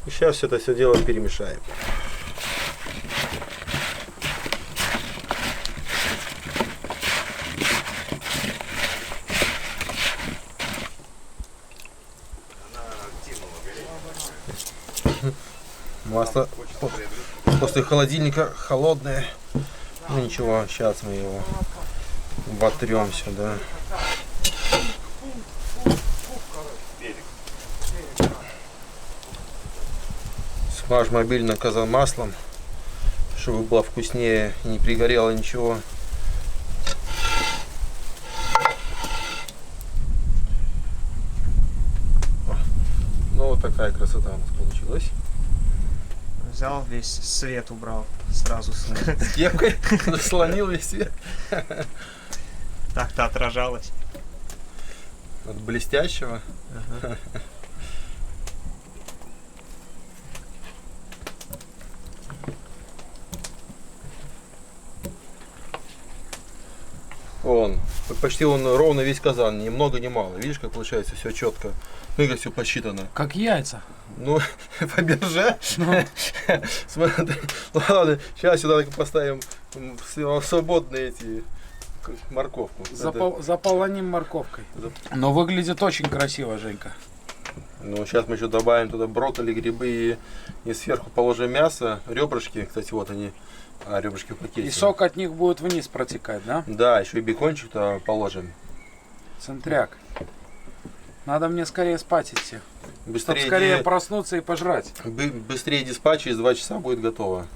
И сейчас это все дело перемешаем. Масло после холодильника холодное. Ну ничего, сейчас мы его вотрем сюда. Смажь мобильно казан маслом, чтобы было вкуснее и не пригорело ничего. Ну вот такая красота у нас получилась. Взял весь свет, убрал сразу. С кепкой заслонил весь свет. Так-то отражалось. От блестящего. Он почти он ровно весь казан, ни много ни мало. Видишь, как получается все четко. Ну и как все посчитано. Как яйца. Ну, поберже. Смотри, ладно, сейчас сюда поставим свободные эти морковку. Заполоним морковкой. Но выглядит очень красиво, Женька. Ну, сейчас мы еще добавим туда брокколи, грибы и сверху положим мясо, ребрышки, кстати, вот они, ребрышки в пакете. И сок от них будет вниз протекать, да? Да, еще и бекончик-то положим. Центряк. Надо мне скорее спать идти. Чтобы Быстрее, скорее проснуться и пожрать. быстрее диспатч, через 2 часа будет готово.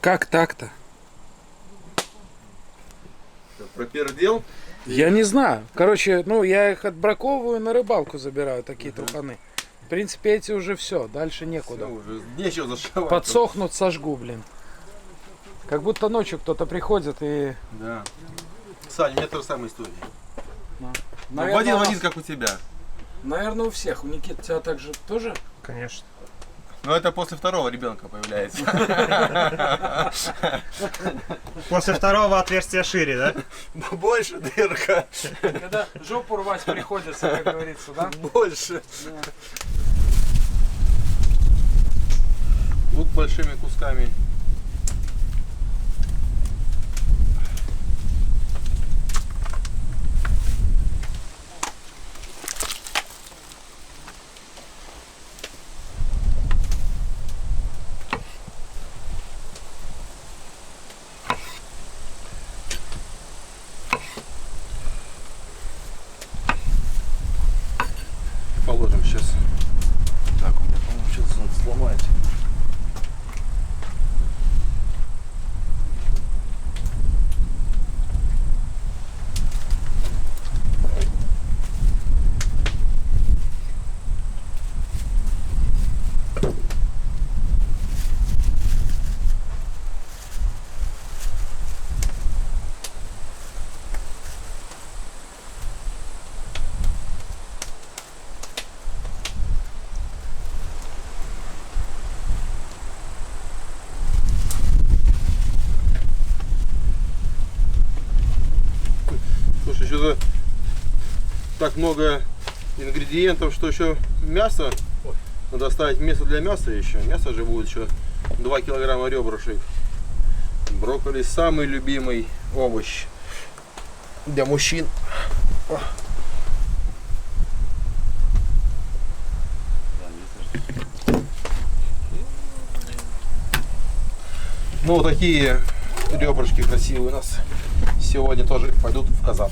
Как так-то? Пропердел? Я не знаю. Короче, ну я их отбраковываю, на рыбалку забираю, такие труханы. В принципе, эти уже все, дальше некуда. Всё, уже нечего зашивать. Подсохнут, сожгу, блин. Как будто ночью кто-то приходит и... Да. Саня, у меня та же самая история. Наверное, В один, как у тебя. наверное, у всех. У Никиты тебя также тоже? Конечно. Но это после второго ребенка появляется. После второго отверстия шире, да? Больше дырка. Когда жопу рвать приходится, как говорится, да? Больше. Лук большими кусками. Положим сейчас. Так, у меня, по-моему, сейчас надо сломать. Слушай, что-то так много ингредиентов, что еще мясо. Надо оставить место для мяса еще. Мясо же будет еще 2 килограмма ребрышек. Брокколи самый любимый овощ для мужчин. Ну, вот такие ребрышки красивые у нас сегодня тоже пойдут в казан.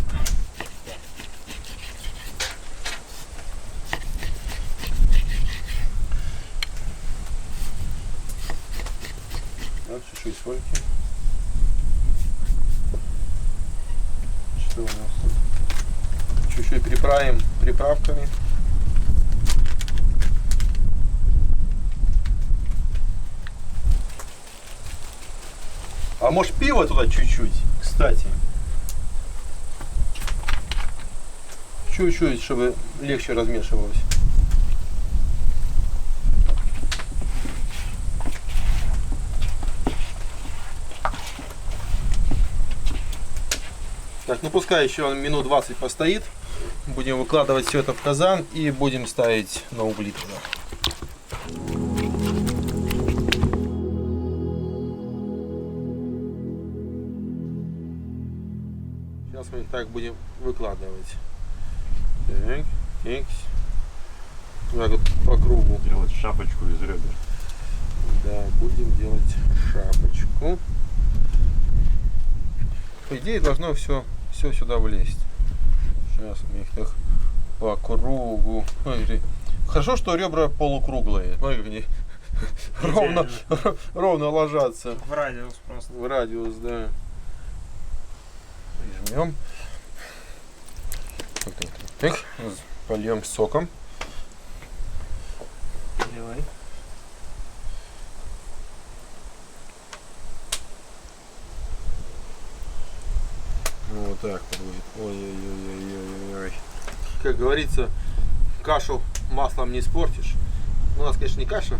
Вот чуть-чуть сольки. Что у нас тут? Чуть-чуть приправим приправками. А может пиво туда чуть-чуть, кстати. Чуть-чуть, чтобы легче размешивалось. Так, ну пускай еще минут 20 постоит. Будем выкладывать все это в казан и будем ставить на угли туда. Сейчас мы так будем выкладывать. Так, так. Так вот по кругу. Делать шапочку из ребер. Да, будем делать шапочку. По идее должно все сюда влезть. Сейчас мы их так по кругу. Смотри. Хорошо, что ребра полукруглые. Смотри, как они ровно ложатся. В радиус просто. В радиус, да. И жмем. Так, польем соком. Делай. Вот так вот будет. Ой-ой-ой-ой-ой-ой. Как говорится, кашу маслом не испортишь. У нас, конечно, не каша.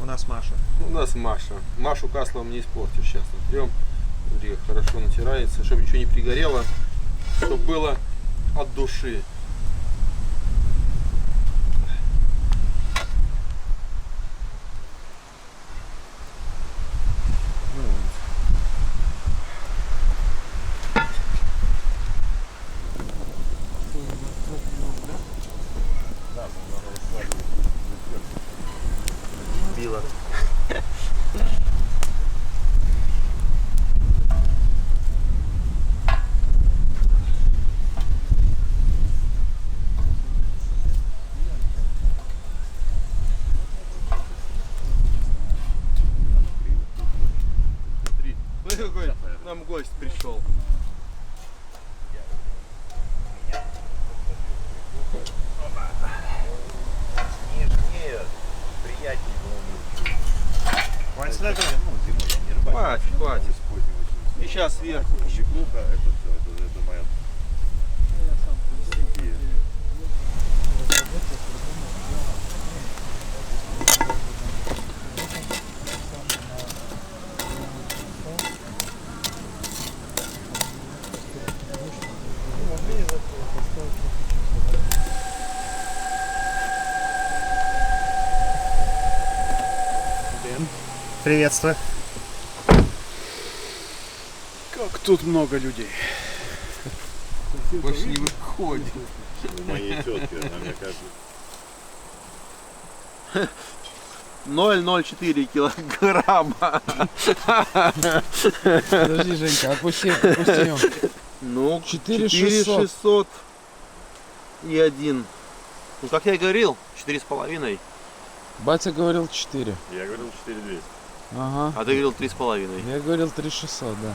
У нас Маша. У нас Маша. Машу маслом не испортишь. Сейчас натрем. Смотри, как хорошо натирается, чтобы ничего не пригорело. Чтобы было от души. Била. Смотри, какой нам гость пришел. Нежнее, приятнее было. Хватит этого? Ну, зимой я не рыбачу. Хватит. Использовать. И сейчас сверху. Щеглуха, это все, это моя. Приветствую. Как тут много людей. Больше не выходит. Моей тетки, она мне кажется. 0,04 килограмма. Подожди, Женька, отпусти его. Ну, 4600. 4600 и 1. Ну, как я и говорил, 4,5. Батя говорил 4. Я говорил 4200. Ага. А ты говорил 3,5. Я говорил 3600, да.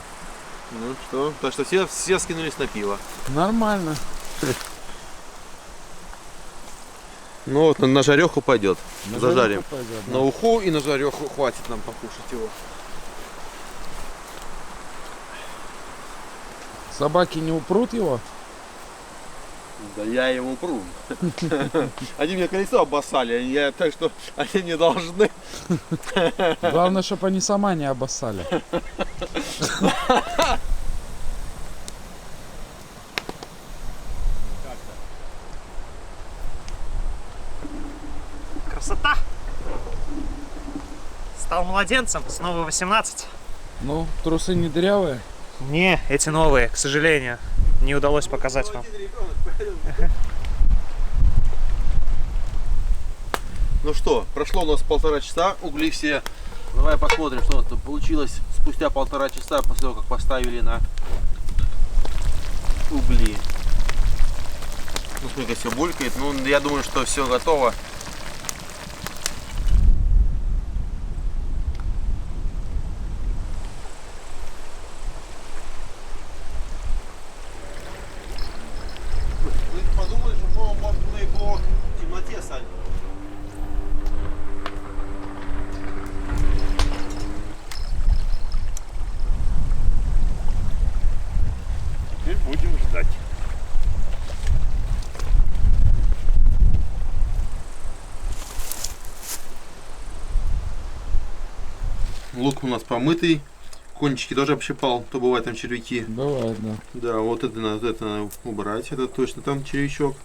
Ну что? Так что все скинулись на пиво. Нормально. Ну вот на жареху пойдет. На Зажарим. жареху пойдет, да. На уху и на жареху хватит нам покушать его. Собаки не упрут его? Да я ему пру. Они мне колесо обоссали, так что они не должны. Главное, чтобы они сама не обоссали. Красота! Стал младенцем, снова 18. Ну, трусы не дырявые? Не, эти новые, к сожалению. Не удалось показать вам. Ну что, прошло у нас 1,5 часа, угли все. Давай посмотрим, что у нас тут получилось спустя 1,5 часа после того, как поставили на угли. Ну, смотри, все булькает. Ну, я думаю, что все готово. Вы подумали, что может мы по темноте, Сань? Теперь будем ждать. Лук у нас помытый. Кончики тоже общипал, то бывает там червяки. Бывает, да. Да, вот это надо убрать, это точно там червячок.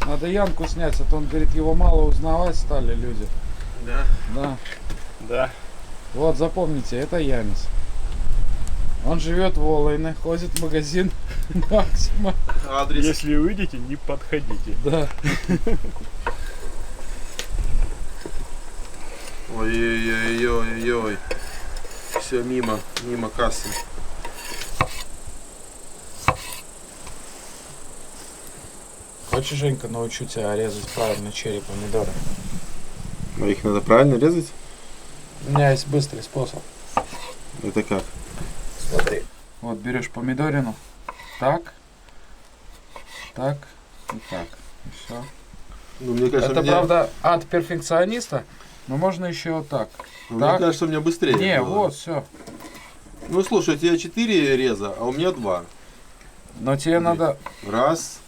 Надо Янку снять, а то он говорит, его мало узнавать стали люди. Да. Да. Да. Вот, запомните, это Янис. Он живет в Волойне, ходит в магазин Максима. Адрес. Если увидите, не подходите. Да. Ой-ой-ой-ой-ой. Все мимо кассы. Хочешь, Женька, научу тебя резать правильно черри помидоры? А их надо правильно резать? У меня есть быстрый способ. Это как? Смотри. Вот берешь помидорину. Так. Так. И так. И все. Ну, мне кажется, Это, у меня... правда, от перфекциониста, но можно еще вот так. Мне Так. кажется, у меня быстрее. Не, было. вот, все. Ну, слушай, у тебя 4 реза, а у меня 2. Но тебе надо... Раз,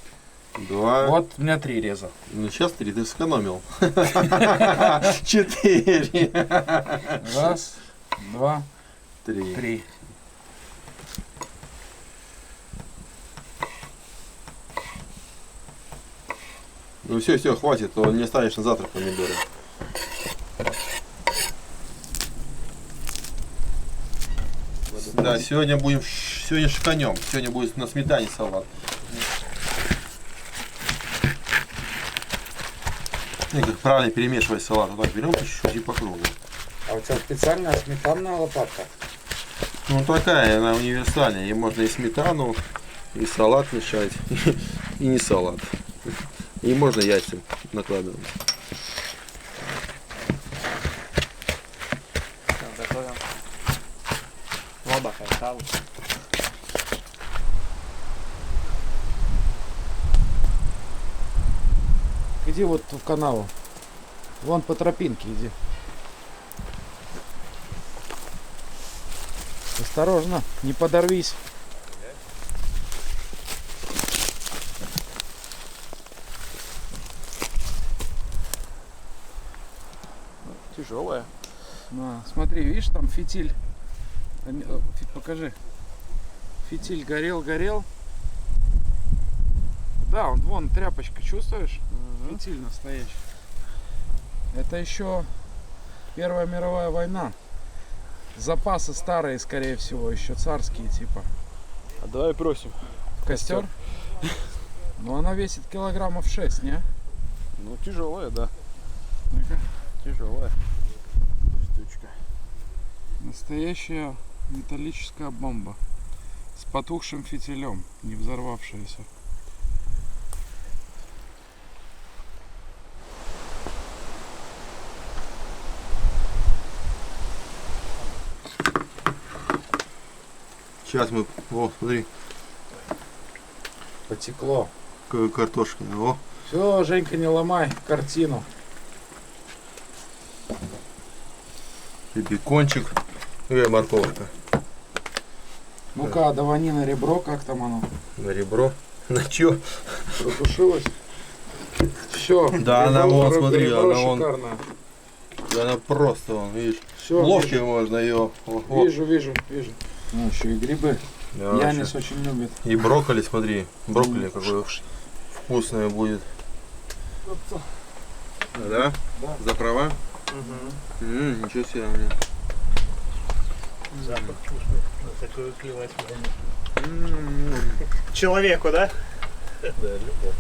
два... Вот у меня 3 реза. Ну, сейчас 3, ты сэкономил. 4. Раз, два, 3. 3. Ну, все, хватит, то не оставишь на завтрак помидоры. Да, сегодня шиканем. Сегодня будет на сметане салат. Ну, как правильно перемешивать салат. Вот так берем по чуть-чуть и по кругу. А у тебя специальная сметанная лопатка? Ну такая, она универсальная. И можно и сметану, и салат мешать, и не салат. И можно яйца накладывать. Готовим. Вода какая-то. Иди вот в канаву. Вон по тропинке иди. Осторожно, не подорвись. Тяжелая. На, смотри, видишь, там фитиль. Покажи. Фитиль горел. Да, вон тряпочка, чувствуешь? Фитиль настоящий. Это еще Первая мировая война. Запасы старые, скорее всего, еще царские типа. А давай бросим. Костер? Ну она весит килограммов 6, не? Ну, тяжелая, да. Ну-ка. Тяжелая штучка. Настоящая металлическая бомба. С потухшим фитилем, не взорвавшаяся. Сейчас мы... О, смотри, Потекло. картошки. О, Все, Женька, не ломай картину. и бекончик, и морковка. Ну-ка, давани на ребро, как там оно? На ребро. На чё? Протушилось? Все. Да, она вон, смотри, она вон. шикарная. Да она просто, вон, видишь. Все, Ложкой можно ее. вижу. Ну, еще и грибы. Янис очень любит. И брокколи, смотри. Брокколи какое вкусное будет. Да? За права? Ничего себе, блин. Запах вкусный. На такое клевать можно. Человеку, да? Да, любовь.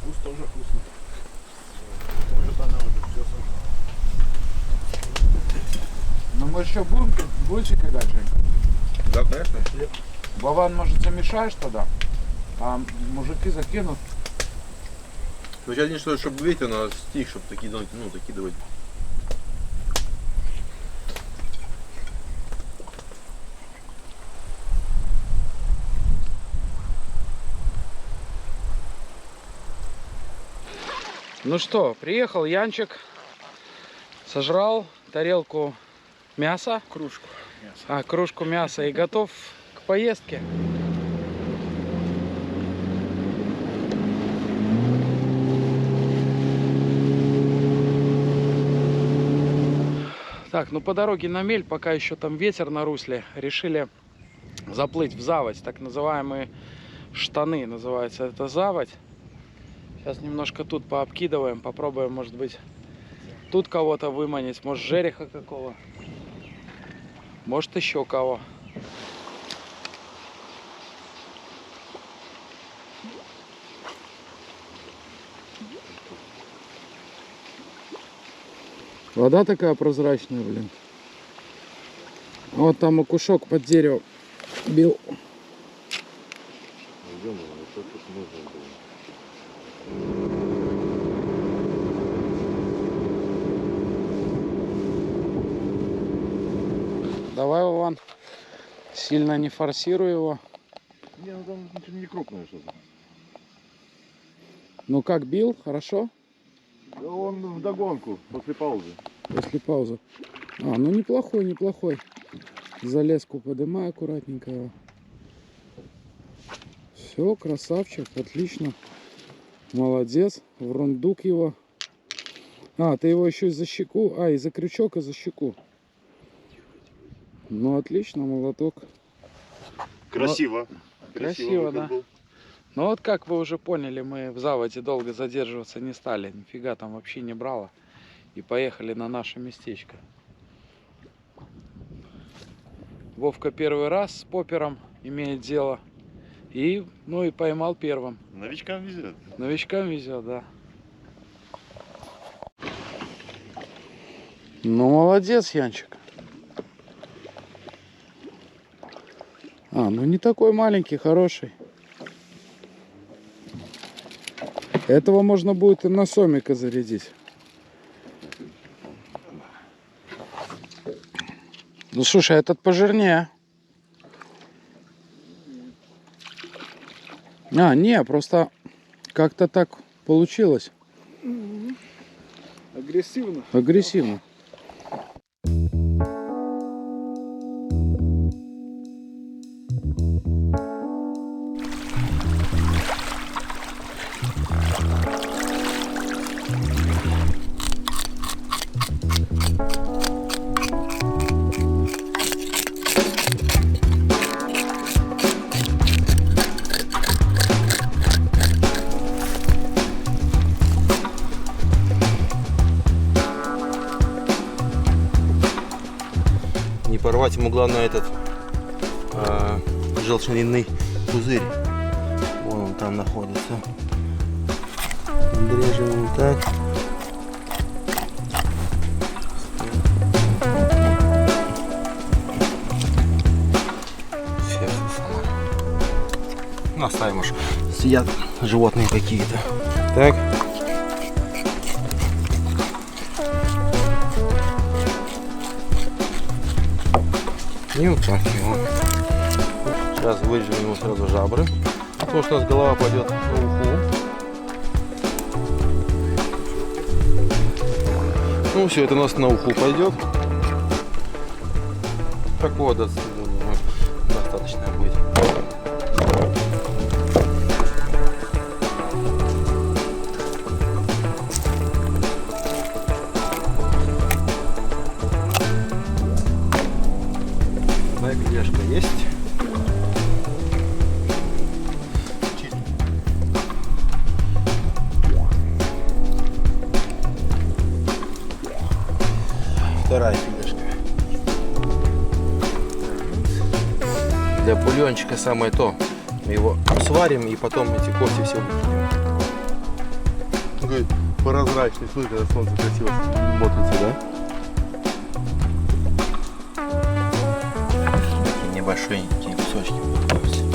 Вкус тоже вкусный. Может она уже все сожрала. Ну мы еще будем больше кидать, Женька? Да, конечно. Вован, может, замешаешь тогда? А мужики закинут. Ну, сейчас не что, чтобы ветер надо стих, чтобы закидывать, ну, закидывать. Ну что, приехал Янчик, сожрал тарелку мяса. Кружку. Кружку мяса и готов к поездке. Так, ну по дороге на мель, пока еще там ветер на русле, решили заплыть в заводь, так называемые штаны называется это заводь. Сейчас немножко тут пообкидываем, попробуем, может быть, тут кого-то выманить, может, жереха какого, может, еще кого. Вода такая прозрачная, блин. Вот там окушок под дерево бил. Что тут нужно было? Давай, Вован, сильно не форсируй его. Не, ну там ничего не крупное что-то. Ну как, бил? Хорошо? Да он вдогонку, после паузы. После паузы. Ну неплохой, неплохой. За леску подымай аккуратненько его. Все, красавчик, отлично. Молодец. В рундук его. Ты его еще и за щеку. И за крючок, и за щеку. Ну отлично, молоток. Красиво. Красиво, да. был. Ну вот как вы уже поняли, мы в заводе долго задерживаться не стали. Нифига там вообще не брало. И поехали на наше местечко. Вовка первый раз с попером имеет дело. И поймал первым. Новичкам везет. Новичкам везет, да. Ну молодец, Янчик. Ну не такой маленький, хороший. Этого можно будет и на сомика зарядить. Ну слушай, этот пожирнее. Не, просто как-то так получилось. Агрессивно. Агрессивно. Не порвать ему главное этот желчноринный пузырь. Вон он там находится. Отрежем вот так. Оставим уж, сидят животные какие-то. Так. И вот так его. Сейчас вырежем ему сразу жабры. Потому что у нас голова пойдет на уху. Ну все, это у нас на уху пойдет. Такого достаточно будет. Бельяшка есть. Для бульончика самое то. Мы его сварим и потом эти кости все выкинем. Такой прозрачный, смотри, когда солнце красиво смотрится, да? Такие небольшие такие кусочки получаются.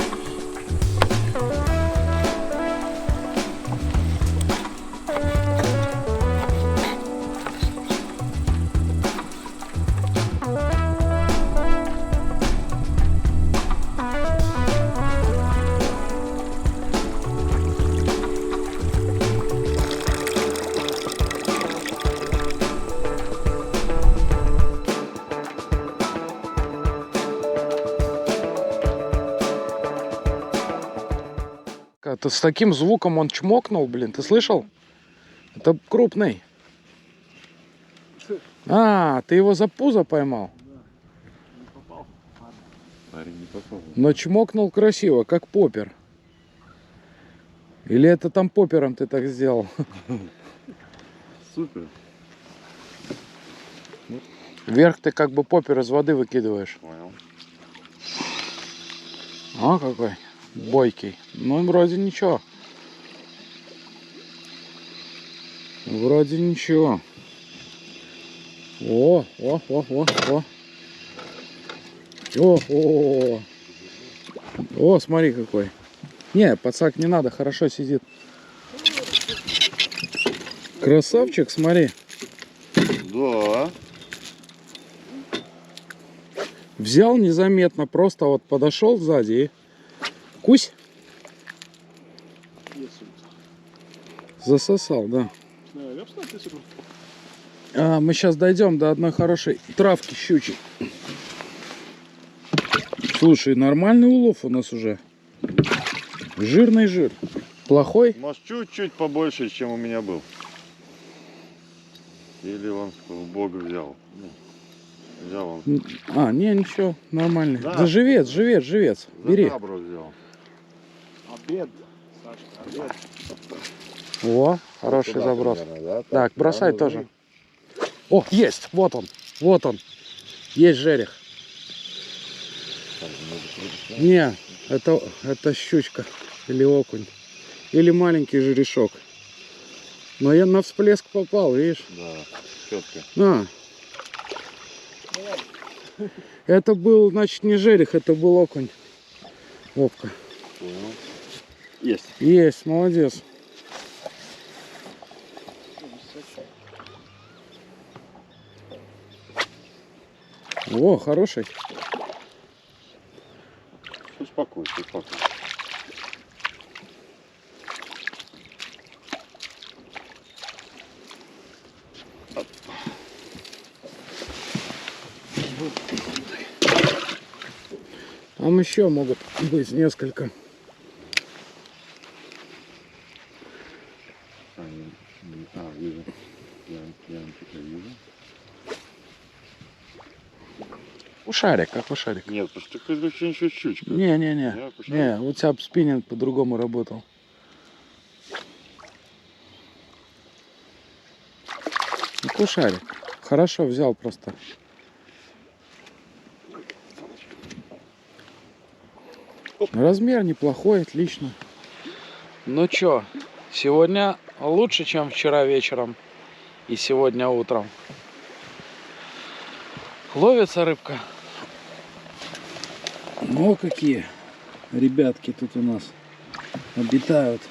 Это с таким звуком он чмокнул, блин, ты слышал? Это крупный. А, ты его за пузо поймал? Парень не попал. Но чмокнул красиво, как поппер. Или это там поппером ты так сделал? Супер. Вверх ты как бы поппер из воды выкидываешь. Понял. А, какой бойкий. Ну, вроде ничего. Вроде ничего. О. О, смотри какой. Не, подсак не надо, хорошо сидит. Красавчик, смотри. Да. Взял незаметно, просто вот подошел сзади и кусь. Засосал, да. А, мы сейчас дойдем до одной хорошей травки щучьей. Слушай, нормальный улов у нас уже. Жирный жир. Плохой? Может, чуть-чуть побольше, чем у меня был. Или он в Бога взял. Взял он. А, не, ничего, нормальный. Да. Да живец. Бери. Забрал взял. Обед, Сашка, обед. О, хороший Туда заброс. примерно, да? Так, бросай ну, тоже. О, есть, вот он. Есть жерех. Не, это щучка или окунь. Или маленький жерешок. Но я на всплеск попал, видишь? Да, четко. А. Это был, значит, не жерех, это был окунь. Опка. Понял. Есть. Есть, молодец. О, хороший. Успокойся. Там еще могут быть несколько. Вижу. Я вижу. Ушарик, как ушарик. Нет, потому что такое ощущение, что щучка. Не, у тебя спиннинг по-другому работал. Ушарик. Хорошо взял просто. Размер неплохой, отлично. Ну чё, сегодня лучше, чем вчера вечером и сегодня утром. Ловится рыбка. Ну какие ребятки тут у нас обитают.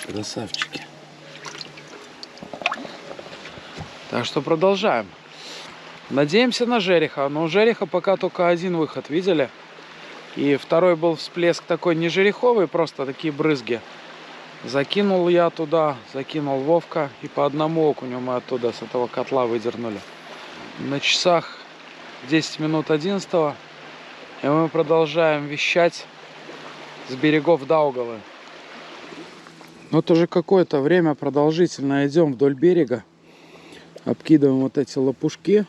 Красавчики. Так что продолжаем. Надеемся на жереха. Но у жереха пока только один выход, видели? И второй был всплеск такой не жереховый, просто такие брызги. Закинул я туда, закинул Вовка. И по одному окуню мы оттуда с этого котла выдернули. На часах 10 минут 11. И мы продолжаем вещать с берегов Даугавы. Вот уже какое-то время продолжительно идем вдоль берега. Обкидываем вот эти лопушки.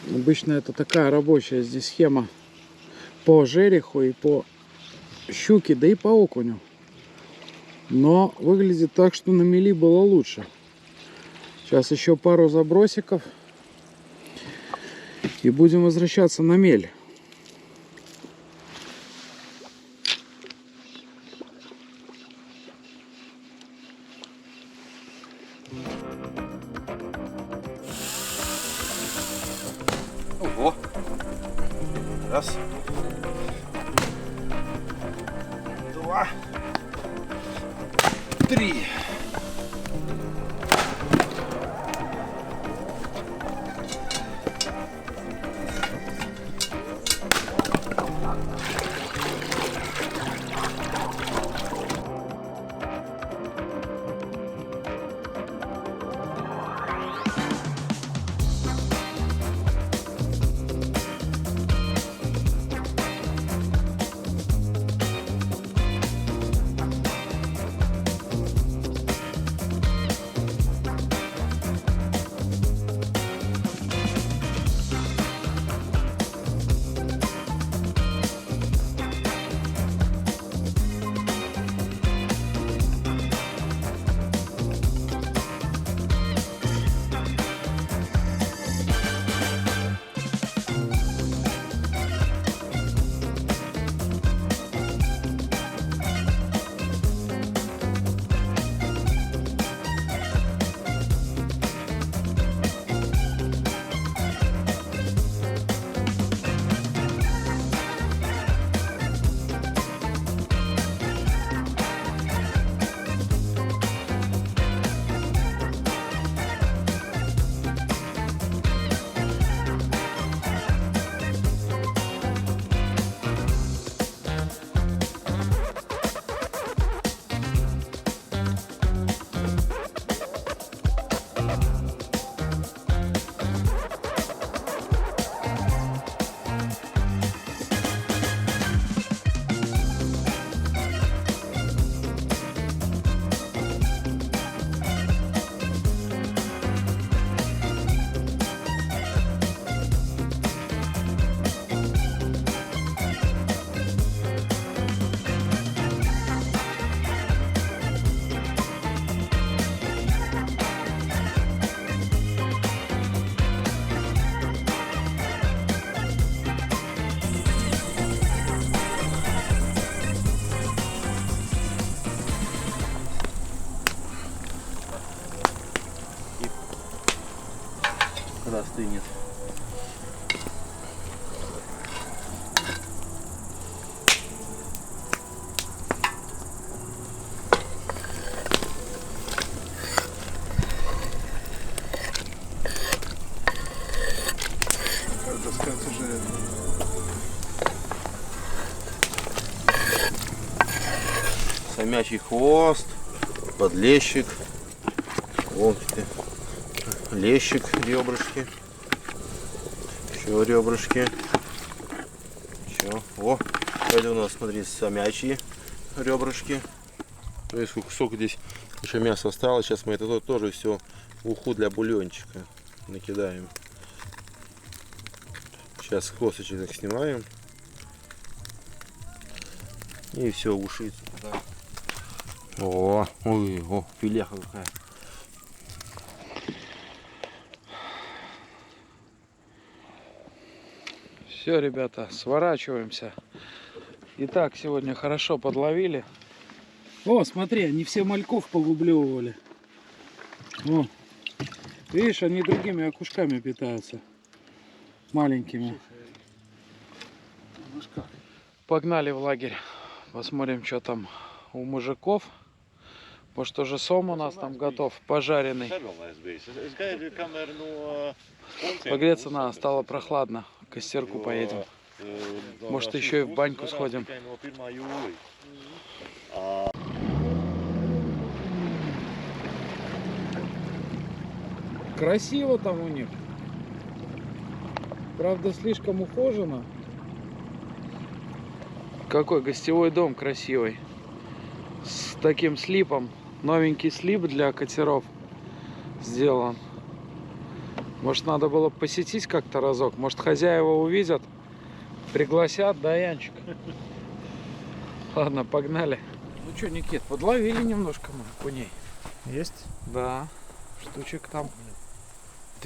Обычно это такая рабочая здесь схема по жереху и по щуке, да и по окуню. Но выглядит так, что на мели было лучше. Сейчас еще пару забросиков. И будем возвращаться на мель. Ого. Раз. Два. Три. Когда остынет. Доска тяжелее. Самячий хвост, подлещик, вон лещик, ребрышки, еще ребрышки, еще, о, это у нас, смотри, самячьи ребрышки. То есть сколько здесь еще мяса осталось, сейчас мы это тоже все в уху для бульончика накидаем. Сейчас косточек так снимаем. И все, уши туда. О, ой, о, филеха какая. Все, ребята, сворачиваемся. Итак, сегодня хорошо подловили. О, смотри, они все мальков погублевывали. О, видишь, они другими окушками питаются. Маленькими. Погнали в лагерь. Посмотрим, что там у мужиков. Может, уже сом у нас там готов, пожаренный. Погреться надо, стало прохладно. К костерку поедем. Может, еще и в баньку сходим. Красиво там у них. Правда, слишком ухоженно. Какой гостевой дом красивый. С таким слипом. Новенький слип для катеров сделан. Может, надо было посетить как-то разок. Может, хозяева увидят, пригласят, да, Янчик? Ладно, погнали. Ну что, Никит, подловили немножко мы окуней. Есть? Да, штучек там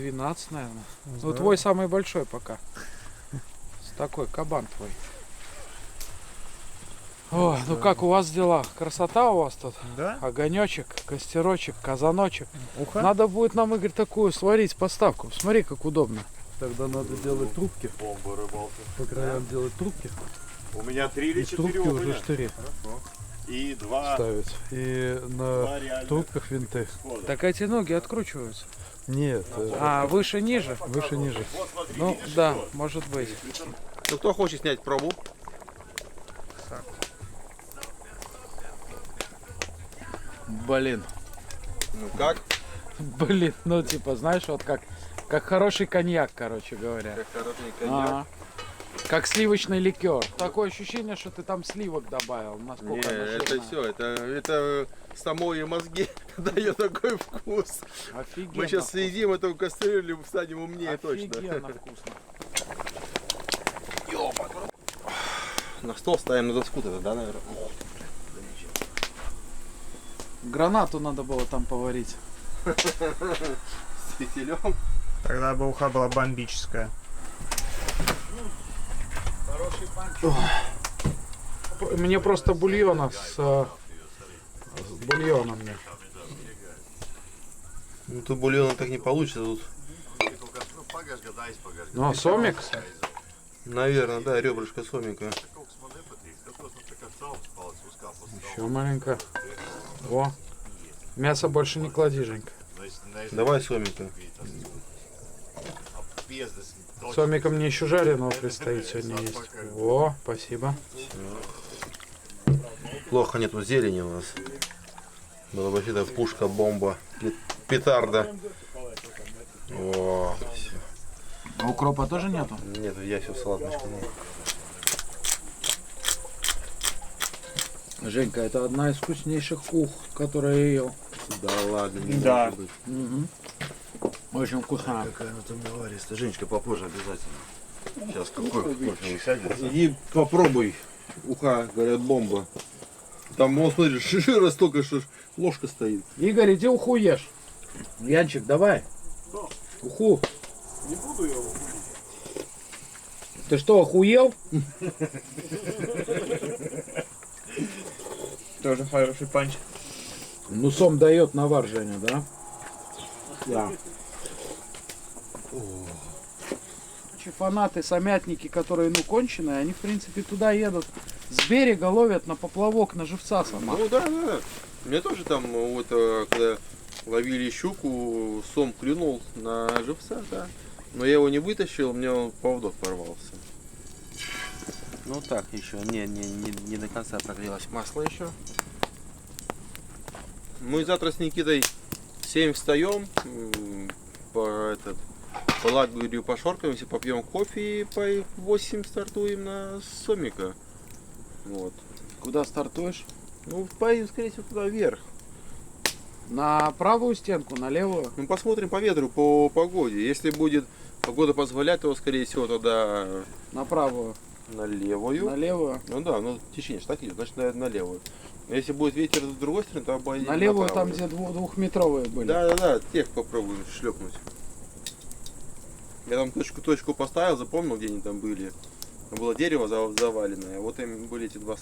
12, наверное. Ну, твой самый большой пока. Такой кабан твой. О, ну как у вас дела? Красота у вас тут? Да? Огонечек, костерочек, казаночек. Уха. Надо будет нам, Игорь, такую сварить поставку. Смотри, как удобно. Тогда надо делать трубки. Бомба рыбалки. По краям делать трубки. У меня 3 или И 4 трубки уже опыня. штыри И 2 ставить. И на реальных трубках винты. схода. Так эти ноги откручиваются. Нет, А, выше, ниже? выше, ниже. Вот смотри, Ну, видишь, да, что? может быть. Ну кто хочет снять пробу? Блин. Ну как? Блин, ну типа, знаешь, вот как хороший коньяк, короче говоря. Как хороший коньяк. Ага. Как сливочный ликер. Такое ощущение, что ты там сливок добавил. Не, Насколько оно это жирное. все, это самой мозги дает такой вкус. Офигенно. Мы сейчас вкусно. съедим эту кастрюлю, станем умнее точно. Офигенно вкусно. На стол ставим на доску тогда, да, наверное? Гранату надо было там поварить. С фитилем. Тогда бы уха была бомбическая. Мне просто бульона с бульоном мне. Ну тут бульона так не получится тут. Ну, сомик. Наверное, да, ребрышко сомика. Еще маленько. О, мясо больше не клади, Женька. Давай сомика. Сомика мне еще жареного предстоит сегодня есть. О, спасибо. Плохо нету зелени у нас. Была бы вообще-то пушка, бомба, петарда. О, всё. А укропа тоже нету? Нет, я все салатничку. Женька, это одна из вкуснейших ух, которые я ел. Да ладно, не Да. может быть. Очень вкусная. Какая она там наваристая. Женечка, попозже обязательно. Сейчас какой кофе сядет. Иди попробуй. Уха, говорят, бомба. Там, вон, смотри, жира столько, что ложка стоит. Игорь, иди уху ешь. Янчик, давай. Уху. Не буду я. Ты что, охуел? Тоже хороший панч. Ну, сом дает навар, Женя, да? Да. Фанаты, самятники, которые, ну, конченые, они, в принципе, туда едут. С берега ловят на поплавок, на живца сама. Ну да, да. Мне тоже там, вот, когда ловили щуку, сом клюнул на живца, да. Но я его не вытащил, у меня поводок порвался. Ну так, еще не до конца прогрелось масло еще. Мы завтра с Никитой в 7 встаем, по лагерю пошоркаемся, попьем кофе и по 8 стартуем на сомика. Вот. Куда стартуешь? Ну, поедем, скорее всего, туда вверх. На правую стенку, на левую? Ну, посмотрим по ветру, по погоде. Если будет погода позволять, то, скорее всего, тогда На правую. на левую. На левую. Ну да, ну течение ж так идет, значит, наверное, на левую. Но если будет ветер с другой стороны, то поедем На левую, правую. там, где двухметровые были. Да, тех попробуем шлепнуть. Я там точку поставил, запомнил, где они там были. Там было дерево заваленное, вот им были эти два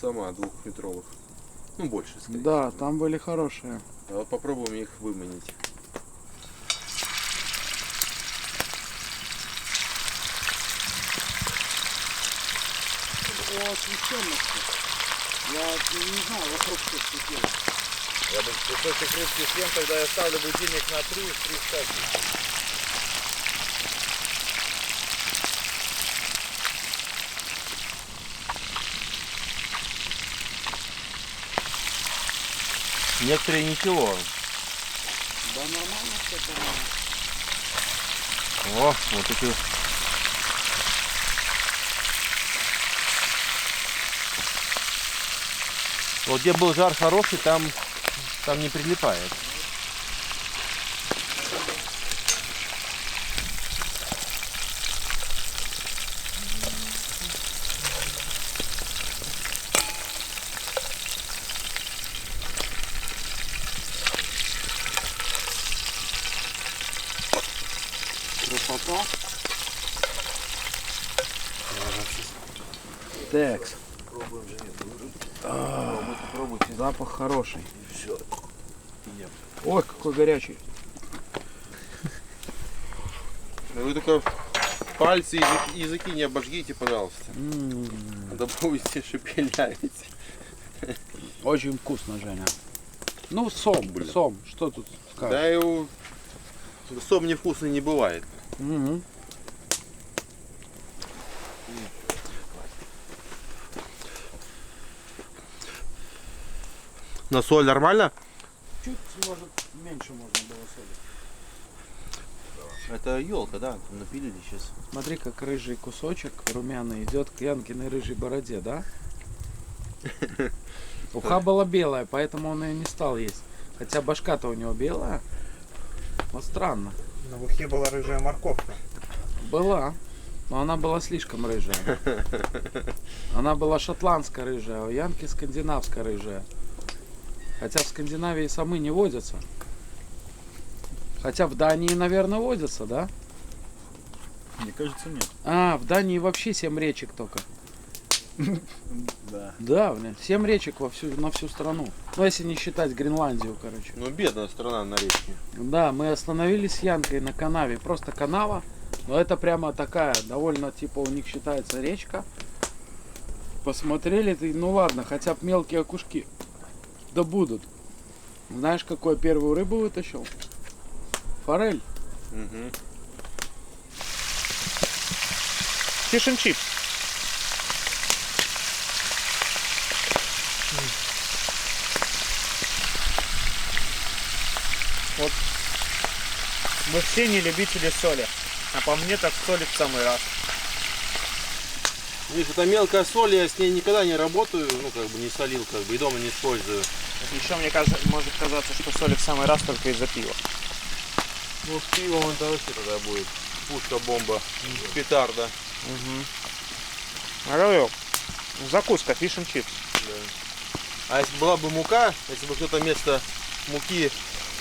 сама двухметровых. Ну, больше, скорее. Да, там были хорошие. А вот попробуем их выманить. О освещенности. Я не знаю, вокруг что светило. Я бы кусочек рыбки съем, тогда я ставлю будильник на 3 в 3 часа. Некоторые ничего. Да нормально все, по-моему. О, вот эти. Вот где был жар хороший, там не прилипает. Красота. Текс. Попробуйте. Запах хороший. Все. Ой, какой горячий. Вы только пальцы и языки не обожгите, пожалуйста. А то будете шепелявить. Очень вкусно, Женя. Ну, сом, сом. Что тут скажешь? Да и сом невкусный не бывает. Мгм. На соль нормально? Чуть, может, меньше можно было соли. Это елка, да? Напилили сейчас. Смотри, как рыжий кусочек румяный идет к Янкиной рыжей бороде, да? Уха была белая, поэтому он ее не стал есть. Хотя башка-то у него белая. Вот странно. На ухе была рыжая морковка. Была. Но она была слишком рыжая. Она была шотландская рыжая, а у Янки скандинавская рыжая. Хотя в Скандинавии самы не водятся. Хотя в Дании, наверное, водятся, да? Мне кажется, нет. А, в Дании вообще 7 речек только. Да. Да, блин, 7 речек на всю страну. Ну, если не считать Гренландию, короче. Ну, бедная страна на речке. Да, мы остановились с Янкой на канаве. Просто канава. Но это прямо такая, довольно, типа, у них считается речка. Посмотрели, ты, ну ладно, хотя бы мелкие окушки. Да будут. Знаешь, какую первую рыбу вытащил? Форель. Угу. Fish and chips. Вот мы все не любители соли, а по мне так соли в самый раз. Видишь, это мелкая соль, я с ней никогда не работаю, ну, как бы не солил, как бы, и дома не использую. Еще мне кажется, может казаться, что соли в самый раз только из-за пива. Ну, с пивом это вообще тогда будет пушка, бомба, петарда. А говорю, закуска, fish and chips. А если была бы мука, если бы кто-то вместо муки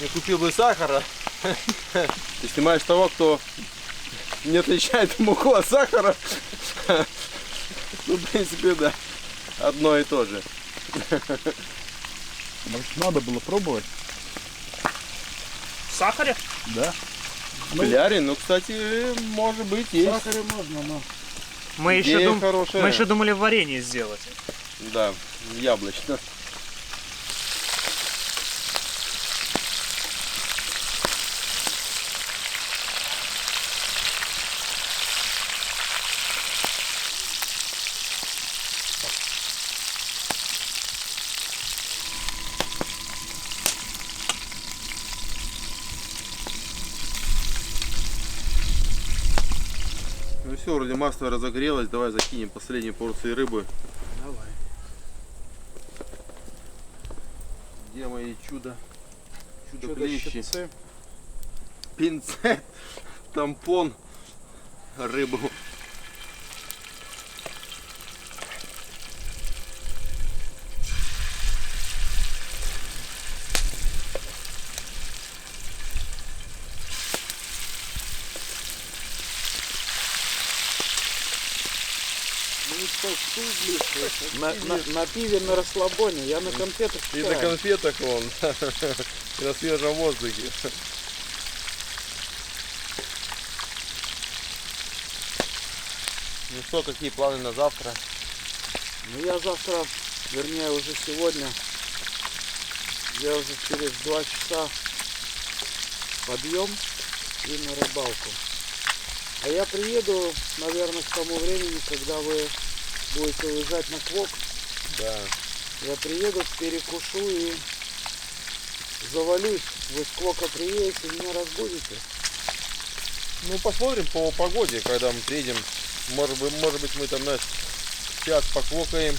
не купил бы сахара, ты снимаешь того, кто не отличает муку от сахара, ну, в принципе, да, одно и то же. Может, надо было пробовать? В сахаре? Да. Блярин, ну, кстати, может быть, В есть. сахаре можно, но... Мы Идея еще, хорошая. мы еще думали варенье сделать. Да, яблочно. Ну все, вроде масло разогрелось, давай закинем последнюю порцию рыбы. Давай. Где мои чудо? Чудо Чудо-клещи. щипцы. Пинцет, тампон, рыбу. Ну что, на пиве на расслабоне, я на конфетах И на конфетах вон, и на свежем воздухе. Ну что, какие планы на завтра? Ну я завтра, вернее уже сегодня, я уже через 2 часа подъем и на рыбалку. А я приеду, наверное, к тому времени, когда вы будете уезжать на Квок. Да. Я приеду, перекушу и завалюсь. Вы с Квока приедете, меня разбудите. Ну посмотрим по погоде, когда мы приедем. Может быть мы там, знаешь, час поквокаем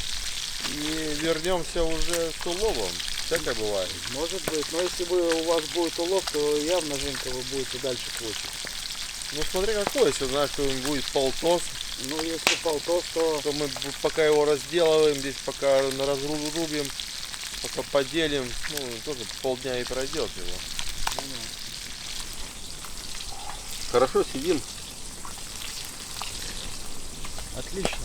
и вернемся уже с уловом. Всякое бывает. Может быть, но если у вас будет улов, то явно, Женька, вы будете дальше квочить. Ну смотри какой, если знаешь, что будет полтос, Ну, если полтос, то то мы пока его разделываем, здесь пока разрубим, пока поделим, ну тоже полдня и пройдет его. Хорошо сидим. Отлично.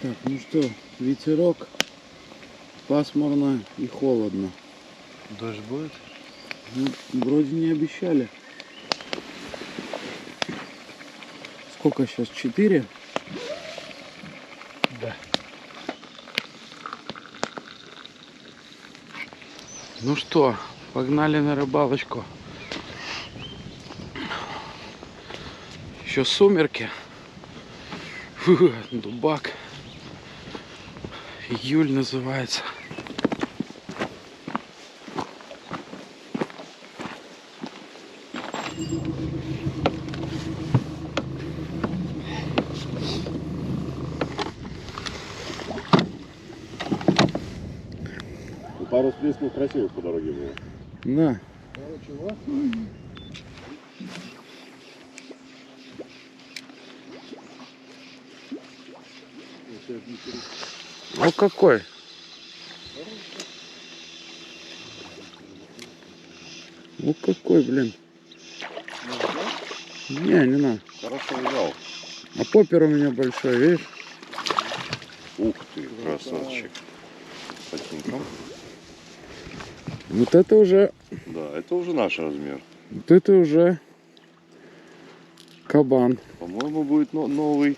Так, ну что, ветерок, пасмурно и холодно. Дождь будет? Ну, вроде не обещали. Сколько сейчас? 4? Да. Ну что, погнали на рыбалочку. Еще сумерки. Фу, дубак. Июль называется. Пару всплесков красивых по дороге было. На. Ну какой? Ну какой, блин. Не надо. Хорошо взял. А поппер у меня большой, видишь? Ух ты, красавчик. Ботинком. Вот это уже, Да, это уже наш размер. вот это уже кабан. По-моему, будет новый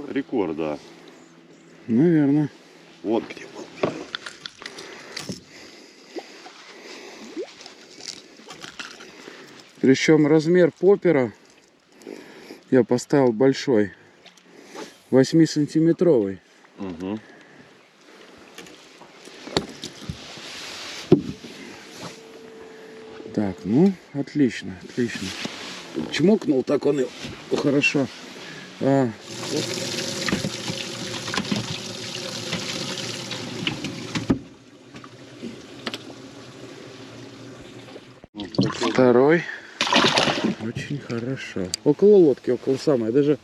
рекорд, да. Наверное. Вот где был. Причем размер поппера я поставил большой. 8-сантиметровый. Угу. Так, ну, отлично, отлично. Чмокнул, так он и хорошо. Второй. Очень хорошо. Около лодки, около самой. Даже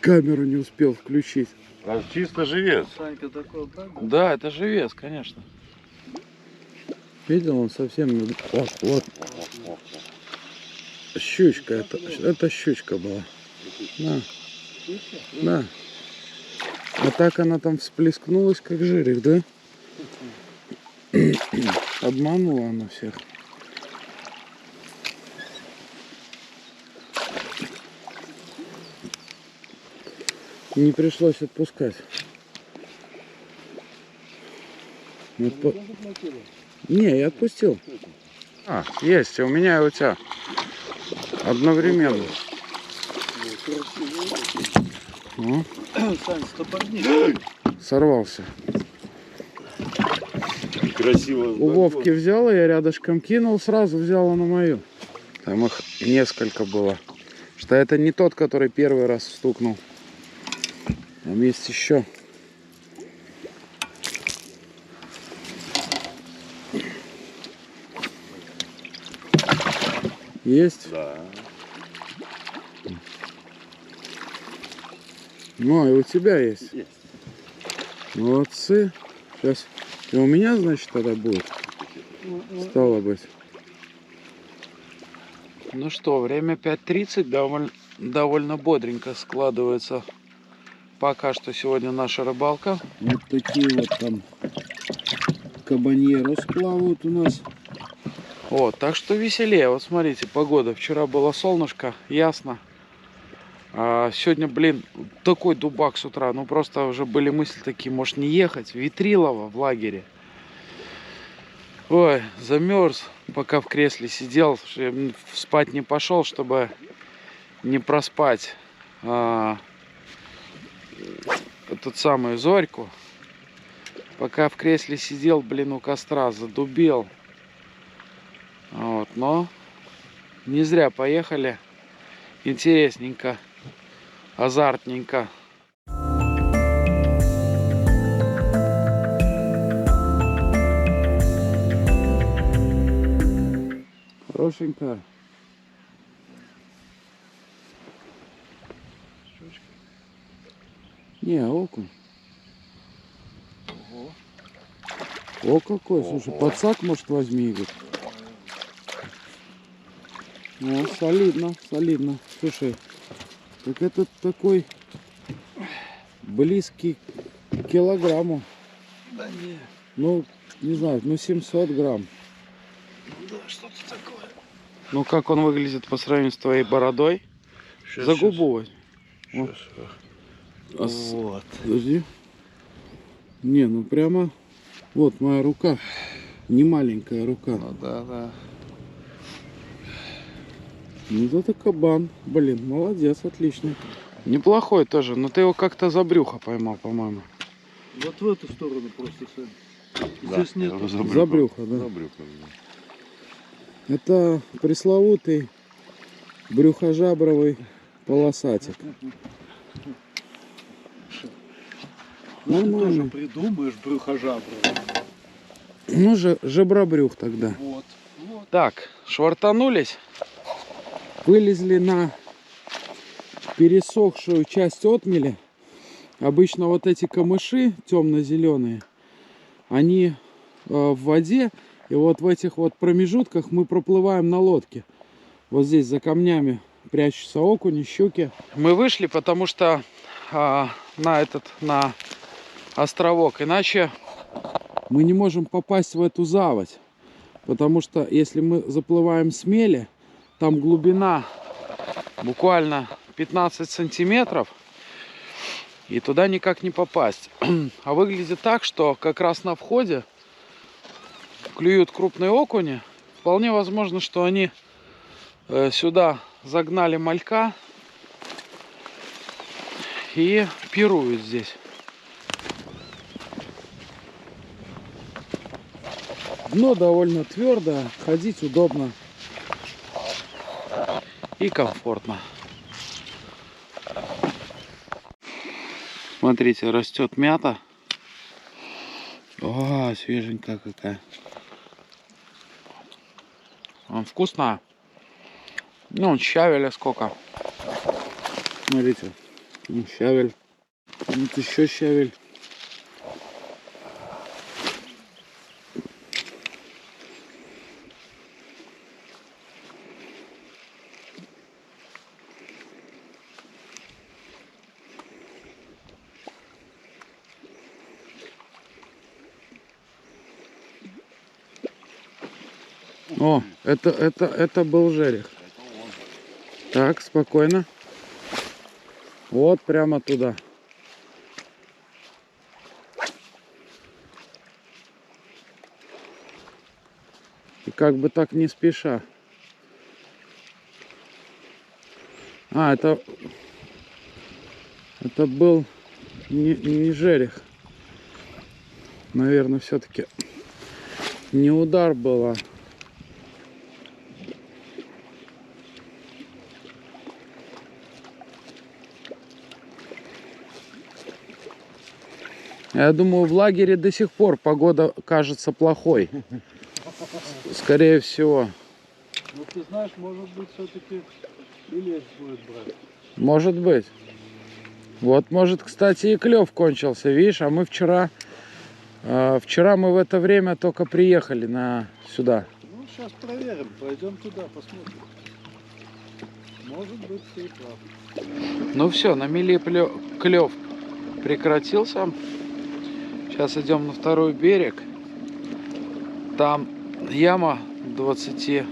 камеру не успел включить. А чисто живец. Да, это живец, конечно. Видел, он совсем... Вот. Щучка, это щучка была. Да. А так она там всплескнулась, как жирик, да? Обманула она всех. Не пришлось отпускать. Не, я отпустил. Есть, у меня и у тебя. Одновременно. Ну. Сорвался. Красиво. У Вовки взял, я рядышком кинул, сразу взяла на мою. Там их несколько было. Что это не тот, который первый раз стукнул. Там есть еще. Есть? Да. Ну, и у тебя есть. Есть. Молодцы. Сейчас. И у меня, значит, тогда будет. Стало быть. Ну что, время 5:30. Довольно бодренько складывается. Пока что сегодня наша рыбалка. Вот такие вот там кабаньерос плавают у нас. Вот, так что веселее. Вот смотрите, погода. Вчера было солнышко, ясно. А сегодня, блин, такой дубак с утра. Ну просто уже были мысли такие, может не ехать. Ветрилово в лагере. Ой, замерз, пока в кресле сидел. Спать не пошел, чтобы не проспать эту самую зорьку. Пока в кресле сидел, блин, у костра задубел. Вот, но не зря поехали. Интересненько, азартненько. Хорошенько. Не, окунь. О, какой, слушай, подсак, может, возьми, Игорь. Ну, солидно, солидно. Слушай, так этот такой близкий к килограмму. Да не, Ну, не знаю, ну 700 грамм. да, что-то такое. Ну, как он выглядит по сравнению с твоей бородой? Щас, За губу возьми. щас. А с- Вот. Подожди. Не, ну прямо... Вот моя рука. Не маленькая рука. Ну да, да. Ну это кабан. Блин, молодец, отлично. Неплохой тоже, но ты его как-то за брюхо поймал, по-моему. Вот в эту сторону просто, Сань. Да, Здесь нет. за За брюхо, да. За брюхо, да. Это пресловутый брюхожабровый полосатик. Ну, ты тоже Нормально. придумаешь брюхожабру. Ну же, жабробрюх тогда. Вот. Вот. Так, швартанулись. Вылезли на пересохшую часть отмели. Обычно вот эти камыши темно-зеленые, они в воде. И вот в этих вот промежутках мы проплываем на лодке. Вот здесь за камнями прячутся окуни, щуки. Мы вышли, потому что на островок. Иначе мы не можем попасть в эту заводь. Потому что если мы заплываем с мели, там глубина буквально 15 сантиметров. И туда никак не попасть. А выглядит так, что как раз на входе клюют крупные окуни. Вполне возможно, что они сюда загнали малька и пируют здесь. Дно довольно твердое, ходить удобно и комфортно. Смотрите, растет мята. О, свеженькая какая. Вкусная. Ну, щавеля сколько. Смотрите, щавель. Вот еще щавель. О, это был жерех. Так, спокойно. Вот прямо туда. И как бы так не спеша. А, это был не жерех. Наверное, все-таки не удар был, а я думаю, в лагере до сих пор погода кажется плохой. Скорее всего. Ну ты знаешь, может быть, все-таки и лес будет брать. Может быть. Вот, может, кстати, и клев кончился, видишь, а мы вчера мы в это время только приехали сюда. Ну, сейчас проверим, пойдем туда, посмотрим. Может быть, ты и прав. Ну все, на мели клев прекратился. Сейчас идем на второй берег. Там яма 20...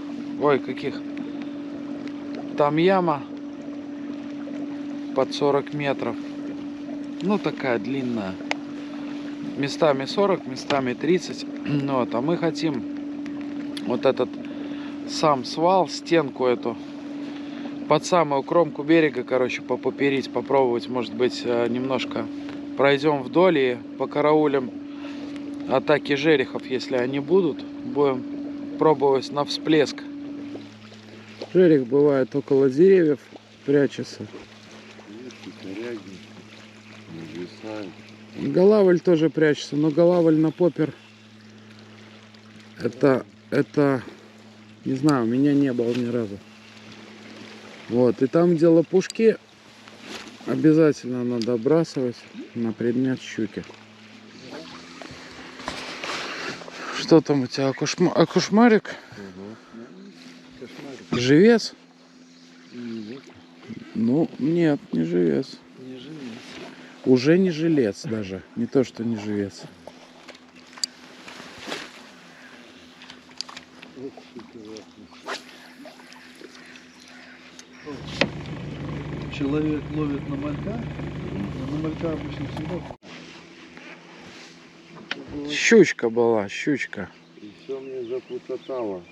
Ой, каких? Там яма под 40 метров. Ну, такая длинная. Местами 40, местами 30. Вот, а мы хотим вот этот сам свал, стенку эту, под самую кромку берега, короче, попоперить, попробовать, может быть, немножко пройдем вдоль и покараулим атаки жерехов, если они будут. Будем пробовать на всплеск. Жерех бывает около деревьев, прячется. Голавль тоже прячется, но голавль на попер это Не знаю, у меня не было ни разу. Вот, и там, где лопушки, обязательно надо бросать на предмет щуки. Что там у тебя, окушмарик? Живец? Ну, нет, не живец. Не живец. Уже не жилец даже. Не то, что не живец. Человек ловит на малька, а на малька обычно всегда. Щучка была, щучка. И все мне запутало.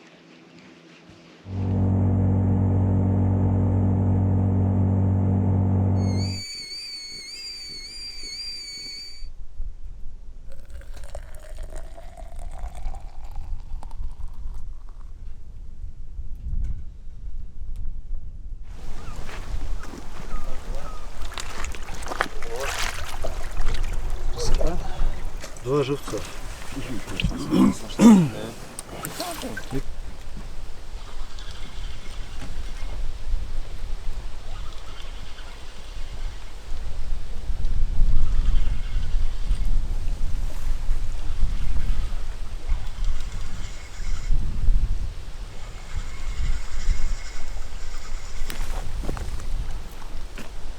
Два живца.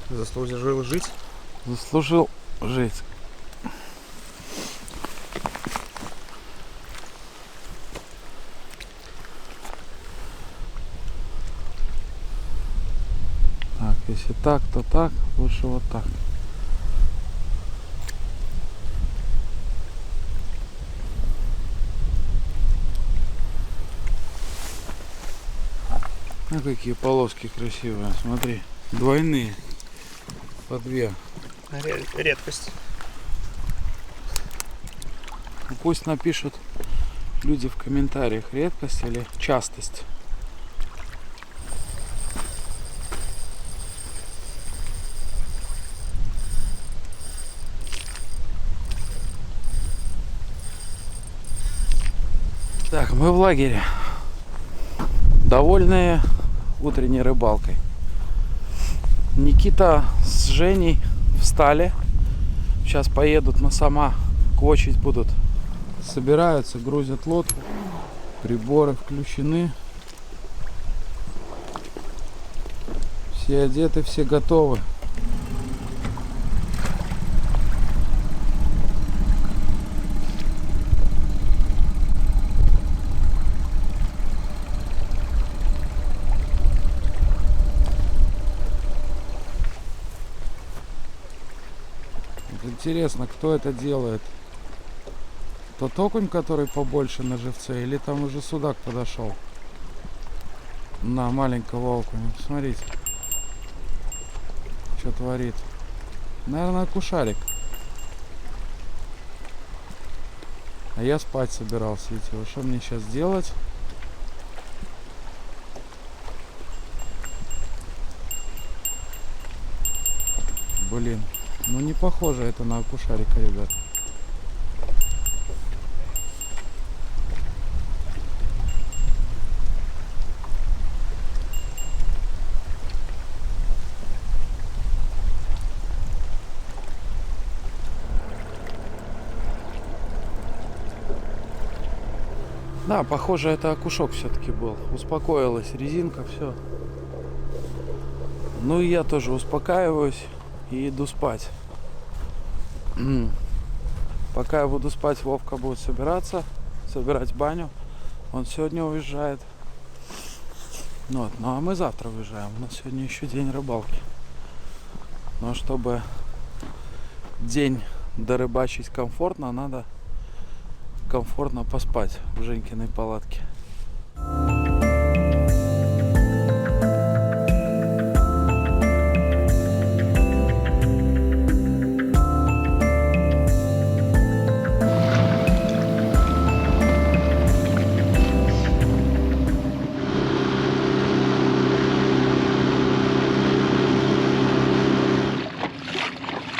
Заслужил жить. Заслужил жить. Так, если так, то так. Лучше вот так. Ну, какие полоски красивые. Смотри. Двойные. По две. Редкость. Ну, пусть напишут люди в комментариях, редкость или частость. Так, мы в лагере. Довольные утренней рыбалкой. Никита с Женей встали. Сейчас поедут на Сама, квочить будут. Собираются, грузят лодку. Приборы включены. Все одеты, все готовы. Интересно, кто это делает? Тот окунь, который побольше на живце, или там уже судак подошел на маленького окуня? Смотрите, что творит. Наверное, кушарик. А я спать собирался идти. Что мне сейчас делать? Блин. Ну не похоже это на окушарика, ребят. Да, похоже это окушок все-таки был. Успокоилась резинка, все. Ну и я тоже успокаиваюсь. И иду спать. Пока я буду спать, Вовка будет собираться, собирать баню. Он сегодня уезжает. Вот. Ну а мы завтра уезжаем. У нас сегодня еще день рыбалки. Но чтобы день дорыбачить комфортно, надо комфортно поспать в Женькиной палатке.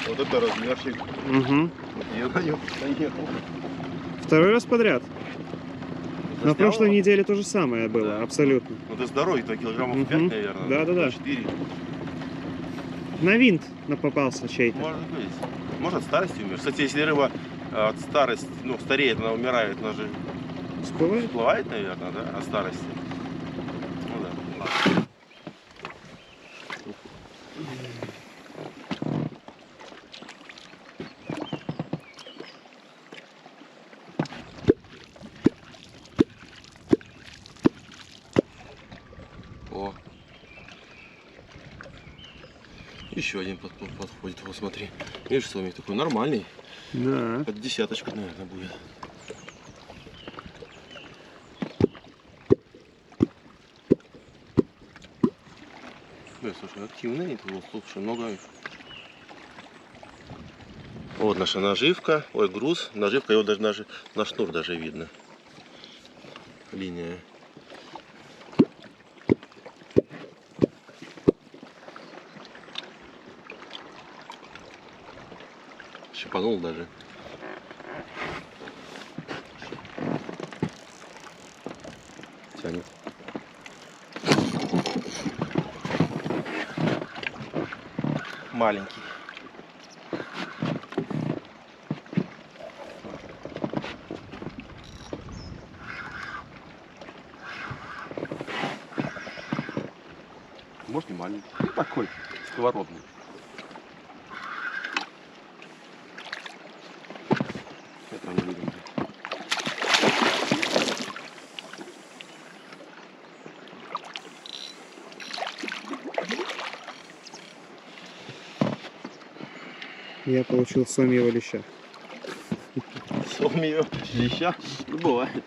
Вот это размерчик. Угу. Поехал. Второй раз подряд. На прошлой неделе то же самое было, Да. абсолютно. Ну ты с дороги-то килограммов Мгм. 5, наверное. Да-да-да. 4. На винт попался чей-то. Может быть. Может от старости умер. Кстати, если рыба от старости, ну, стареет, она умирает, она же Всплывает? всплывает, наверное, да, от старости. Ну да. О. Еще один подходит, вот смотри. Видишь, сомик такой нормальный. Да. Под десяточку, наверное, будет. Слушай, активный, вот, слушай, много их. Вот наша наживка, ой, груз, наживка, его даже на шнур даже видно. Линия. Щипанул даже. Тянет. Маленький. Может не маленький. Ну, такой, сковородный. Это мы видим. Я получил сомьего леща. Сомию леща? Ну, бывает.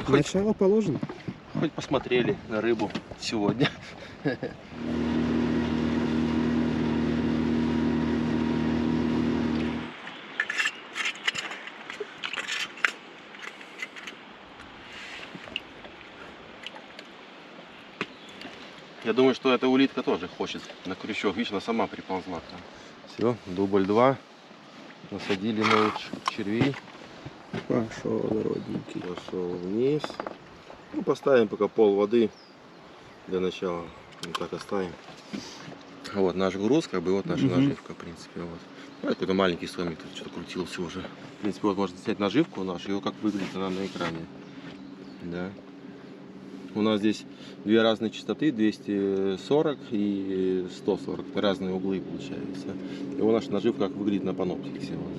Начало положено. Хоть посмотрели на рыбу сегодня. Я думаю, что эта улитка тоже хочет на крючок. Видишь, она сама приползла. Все, дубль 2. Насадили новых червей. Пошел, родненький. Пошел вниз. Ну, поставим пока пол воды для начала. Вот так оставим. Вот наш груз, как бы вот наша наживка, в принципе. Вот. Ну, это какой-то маленький сомик, тут что-то крутился уже. В принципе, вот можно снять наживку нашу, и вот как выглядит она на экране. Да. У нас здесь две разные частоты, 240 и 140. Это разные углы получаются. И вот наша наживка как выглядит на паноптиксе. Вот.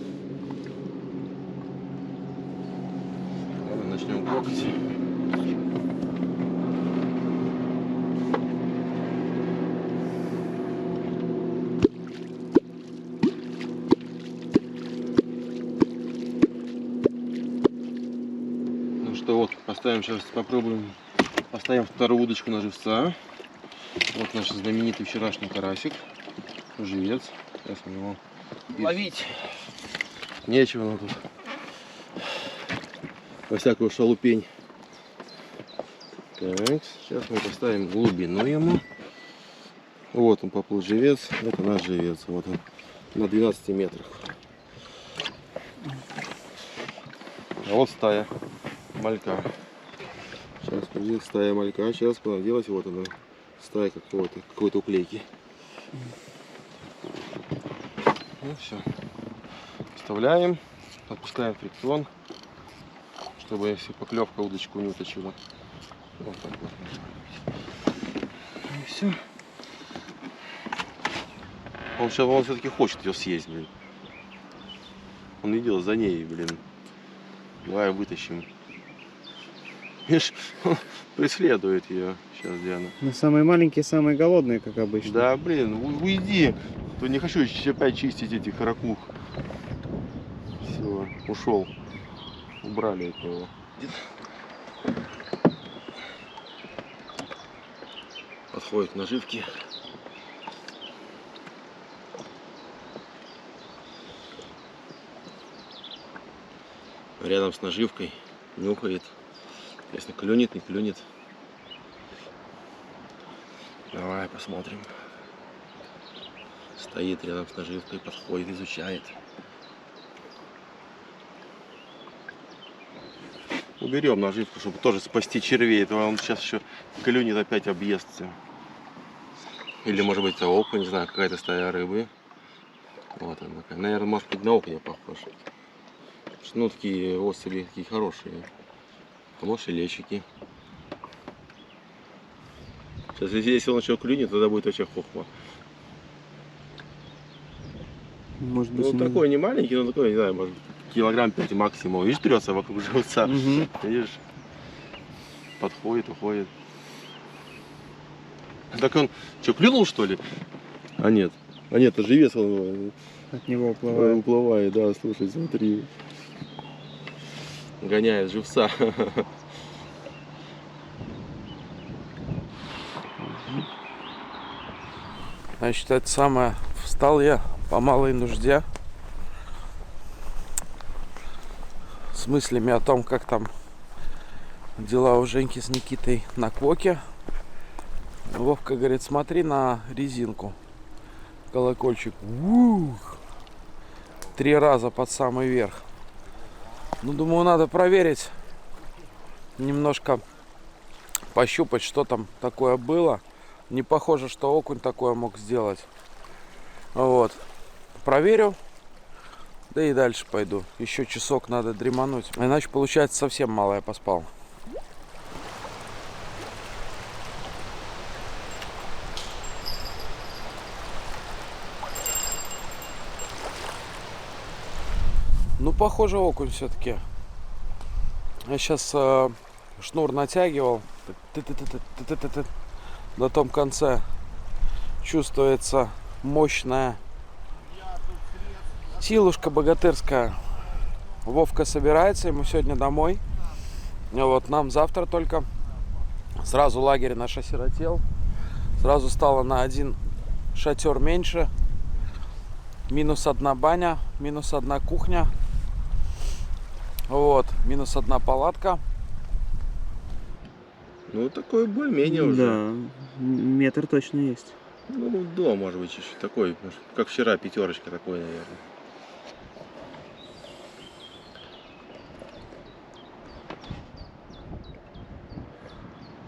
Начнем кокать. Ну что, вот, поставим сейчас, попробуем, поставим вторую удочку на живца. Вот наш знаменитый вчерашний карасик, живец. Сейчас мы его ловить. Нечего нам тут. Во всякую шалупень. Так, сейчас мы поставим глубину ему. Вот он поплыл живец, это наш живец. Вот он на 12 метрах. А вот стая малька. Сейчас будет стая малька. Сейчас понадеялась, вот она, стая какой-то уклейки. Ну все. Вставляем, отпускаем фрикцион, чтобы если поклевка удочку не уточила. Вот так вот. И все. Он все-таки хочет ее съесть, блин. Он идет за ней, блин. Давай вытащим. Видишь, он преследует ее сейчас, Диана. Но самые маленькие, самые голодные, как обычно. Да, блин, уйди. То не хочу опять чистить этих ракух. Все, ушел. Убрали от него. Подходит наживки. Рядом с наживкой нюхает. Если клюнет, не клюнет. Давай посмотрим. Стоит рядом с наживкой, подходит, изучает. Уберем наживку, чтобы тоже спасти червей. Это он сейчас еще клюнет, опять объест все. Или может быть это окунь, не знаю, какая-то стая рыбы. Вот она. Наверное, может быть на окуня похож. Ну, такие особи, такие хорошие. А может и лещики. Сейчас, если он еще клюнет, тогда будет вообще хохма. Может быть, Ну, такой не маленький, но такой, не знаю, может, килограмм 5 максимум. Видишь, трется вокруг живца. Видишь? Подходит, уходит. Так он что, клюнул, что ли? А нет. А нет, это живец он от него уплывает. уплывает, да, слушай, смотри. Гоняет живца. Значит, это самое. Встал я по малой нужде. С мыслями о том, как там дела у Женьки с Никитой на квоке. Вовка говорит, смотри на резинку. Колокольчик. Ух! 3 раза под самый верх. Ну, думаю, надо проверить. Немножко пощупать, что там такое было. Не похоже, что окунь такое мог сделать. Вот. Проверю. Да и дальше пойду. Еще часок надо дремануть. Иначе, получается, совсем мало я поспал. Ну, похоже, окунь все-таки. Я сейчас шнур натягивал. На том конце чувствуется мощная силушка богатырская. Вовка собирается, ему сегодня домой. Вот нам завтра только. Сразу лагерь наш осиротел. Сразу стало на 1 шатер меньше. Минус 1 баня, минус 1 кухня. Вот, минус 1 палатка. Ну, такой более-менее уже. Да, метр точно есть. Ну, да, может быть, чуть-чуть такой, может, как вчера, 5 такой, наверное.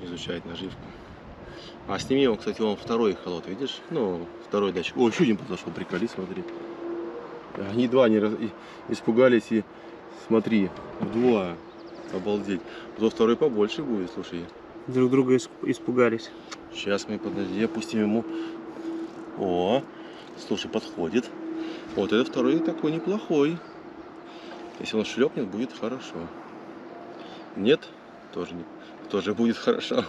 Изучает наживку. А сними его, кстати, он второй холод, видишь? Ну, второй датчик. О, еще один подошел, приколи, смотри. Они два не испугались и смотри, вдвое. Обалдеть. Зато второй побольше будет, слушай. Друг друга испугались. Сейчас мы, подожди, опустим ему. О, слушай, подходит. Вот это второй такой неплохой. Если он шлепнет, будет хорошо. Нет, тоже будет хорошо.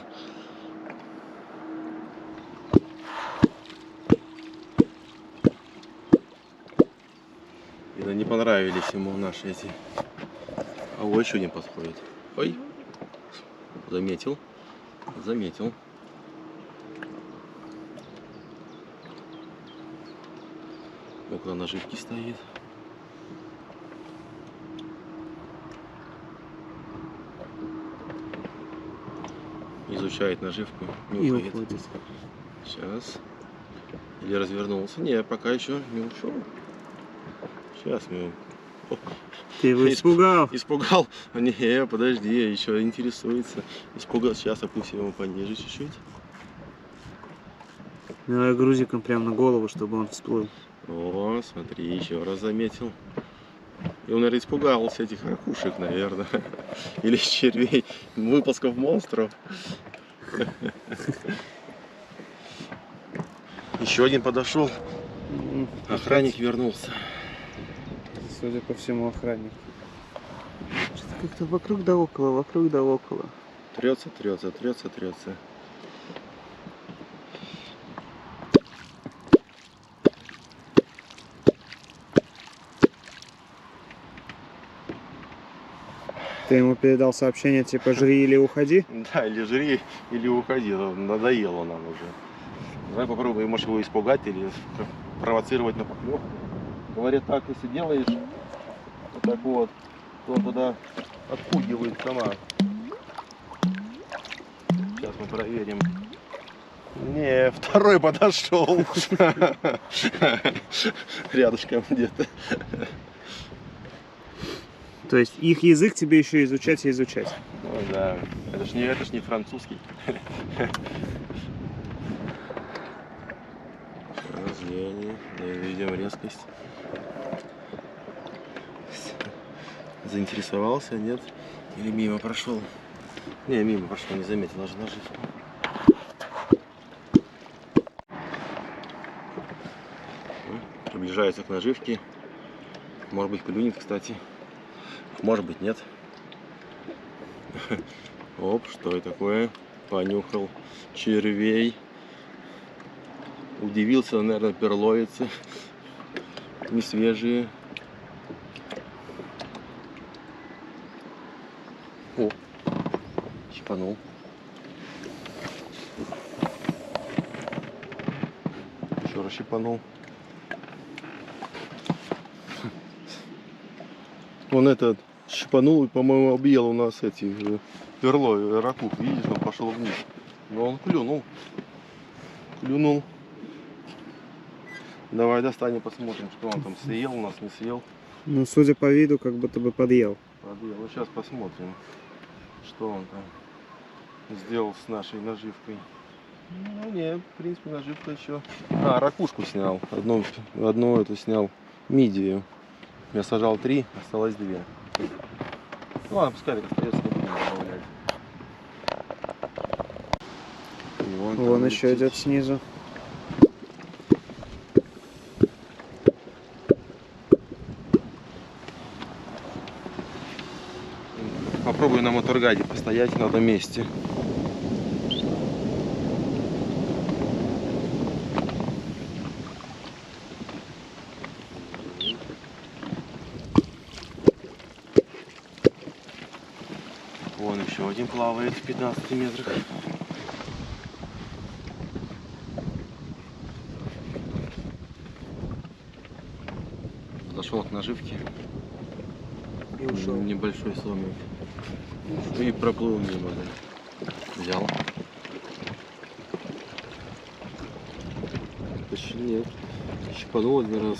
Видно, не понравились ему наши эти. А вот еще один подходит. Ой, заметил. Около наживки стоит. Изучает наживку. И Нюхает. уходит. Сейчас. Или развернулся. Не, пока еще не ушел. Сейчас мы... О, Ты его испугал. испугал? Не, подожди, еще интересуется. Испугал. Сейчас опустим его пониже чуть-чуть. Давай грузиком прямо на голову, чтобы он всплыл. О, смотри, еще раз заметил. И он, наверное, испугался этих ракушек, наверное. Или червей, выпусков монстров. Еще один подошел. Охранник вернулся. Судя по всему, охранник. Что-то как-то вокруг да около. Трется. Ты ему передал сообщение типа «жри или уходи»? Да, или жри, или уходи. Надоело нам уже. Давай попробуем, может, его испугать или провоцировать на поклевку. Говорят, так, если делаешь вот так вот, то он туда отпугивает сама. Сейчас мы проверим. Не, второй подошел. Рядышком где-то. То есть их язык тебе еще изучать и изучать. Ну да, это ж не французский. Разление, видим резкость. Заинтересовался, нет? Или мимо прошел? Не, мимо прошел, не заметил, даже наживку. Приближается к наживке. Может быть, клюнет, кстати. Может быть, нет. Оп, что это такое? Понюхал червей. Удивился, наверное, перловицы. Не свежие. О, щипанул. Еще раз щипанул. Он этот щипанул и, по-моему, объел у нас эти перловые, ракук. Видишь, он пошел вниз. Но он клюнул. Клюнул. Давай достанем, посмотрим, что он там съел, у нас не съел. Ну, судя по виду, как будто бы подъел. Подъел. Ну, сейчас посмотрим, что он там сделал с нашей наживкой. Ну, нет, в принципе, наживка еще. А, ракушку снял. Одну эту снял. Мидию. Я сажал 3, осталось 2. Ну ладно, пускай так остается, не будем добавлять. И Вон еще идет снизу. Попробую на моторгаде постоять на одном месте. Вон еще один плавает в 15 метрах. Подошел к наживке. И ушел. Небольшой сомик. И проплыл мимо. Да. Взял. Почти нет. Щипанул один раз.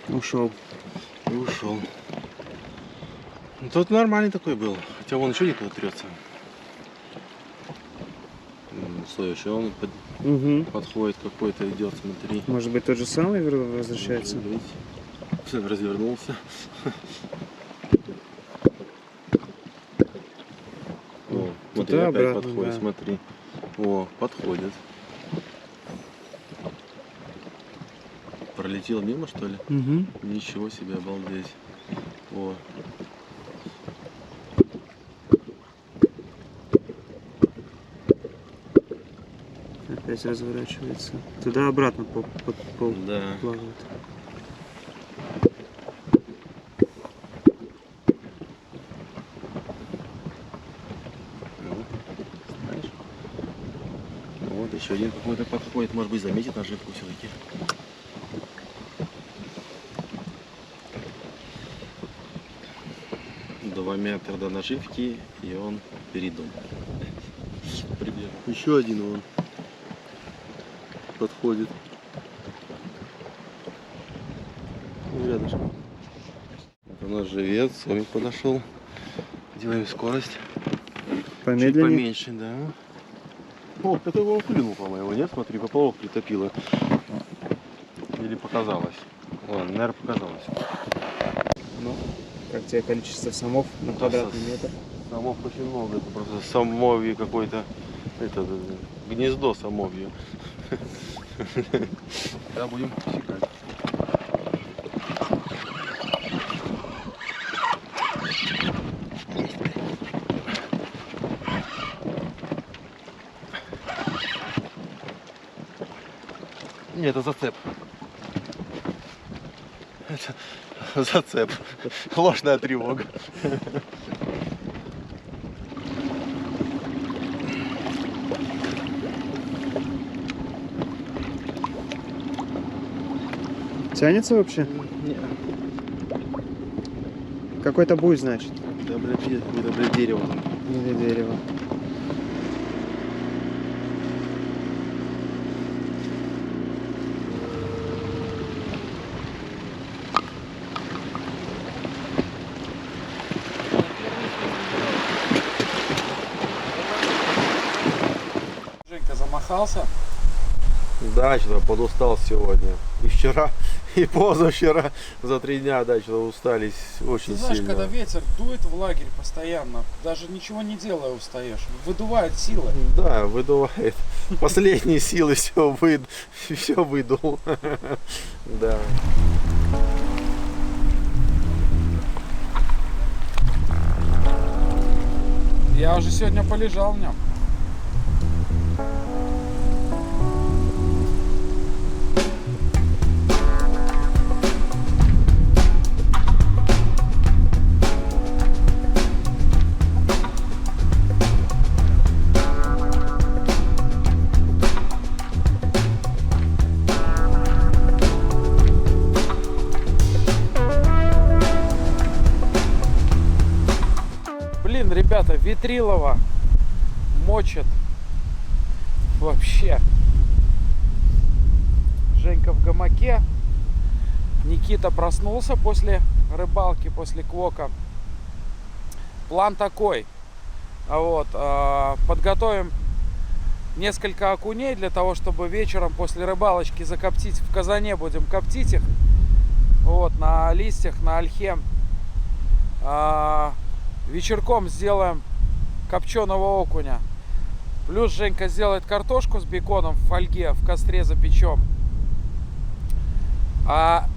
Ушел. И ушел. Ну, тот нормальный такой был. Хотя вон еще никуда трется. Стой, еще он подходит какой-то, идет, смотри. Может быть, тот же самый возвращается? Может быть. Все, развернулся. О, смотри, Туда, опять обратно, подходит, да. смотри. О, подходит. Пролетел мимо, что ли? Угу. Ничего себе, обалдеть. О. Опять разворачивается. Туда-обратно Да. плавает. Ну, знаешь? Вот еще один какой-то подходит, может быть, заметит наживку все-таки. Два метра до наживки, и он перейдом. Еще один он подходит. Рядышком. Вот у нас живец, сомик подошел. Делаем скорость. Чуть Помедленнее. поменьше, да. О, это его клюнул, по-моему, нет? Смотри, поплавок притопило. Или показалось. Ладно, наверное, показалось. Ну, как тебе количество самов на квадратный метр? Самов очень много, это просто самовье какое-то, это гнездо самовье. Да, будем секать. Нет, это зацеп. Это зацеп. Ложная тревога. Тянется вообще? Нет. Какой-то буй, значит. Да, блядь, какое-то, блядь, дерево. Или дерево. Ты замахался? Да, что-то подустал сегодня. И вчера, и позавчера. За 3 дня, да, что-то устались очень Ты знаешь, сильно. когда ветер дует в лагерь постоянно, даже ничего не делая устаешь. Выдувает силы. Да, выдувает. Последние силы все выдул. Да. Я уже сегодня полежал в нем. Блин, ребята, Ветрилова мочит вообще. Женька в гамаке. Никита проснулся после рыбалки, после квока. План такой. Подготовим несколько окуней для того, чтобы вечером после рыбалочки закоптить. В казане будем коптить их. На листьях, на ольхе. Вечерком сделаем копченого окуня. Плюс Женька сделает картошку с беконом в фольге, в костре запечем. А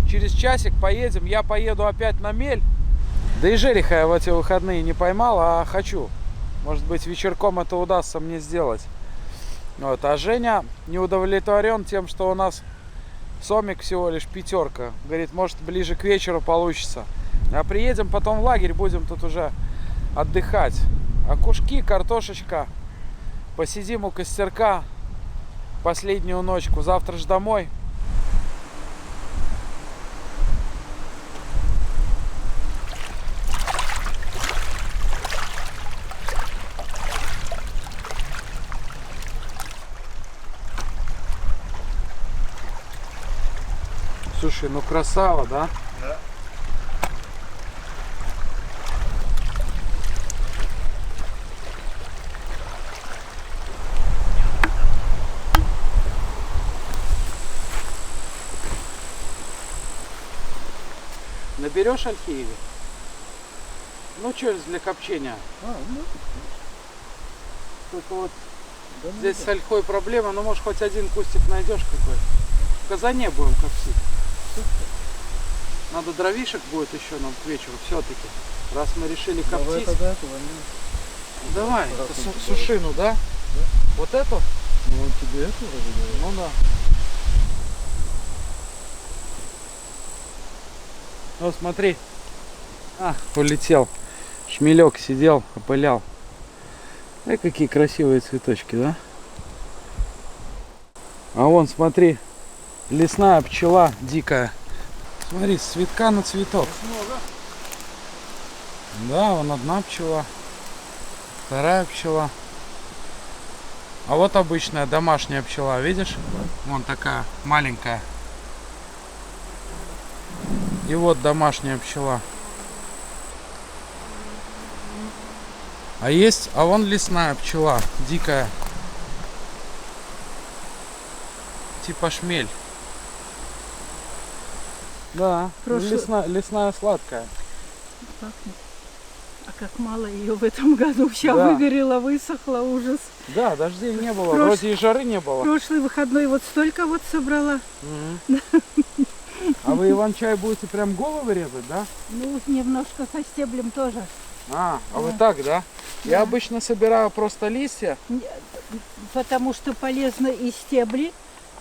через часик поедем. Я поеду опять на мель. Да и жереха я в эти выходные не поймал, а хочу. Может быть, вечерком это удастся мне сделать. А Женя не удовлетворен тем, что у нас сомик всего лишь 5. Говорит, может, ближе к вечеру получится. А приедем потом в лагерь, будем тут уже отдыхать. Окушки, картошечка. Посидим у костерка последнюю ночку. Завтра ж домой. Слушай, ну красава, да? Да. Наберешь ольхи? Ну что для копчения? Только вот здесь с ольхой проблема, но может хоть один кустик найдешь какой. В казане будем коптить. Надо дровишек будет еще нам к вечеру все-таки. Раз мы решили коптить. Давай, это сушину, да? Вот эту? Ну, он тебе это вроде говорит. Ну да. Ну смотри. Улетел. Шмелек сидел, опылял. Какие красивые цветочки, да? А вон, смотри, лесная пчела дикая. Смотри, с цветка на цветок. Да, вон одна пчела. Вторая пчела. А вот обычная домашняя пчела, видишь? Вон такая маленькая. И вот домашняя пчела. А вон лесная пчела, дикая. Типа шмель. Да, лесная сладкая. А как мало ее в этом году. Вся Да. выгорела, высохла, ужас. Да, дождей не было, Прош- вроде и жары не было. Прошлый выходной вот столько вот собрала. Мгм. А вы иван-чай будете прям головы резать, да? Ну, немножко со стеблем тоже. А вы так, да? Я обычно собираю просто листья. Потому что полезно и стебли,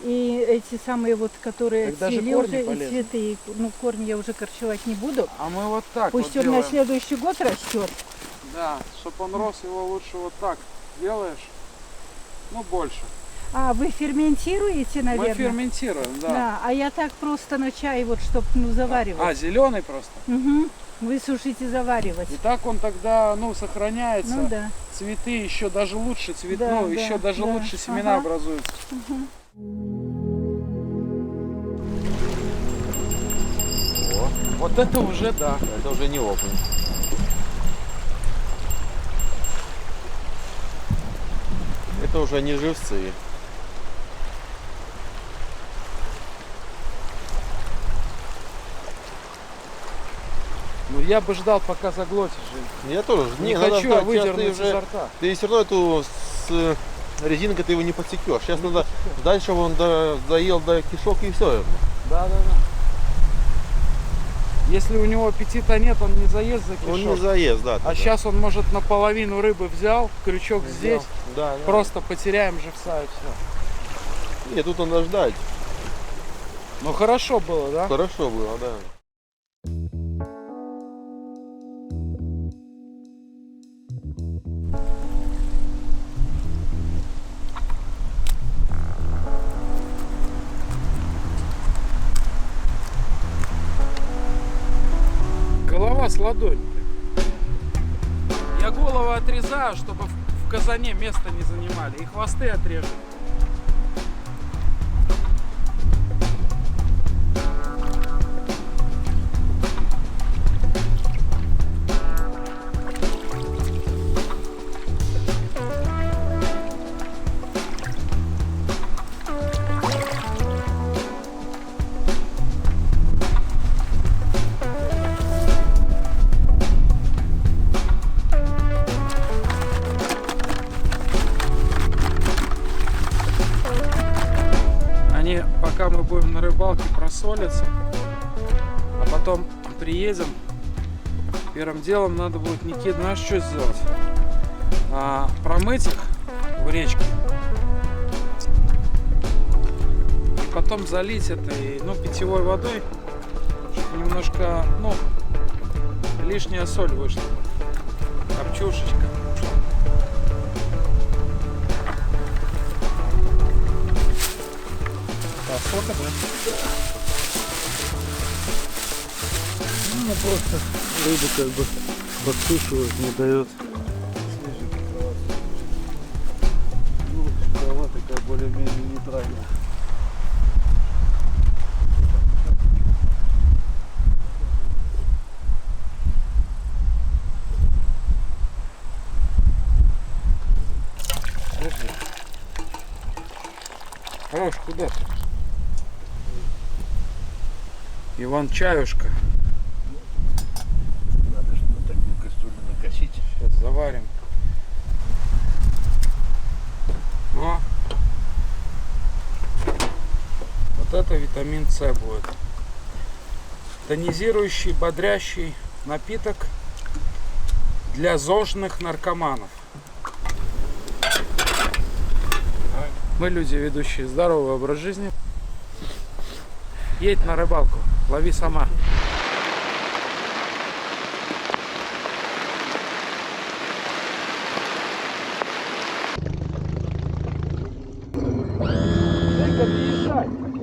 и эти самые вот, которые Так даже отцвели корни уже, и полезны. цветы. И, ну, корни я уже корчевать не буду. А мы вот так Пусть вот он на делаем. следующий год растет. Да, чтобы он рос, его лучше вот так делаешь. Ну, больше. А, вы ферментируете, наверное? Мы ферментируем, да. Да, а я так просто на чай, вот, чтобы заваривать. А, зеленый просто. Угу. Высушить и заваривать. И так он тогда, сохраняется. Ну да. Цветы еще даже лучше Да, еще да, даже да. лучше семена Ага. образуются. Вот это уже да. Это уже не окунь. Это уже не живцы. Ну я бы ждал, пока заглотишь, Жень. Я тоже. Не надо хочу ждать. Сейчас выдернуть ты изо рта. Ты все равно эту с резинкой ты его не подсекешь. Сейчас надо ждать, чтобы он доел до кишок и все. Да. Если у него аппетита нет, он не заест за кишок. Он не заест, да. А сейчас он, может, наполовину рыбы взял, крючок здесь, Да. просто потеряем живца и все. Нет, тут надо ждать. Ну хорошо было, да? Хорошо было, да. Голова с ладонь. Я голову отрезаю, чтобы в казане место не занимали. И хвосты отрежу. Пока мы будем на рыбалке, просолиться, а потом приедем. Первым делом надо будет, Никит, знаешь, что сделать? Промыть их в речке и потом залить этой, питьевой водой, чтобы немножко, лишняя соль вышла, копчушечка. Охота, да? Ну, просто рыбу как бы подсушивают, не дает. Свеженький трава. Ну, трава такая более-менее нейтральная. Хорош, куда ты? Иван Чаюшка. Надо что-то такую кастрюлю накосить. Сейчас заварим. О! Вот это витамин С будет. Тонизирующий, бодрящий напиток для зожных наркоманов. Мы люди, ведущие здоровый образ жизни. Едь на рыбалку, лови сама.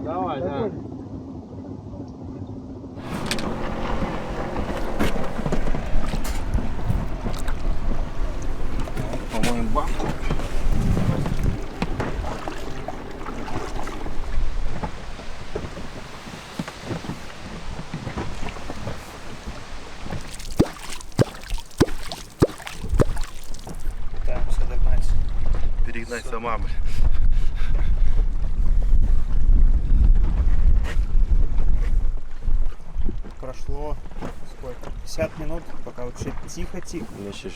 Давай, да. По-моему, банку. Пытаемся догнать. Перегнать сама. Прошло сколько? 50 минут, пока вообще тихо-тихо. Значит,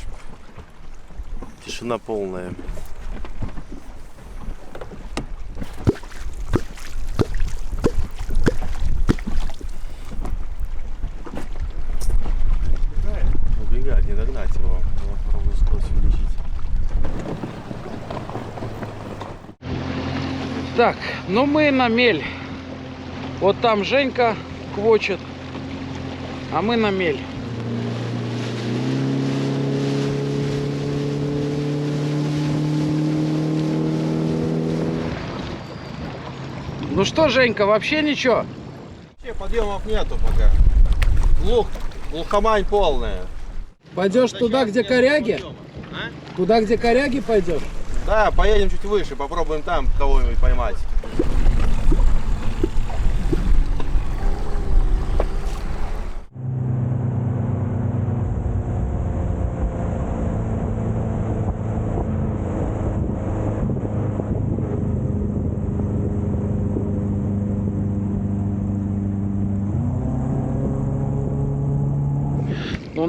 тишина полная. Убегать, не догнать его. Его попробую сквозь увеличить. Так, ну мы на мель. Вот там Женька квочет, а мы на мель. Ну что, Женька, вообще ничего? Вообще подъемов нету пока. Глухомань полная. Пойдешь туда, где коряги? Туда, где коряги пойдешь? Да, поедем чуть выше, попробуем там кого-нибудь поймать.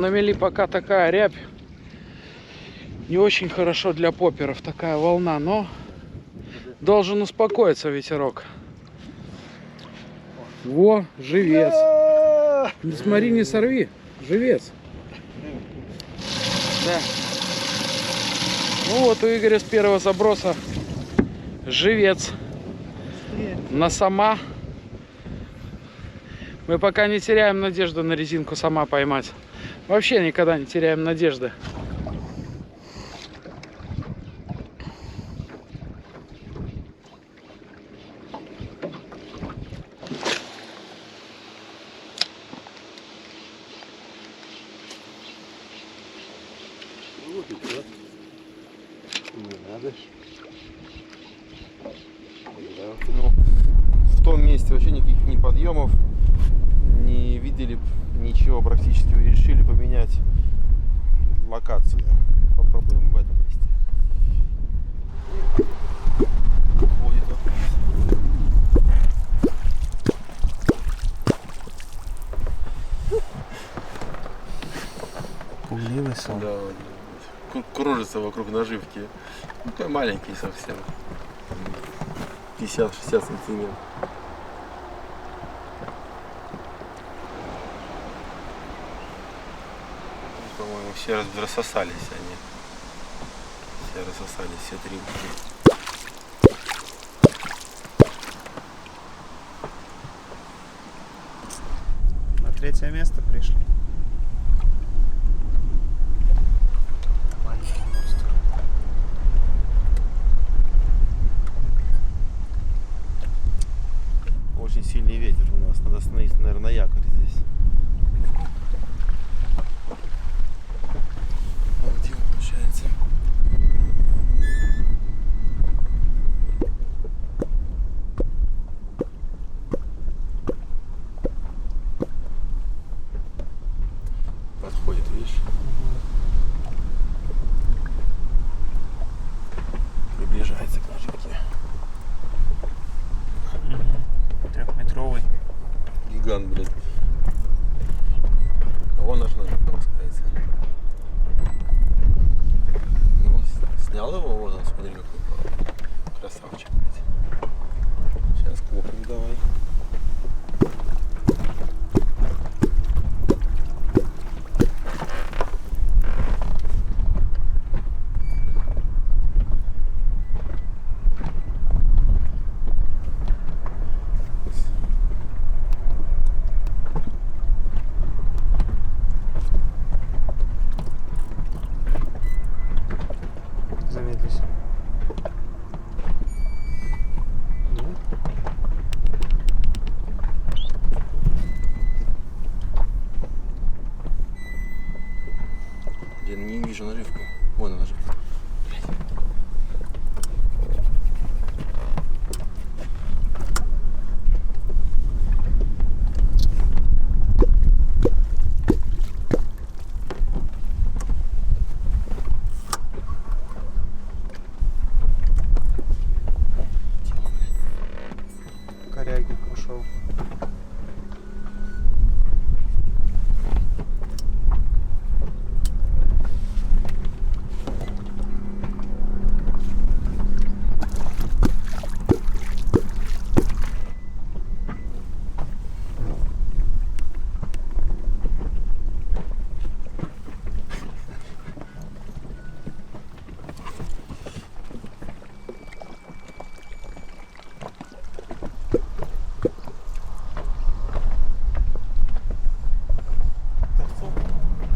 на мели пока такая рябь. Не очень хорошо для поперов такая волна, но должен успокоиться ветерок. Во, живец. Не смотри, не сорви. Живец. Да. Ну вот у Игоря с первого заброса живец. На сама. Мы пока не теряем надежду на резинку сама поймать. Вообще никогда не теряем надежды. Не надо. Ну, в том месте вообще никаких ни подъемов, не видели ничего практически. Решили поменять локацию. Попробуем в этом месте. Ходит вот. Пугливый сон. Да, кружится вокруг наживки. Ну, такой маленький совсем. 50-60 сантиметров. По-моему, все рассосались они. Все рассосались, все три. На 3-е место пришли. Маленький монстр. Очень сильный ветер у нас. Надо остановиться, наверное, на якорь здесь. А где он получается? Подходит, видишь? Приближается к наживке. 3-метровый. Гигант, блядь. Кого наша наживка ласкается? Ну, снял его, вот он, смотри, какой красавчик, блядь. Сейчас копнем давай. Замедлись. Я не вижу наживку. Вон она наживка. Коряги ушел.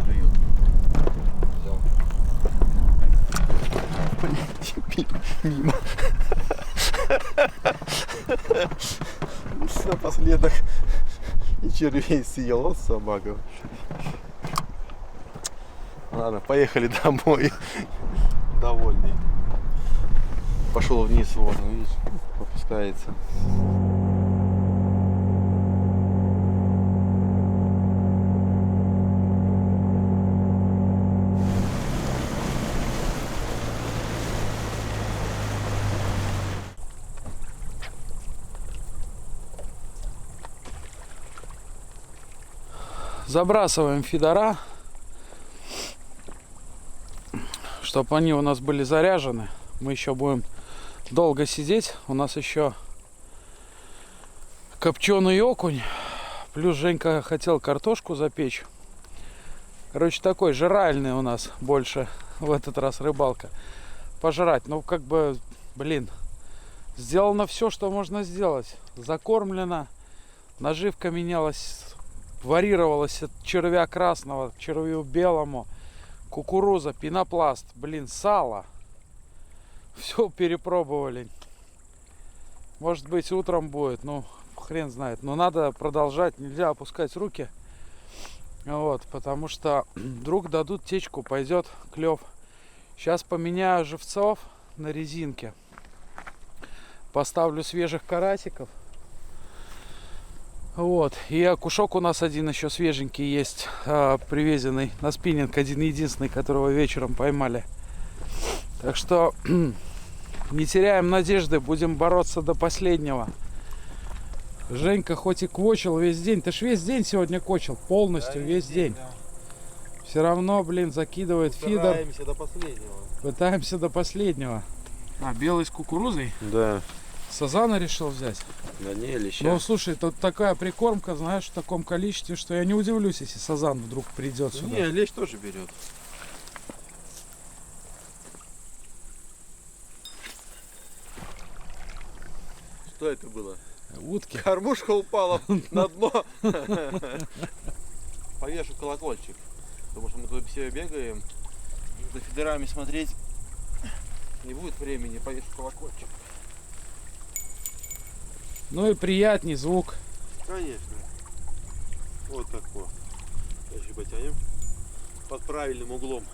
Клюет. Взял. Мимо. Напоследок и червей съел, вот собака. Ладно, поехали домой. Довольный. Пошел вниз, вон, видишь, опускается. Забрасываем фидера. чтобы они у нас были заряжены. Мы еще будем долго сидеть. У нас еще копченый окунь. Плюс Женька хотел картошку запечь. Короче, такой жральный у нас больше в этот раз рыбалка. Пожрать. Ну, как бы, блин, сделано все, что можно сделать. Закормлено. Наживка менялась, варьировалась от червя красного к червю белому. Кукуруза, пенопласт, блин, сало. Все перепробовали. Может быть, утром будет, ну, хрен знает. Но надо продолжать, нельзя опускать руки. Вот, потому что вдруг дадут течку, пойдет клев. Сейчас поменяю живцов на резинке. Поставлю свежих карасиков. Вот. И окушок у нас один еще свеженький есть, привезенный на спиннинг, один единственный, которого вечером поймали. Так что не теряем надежды, будем бороться до последнего. Женька хоть и квочил весь день, ты ж весь день сегодня квочил, полностью, да, весь день. Да. Все равно, блин, закидывает фидер. Пытаемся до последнего. Пытаемся до последнего. А, белый с кукурузой? Да. Сазана решил взять? Да не, леща. Ну, слушай, тут такая прикормка, знаешь, в таком количестве, что я не удивлюсь, если сазан вдруг придет сюда. Не, лещ тоже берет. Что это было? Утки. Кормушка упала на дно. Повешу колокольчик. Потому что мы тут все бегаем. За фидерами смотреть не будет времени. Повешу колокольчик. Ну и приятней звук. Конечно. Вот такой. Дальше потянем. Под правильным углом.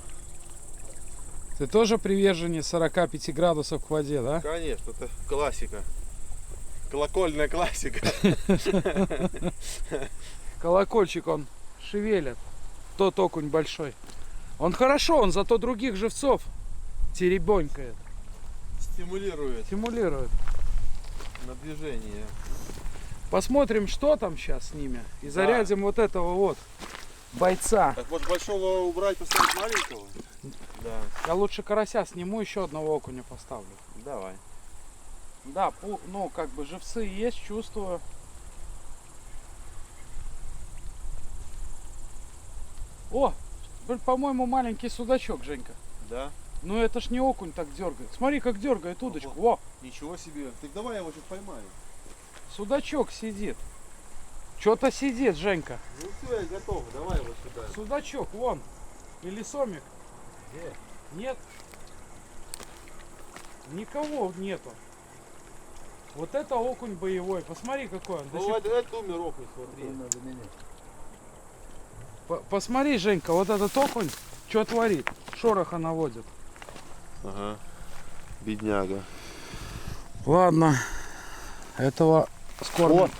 Ты тоже приверженец 45 градусов к воде, да? Конечно, это классика. Колокольная классика. Колокольчик он шевелит. Тот окунь большой. Он хорошо, он зато других живцов теребонькает. Стимулирует Стимулирует. на движение. Посмотрим, что там сейчас с ними. И зарядим вот этого вот бойца. Так может большого убрать, поставить маленького? Да. Я лучше карася сниму, еще одного окуня поставлю. Давай. Да, ну как бы живцы есть, чувствую. О, по-моему, маленький судачок, Женька. Да? Ну это ж не окунь так дергает. Смотри, как дергает удочку. Во, Ничего себе. Так давай я его сейчас поймаю. судачок сидит. Что-то сидит, Женька. Ну все, я готов. Давай его сюда. Судачок, вон. Или сомик. Где? Нет. Никого нету. Вот это окунь боевой. Посмотри, какой он. Ну это умер окунь, смотри. Посмотри, Женька, вот этот окунь, что творит? Шороха наводит. Ага. Бедняга. Ладно. Этого скоро. О,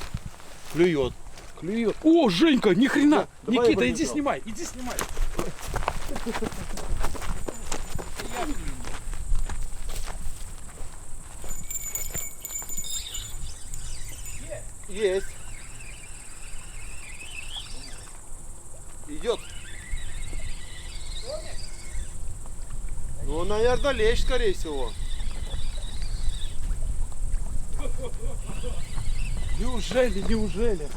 клюет. Клюет. О, Женька, ни хрена. Давай я Никита, иди побежал. снимай, иди снимай. Есть. Идет. Ну, наверное, лещ, скорее всего. Неужели?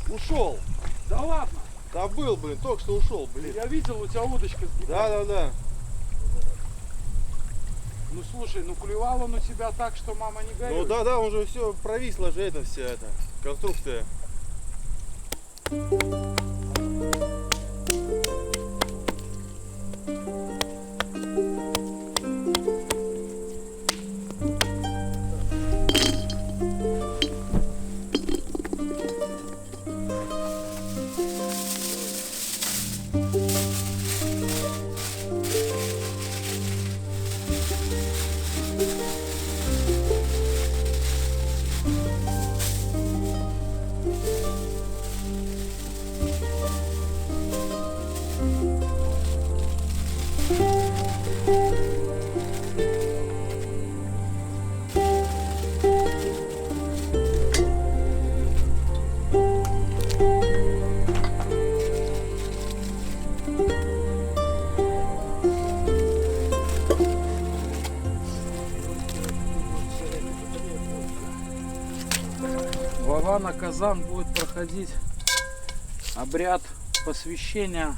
Ушел. Да ладно. Да был, блин, только что ушел, блин. Я видел, у тебя удочка сгибала. Да. Ну слушай, ну клювал он у тебя так, что мама не горюет. Ну да, уже все провисло же это вся эта конструкция. Вована Казан будет проходить обряд посвящения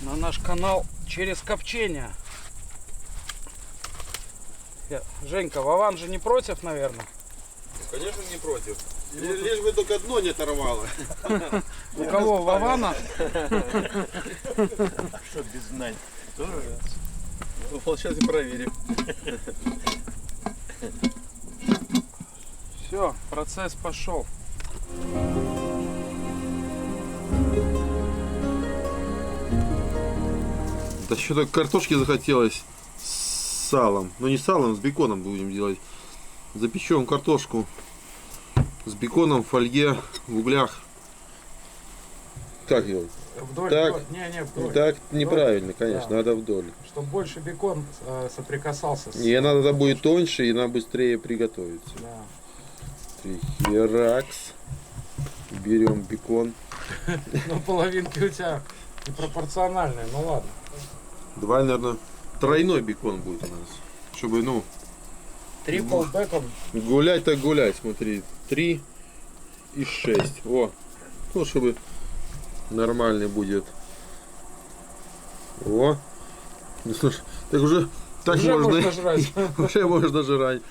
на наш канал через копчение. Женька, Вован же не против, наверное? Конечно, не против. Лишь бы только дно не оторвало. У кого, Вована? Что без знать? Ну, сейчас и проверим. Все, процесс пошел. Да что-то картошки захотелось с салом. Ну не с салом, с беконом будем делать. Запечем картошку с беконом в фольге, в углях. Как делать? Вдоль, Так. вдоль. Не, вдоль. Так неправильно, конечно, Да. надо вдоль. Чтобы больше бекон соприкасался с... И надо будет тоньше, и надо быстрее приготовиться. Да. Херакс. Берем бекон. Ну, половинки у тебя непропорциональные, ну ладно. Давай, наверное, тройной бекон будет у нас. Чтобы, ну, Трипл бекон. гулять так гулять, смотри. 3 и 6. О, ну, чтобы нормальный будет. О. Ну, слушай, так уже так Уже можно. можно жрать. Уже можно жрать.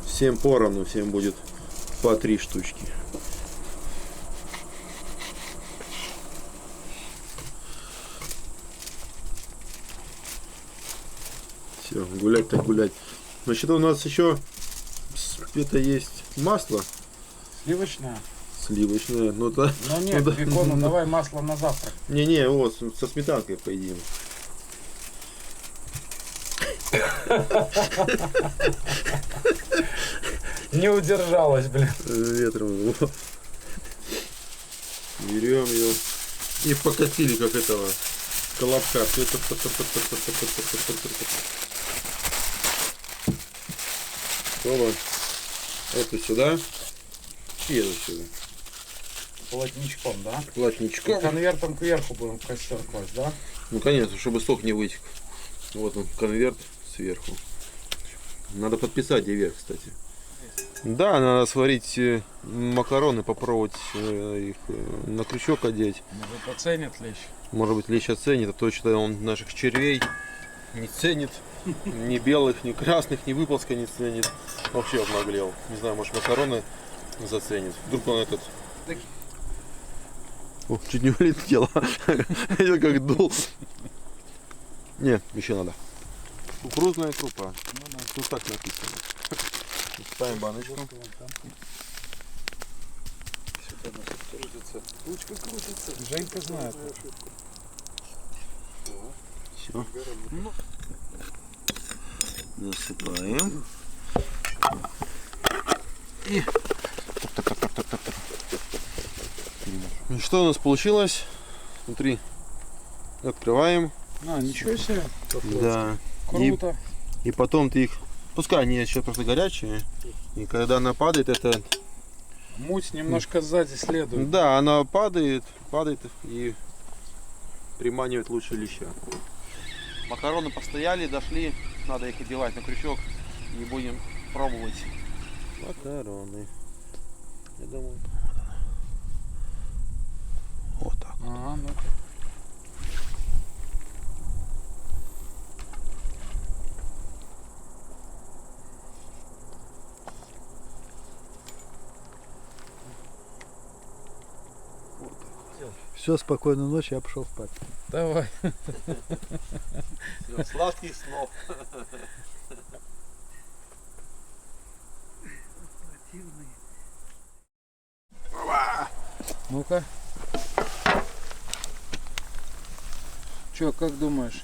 Всем поровну, всем будет по 3 штучки. Все, гулять так гулять. Значит, у нас еще это есть масло Сливочное. сливочное. Ну, то, Ну нет, ну, да. бекону давай масло на завтрак. Не-не, вот, со сметанкой поедим. Не удержалась, блин. Ветром. Во. Берем ее и покатили, как этого колобка. Оба. Это сюда. И это сюда. Плотничком, да? Плотничком. Конвертом кверху будем в костер класть, да? Ну, конечно, чтобы сок не вытек. Вот он, конверт сверху. Надо подписать где вверх, кстати. Да, надо сварить макароны, попробовать их на крючок одеть. Может, оценит лещ. Может быть, лещ оценит, а то что он наших червей не ценит. Ни белых, ни красных, ни выползка не ценит. Вообще обнаглел. Не знаю, может, макароны заценит. Вдруг он этот... О, чуть не улетело. Я как дул. Не, еще надо. Кукурузная крупа. Ну так написано. Ставим баночку. Ручка крутится. Женька знает. Все. Засыпаем. И... И что у нас получилось? Смотри. Открываем. А, ничего себе. Да. Круто. И потом ты их... Пускай они сейчас просто горячие. И когда она падает, это... Муть немножко сзади следует. Да, она падает и приманивает лучше леща. Макароны постояли, дошли. Надо их одевать на крючок. И будем пробовать. Макароны. Я думаю. Вот так. Ага, ну. Все, спокойной ночи, я пошел спать. Давай. Сладких снов. Ну-ка. Че, как думаешь?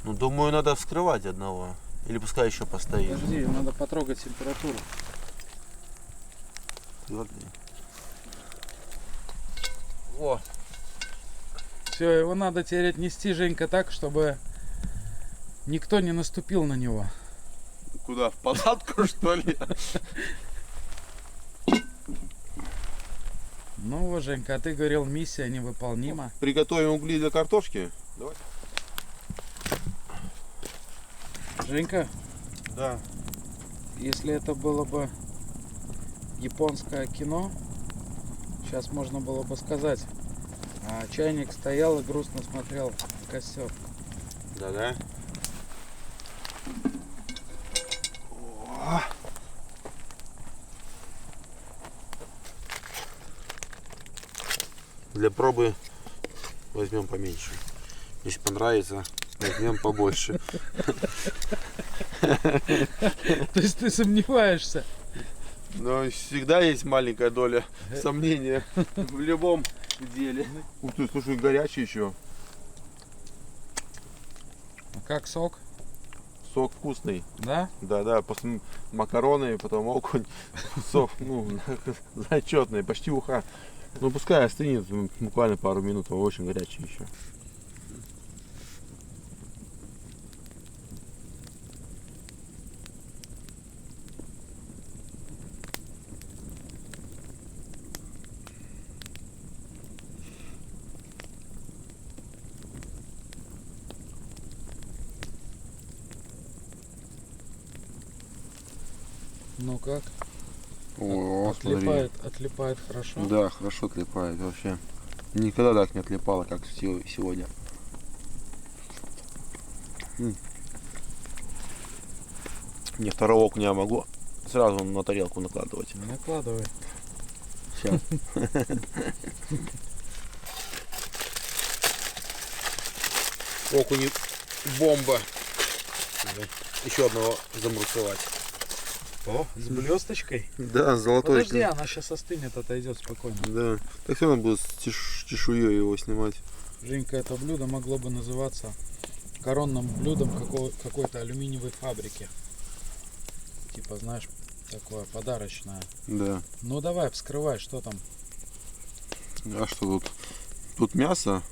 Ну, думаю, надо вскрывать одного. Или пускай еще постоит. Подожди, надо потрогать температуру. Твердый. О. Все, его надо теперь отнести, Женька, так, чтобы никто не наступил на него. Куда? В палатку, что ли? Ну вот, Женька, а ты говорил, миссия невыполнима. Приготовим угли для картошки. Давай. Женька, Да. если это было бы японское кино, сейчас можно было бы сказать, а чайник стоял и грустно смотрел в костер. Да-да. Для пробы возьмем поменьше. Если понравится, возьмем побольше. То есть ты сомневаешься? Но всегда есть маленькая доля сомнения в любом деле. Ух ты, слушай, горячий еще. Как сок? Сок вкусный. Да? Да, после макароны, потом окунь. Сок, зачетный, почти уха. Ну пускай остынет буквально пару минут, он очень горячий еще. Ну как? О, Отлипает хорошо. Да, хорошо отлипает вообще. Никогда так не отлипало, как сегодня. Не, второго окуня могу сразу на тарелку накладывать. Накладывай. Сейчас. Окунь бомба. Еще одного замурсовать. О, с блесточкой? Да, золотой. Подожди, она сейчас остынет, отойдет спокойно. Да. Так все равно будет с чешуей его снимать. Женька, это блюдо могло бы называться коронным блюдом какой-то алюминиевой фабрики. Типа, знаешь, такое подарочное. Да. Ну давай, вскрывай, что там. А что тут? Тут мясо,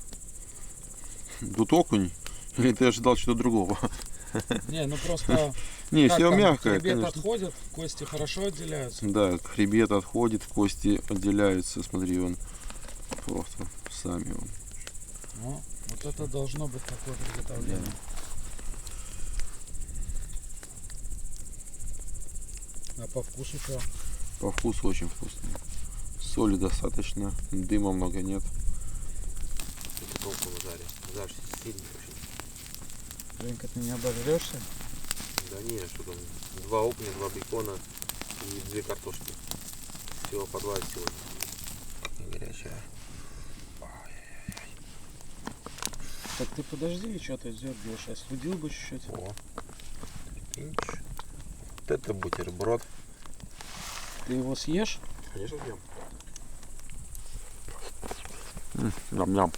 тут окунь. Или ты ожидал чего-то другого? Не, ну просто Не, как все там, мягкое, хребет конечно. отходит, кости хорошо отделяются. Да, хребет отходит, кости отделяются. Смотри, он просто сами. Он. Ну, вот это должно быть такое приготовление. А по вкусу что? По вкусу очень вкусный. Соли достаточно, дыма много нет. Женька, ты не обожрешься? Да не, что там, 2 окуня, 2 бекона и 2 картошки. Всего по 2 сегодня. Горячая. Так ты подожди, что ты дергиваешь, остудил бы чуть-чуть. О, вот это бутерброд. Ты его съешь? Конечно, съем. Ням-ням.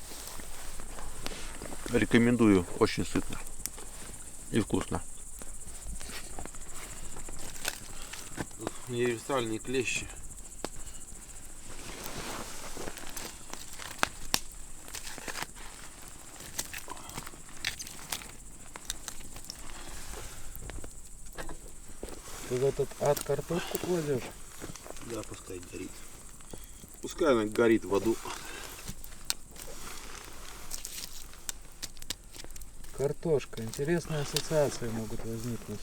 Рекомендую, очень сытно и вкусно. Универсальные клещи. Ты в этот ад картошку кладешь? Да, пускай горит. Пускай она горит в аду. Картошка. Интересные ассоциации могут возникнуть.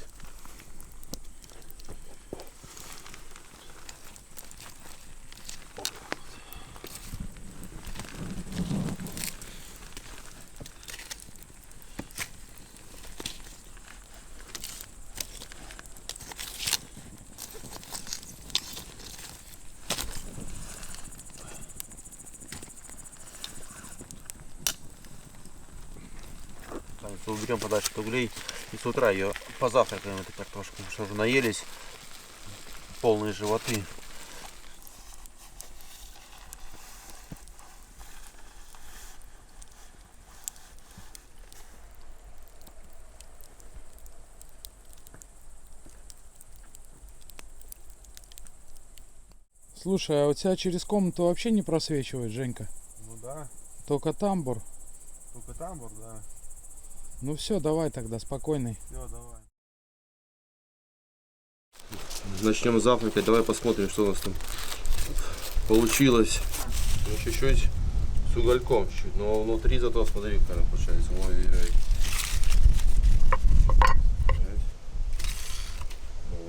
Уберем подальше от углей и с утра ее позавтракаем, эту картошку, потому что уже наелись, полные животы. Слушай, а у тебя через комнату вообще не просвечивает, Женька? Ну да, Только тамбур. только тамбур, да. Ну все, давай тогда, спокойный. Все, давай. Начнем завтракать, давай посмотрим, что у нас там получилось ну, чуть-чуть с угольком, чуть, но внутри зато смотри, как она получается. Ой-ой-ой.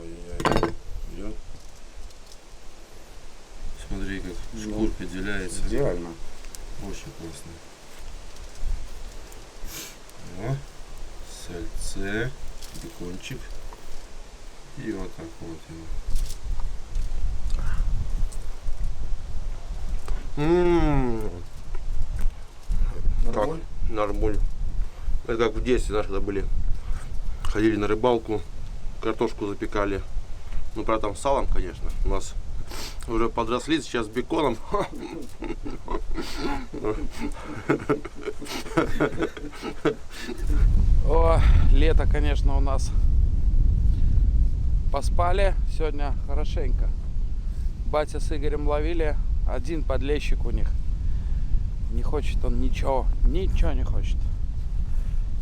Ой-ой-ой. Идет. Смотри, как шкурка отделяется. Идеально. Очень классно. О, сальце, бекончик. И вот так вот его. Так, нормуль. Это как в детстве, знаешь, когда были. Ходили на рыбалку, картошку запекали. Ну, правда, там с салом, конечно. У нас уже подросли, сейчас с беконом. О, лето, конечно, у нас. Поспали сегодня хорошенько. Батя с Игорем ловили. Один подлещик у них. Не хочет он ничего. Ничего не хочет.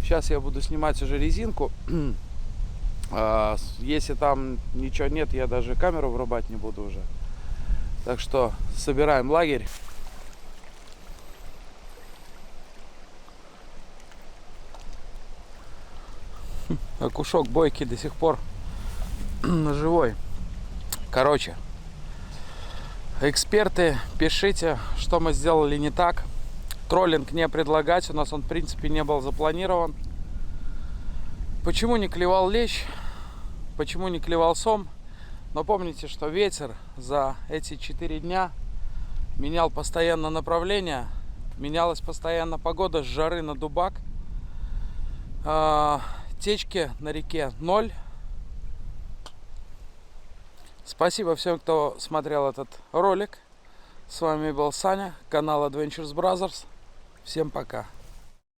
Сейчас я буду снимать уже резинку. Если там ничего нет, я даже камеру врубать не буду уже. Так что собираем лагерь. Окушок бойкий до сих пор живой. Короче, эксперты, пишите, что мы сделали не так. Троллинг не предлагать, у нас он в принципе не был запланирован. Почему не клевал лещ, почему не клевал сом? Но помните, что ветер за эти 4 дня менял постоянно направление, менялась постоянно погода, с жары на дубак. Течки на реке 0. Спасибо всем, кто смотрел этот ролик. С вами был Саня, канал Adventures Brothers. Всем пока.